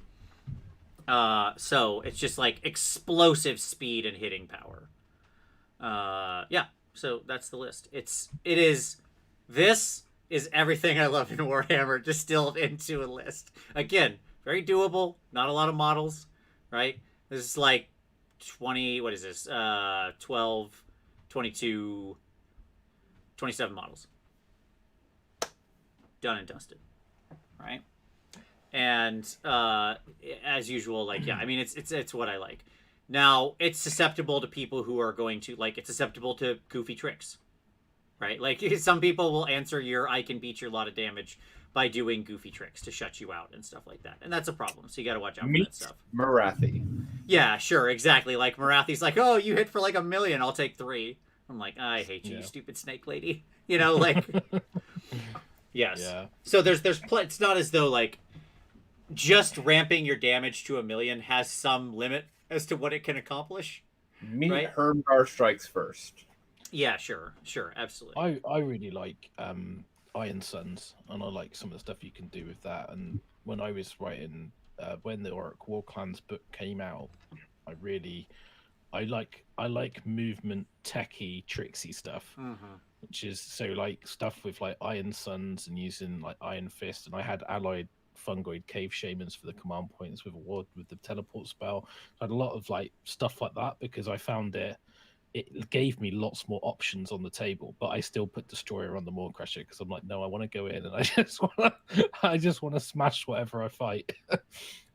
So it's just like explosive speed and hitting power. Yeah, so that's the list. This is everything I love in Warhammer distilled into a list. Again, very doable, not a lot of models, right? This is like 20, what is this? 12, 22, 27 models. Done and dusted, right? And as usual, like, yeah, I mean, it's what I like. Now, it's susceptible to people who are going to, like, it's susceptible to goofy tricks, right? Like, some people will answer your I can beat your lot of damage by doing goofy tricks to shut you out and stuff like that. And that's a problem, so you got to watch out for that stuff. Marathi. Yeah, sure, exactly. Like, Marathi's like, oh, you hit for like 1 million, I'll take 3. I'm like, I hate you, you stupid snake lady. You know, like... Yes. Yeah. So there's it's not as though, like, just ramping your damage to 1,000,000 has some limit as to what it can accomplish. Meet Right? Hermdar strikes first. Yeah, sure, absolutely. I really like Iron Suns, and I like some of the stuff you can do with that. And when I was writing, when the Orc War Clans book came out, I like movement techie tricksy stuff, which is so like stuff with like Iron Suns and using like Iron Fist, and I had allied fungoid cave shamans for the command points with a ward with the teleport spell. I had a lot of like stuff like that because I found it gave me lots more options on the table, but I still put Destroyer on the Maw Crusher because I'm like, no, I want to go in and I just want to smash whatever I fight.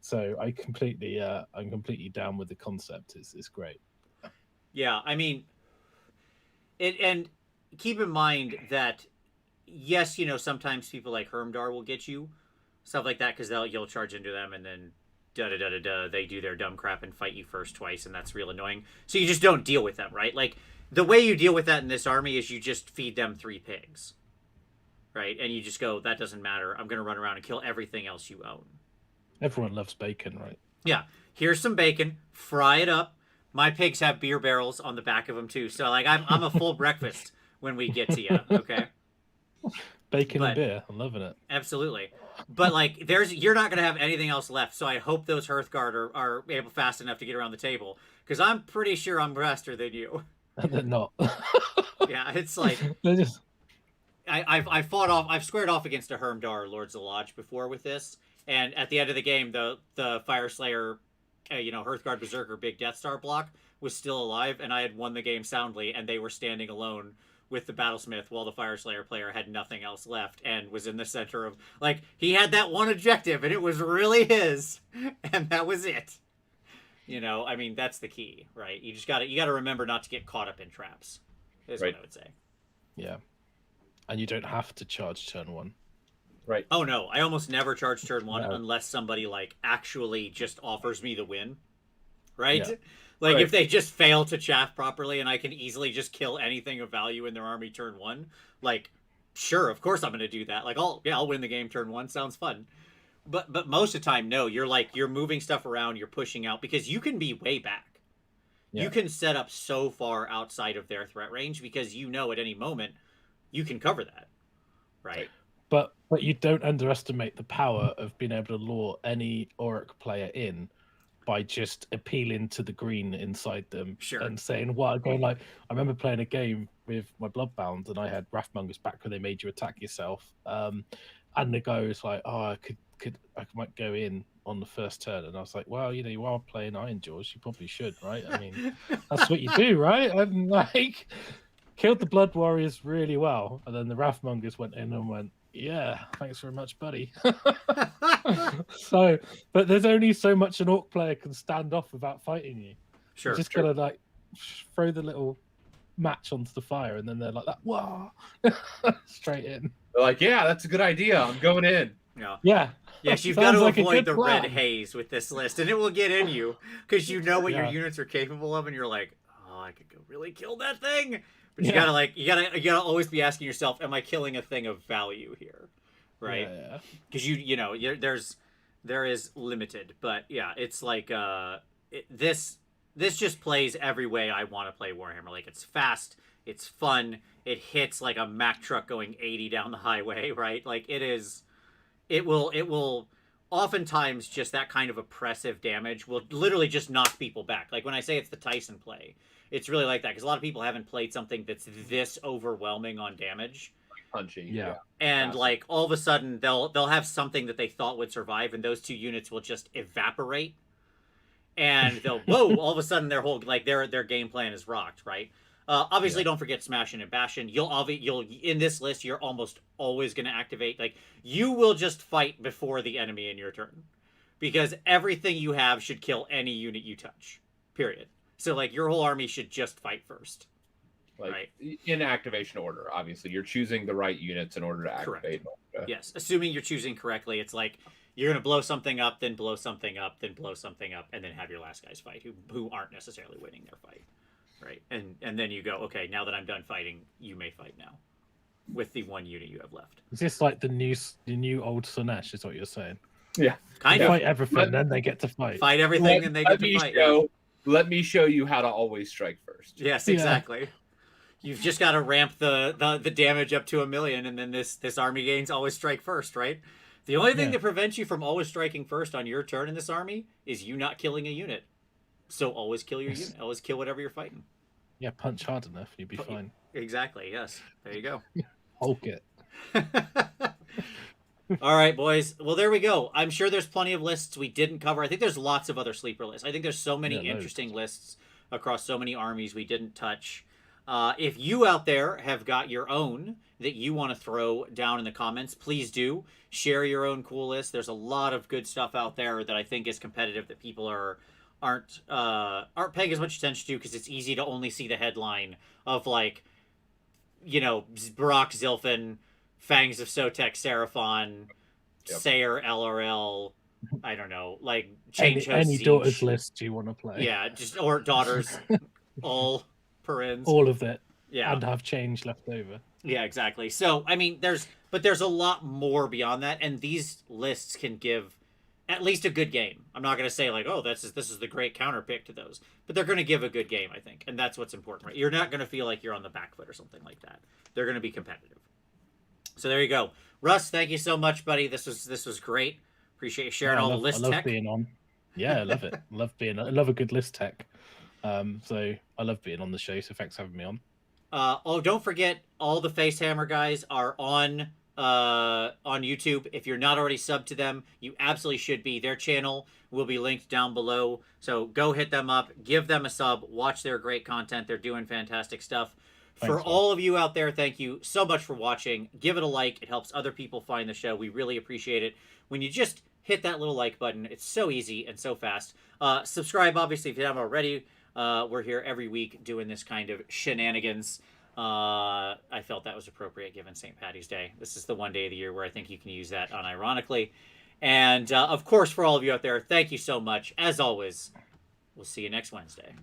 So I'm completely down with the concept. It's great. Yeah, I mean, and keep in mind that yes, sometimes people like Hermdar will get you stuff like that because you'll charge into them and then they do their dumb crap and fight you first twice, and that's real annoying. So you just don't deal with them, right? Like the way you deal with that in this army is you just feed them 3 pigs, right? And you just go, that doesn't matter. I'm gonna run around and kill everything else you own. Everyone loves bacon, right? Yeah. Here's some bacon. Fry it up. My pigs have beer barrels on the back of them too, so like I'm a full breakfast when we get to you. Okay. Bacon and beer. I'm loving it. Absolutely. But like you're not gonna have anything else left, so I hope those Hearthguard are able fast enough to get around the table. Because I'm pretty sure I'm faster than you. And they're not. Yeah, it's like they're just... I've squared off against a Hermdar Lords of the Lodge before with this, and at the end of the game the Fire Slayer Hearthguard Berserker big Death Star block was still alive, and I had won the game soundly, and they were standing alone with the Battlesmith while the Fire Slayer player had nothing else left and was in the center of, like, he had that one objective and it was really his, and that was it. I mean, that's the key, right? You gotta remember not to get caught up in traps, is right. What I would say. Yeah. And you don't have to charge turn 1. Right. Oh no, I almost never charge turn 1 unless somebody like actually just offers me the win. Right? Yeah. Like, if they just fail to chaff properly and I can easily just kill anything of value in their army turn 1, like, sure, of course I'm going to do that. Like, I'll win the game turn 1. Sounds fun. But most of the time, no. You're moving stuff around, you're pushing out, because you can be way back. Yeah. You can set up so far outside of their threat range because at any moment you can cover that. Right? But you don't underestimate the power of being able to lure any Auric player in by just appealing to the green inside them. Sure. And saying what, going like, I remember playing a game with my Bloodbound and I had Wrathmongers back when they made you attack yourself. And the guy was like, oh, I might go in on the first turn. And I was like, well, you are playing Iron Jaws, you probably should, right? I mean, that's what you do, right? And like, killed the Blood Warriors really well. And then the Wrathmongers went in and went, yeah, thanks very much, buddy. So, but there's only so much an Orc player can stand off without fighting you. Sure. You just gotta like throw the little match onto the fire, and then they're like that. Whoa, straight in. They're like, yeah, that's a good idea. I'm going in. Yeah. Yeah. Yes, you've got to avoid the red haze with this list, and it will get in you because you know what your units are capable of, and you're like, oh, I could go really kill that thing. But you gotta always be asking yourself, am I killing a thing of value here, right? Because there is limited, but yeah, it's like this just plays every way I want to play Warhammer. Like, it's fast, it's fun, it hits like a Mack truck going 80 down the highway, right? Like it will oftentimes just that kind of oppressive damage will literally just knock people back. Like when I say it's the Tyson play, it's really like that because a lot of people haven't played something that's this overwhelming on damage. Punchy. Yeah. And like all of a sudden they'll have something that they thought would survive and those 2 units will just evaporate. And they'll all of a sudden their whole their game plan is rocked, right? Obviously don't forget smashing and bashing. You'll in this list you're almost always going to activate, like, you will just fight before the enemy in your turn. Because everything you have should kill any unit you touch. Period. So, like, your whole army should just fight first. Like, right? In activation order, obviously. You're choosing the right units in order to activate. Correct. Yes, assuming you're choosing correctly, it's like, you're going to blow something up, then blow something up, then blow something up, and then have your last guys fight, who aren't necessarily winning their fight. Right? And then you go, okay, now that I'm done fighting, you may fight now. With the 1 unit you have left. Is this like the new old Slanesh, is what you're saying? Yeah. Kind They of. fight everything, then they get to fight. Fight everything, and they get to fight. Yeah. Let me show you how to always strike first. Yes, exactly. You've just got to ramp the damage up to 1,000,000, and then this army gains always strike first, right? The only thing that prevents you from always striking first on your turn in this army is you not killing a unit. So always kill your unit. Always kill whatever you're fighting. Yeah, punch hard enough, you'll be fine. Exactly, yes. There you go. Hulk it. All right, boys. Well, there we go. I'm sure there's plenty of lists we didn't cover. I think there's lots of other sleeper lists. I think there's so many interesting lists across so many armies we didn't touch. If you out there have got your own that you want to throw down in the comments, please do. Share your own cool list. There's a lot of good stuff out there that I think is competitive that people aren't paying as much attention to because it's easy to only see the headline of, like, you know, Barak Zilfin, Fangs of Sotek Seraphon, Sayer LRL, I don't know, like Change Host any Siege. daughters list you want to play. Yeah, or daughters, all parens. All of it. Yeah. And have change left over. Yeah, exactly. So, I mean, there's a lot more beyond that, and these lists can give at least a good game. I'm not going to say, like, oh, this is the great counter pick to those, but they're going to give a good game, I think, and that's what's important, right? You're not going to feel like you're on the back foot or something like that. They're going to be competitive. So there you go. Russ, thank you so much, buddy. This was great. Appreciate you sharing all the list tech. I love being on. Yeah, I love it. I love a good list tech. So I love being on the show, so thanks for having me on. Don't forget, all the Facehammer guys are on YouTube. If you're not already subbed to them, you absolutely should be. Their channel will be linked down below. So go hit them up, give them a sub, watch their great content. They're doing fantastic stuff. For all of you out there, thank you so much for watching. Give it a like. It helps other people find the show. We really appreciate it. When you just hit that little like button, it's so easy and so fast. Subscribe, obviously, if you haven't already. We're here every week doing this kind of shenanigans. I felt that was appropriate given St. Paddy's Day. This is the one day of the year where I think you can use that unironically. And, of course, for all of you out there, thank you so much. As always, we'll see you next Wednesday.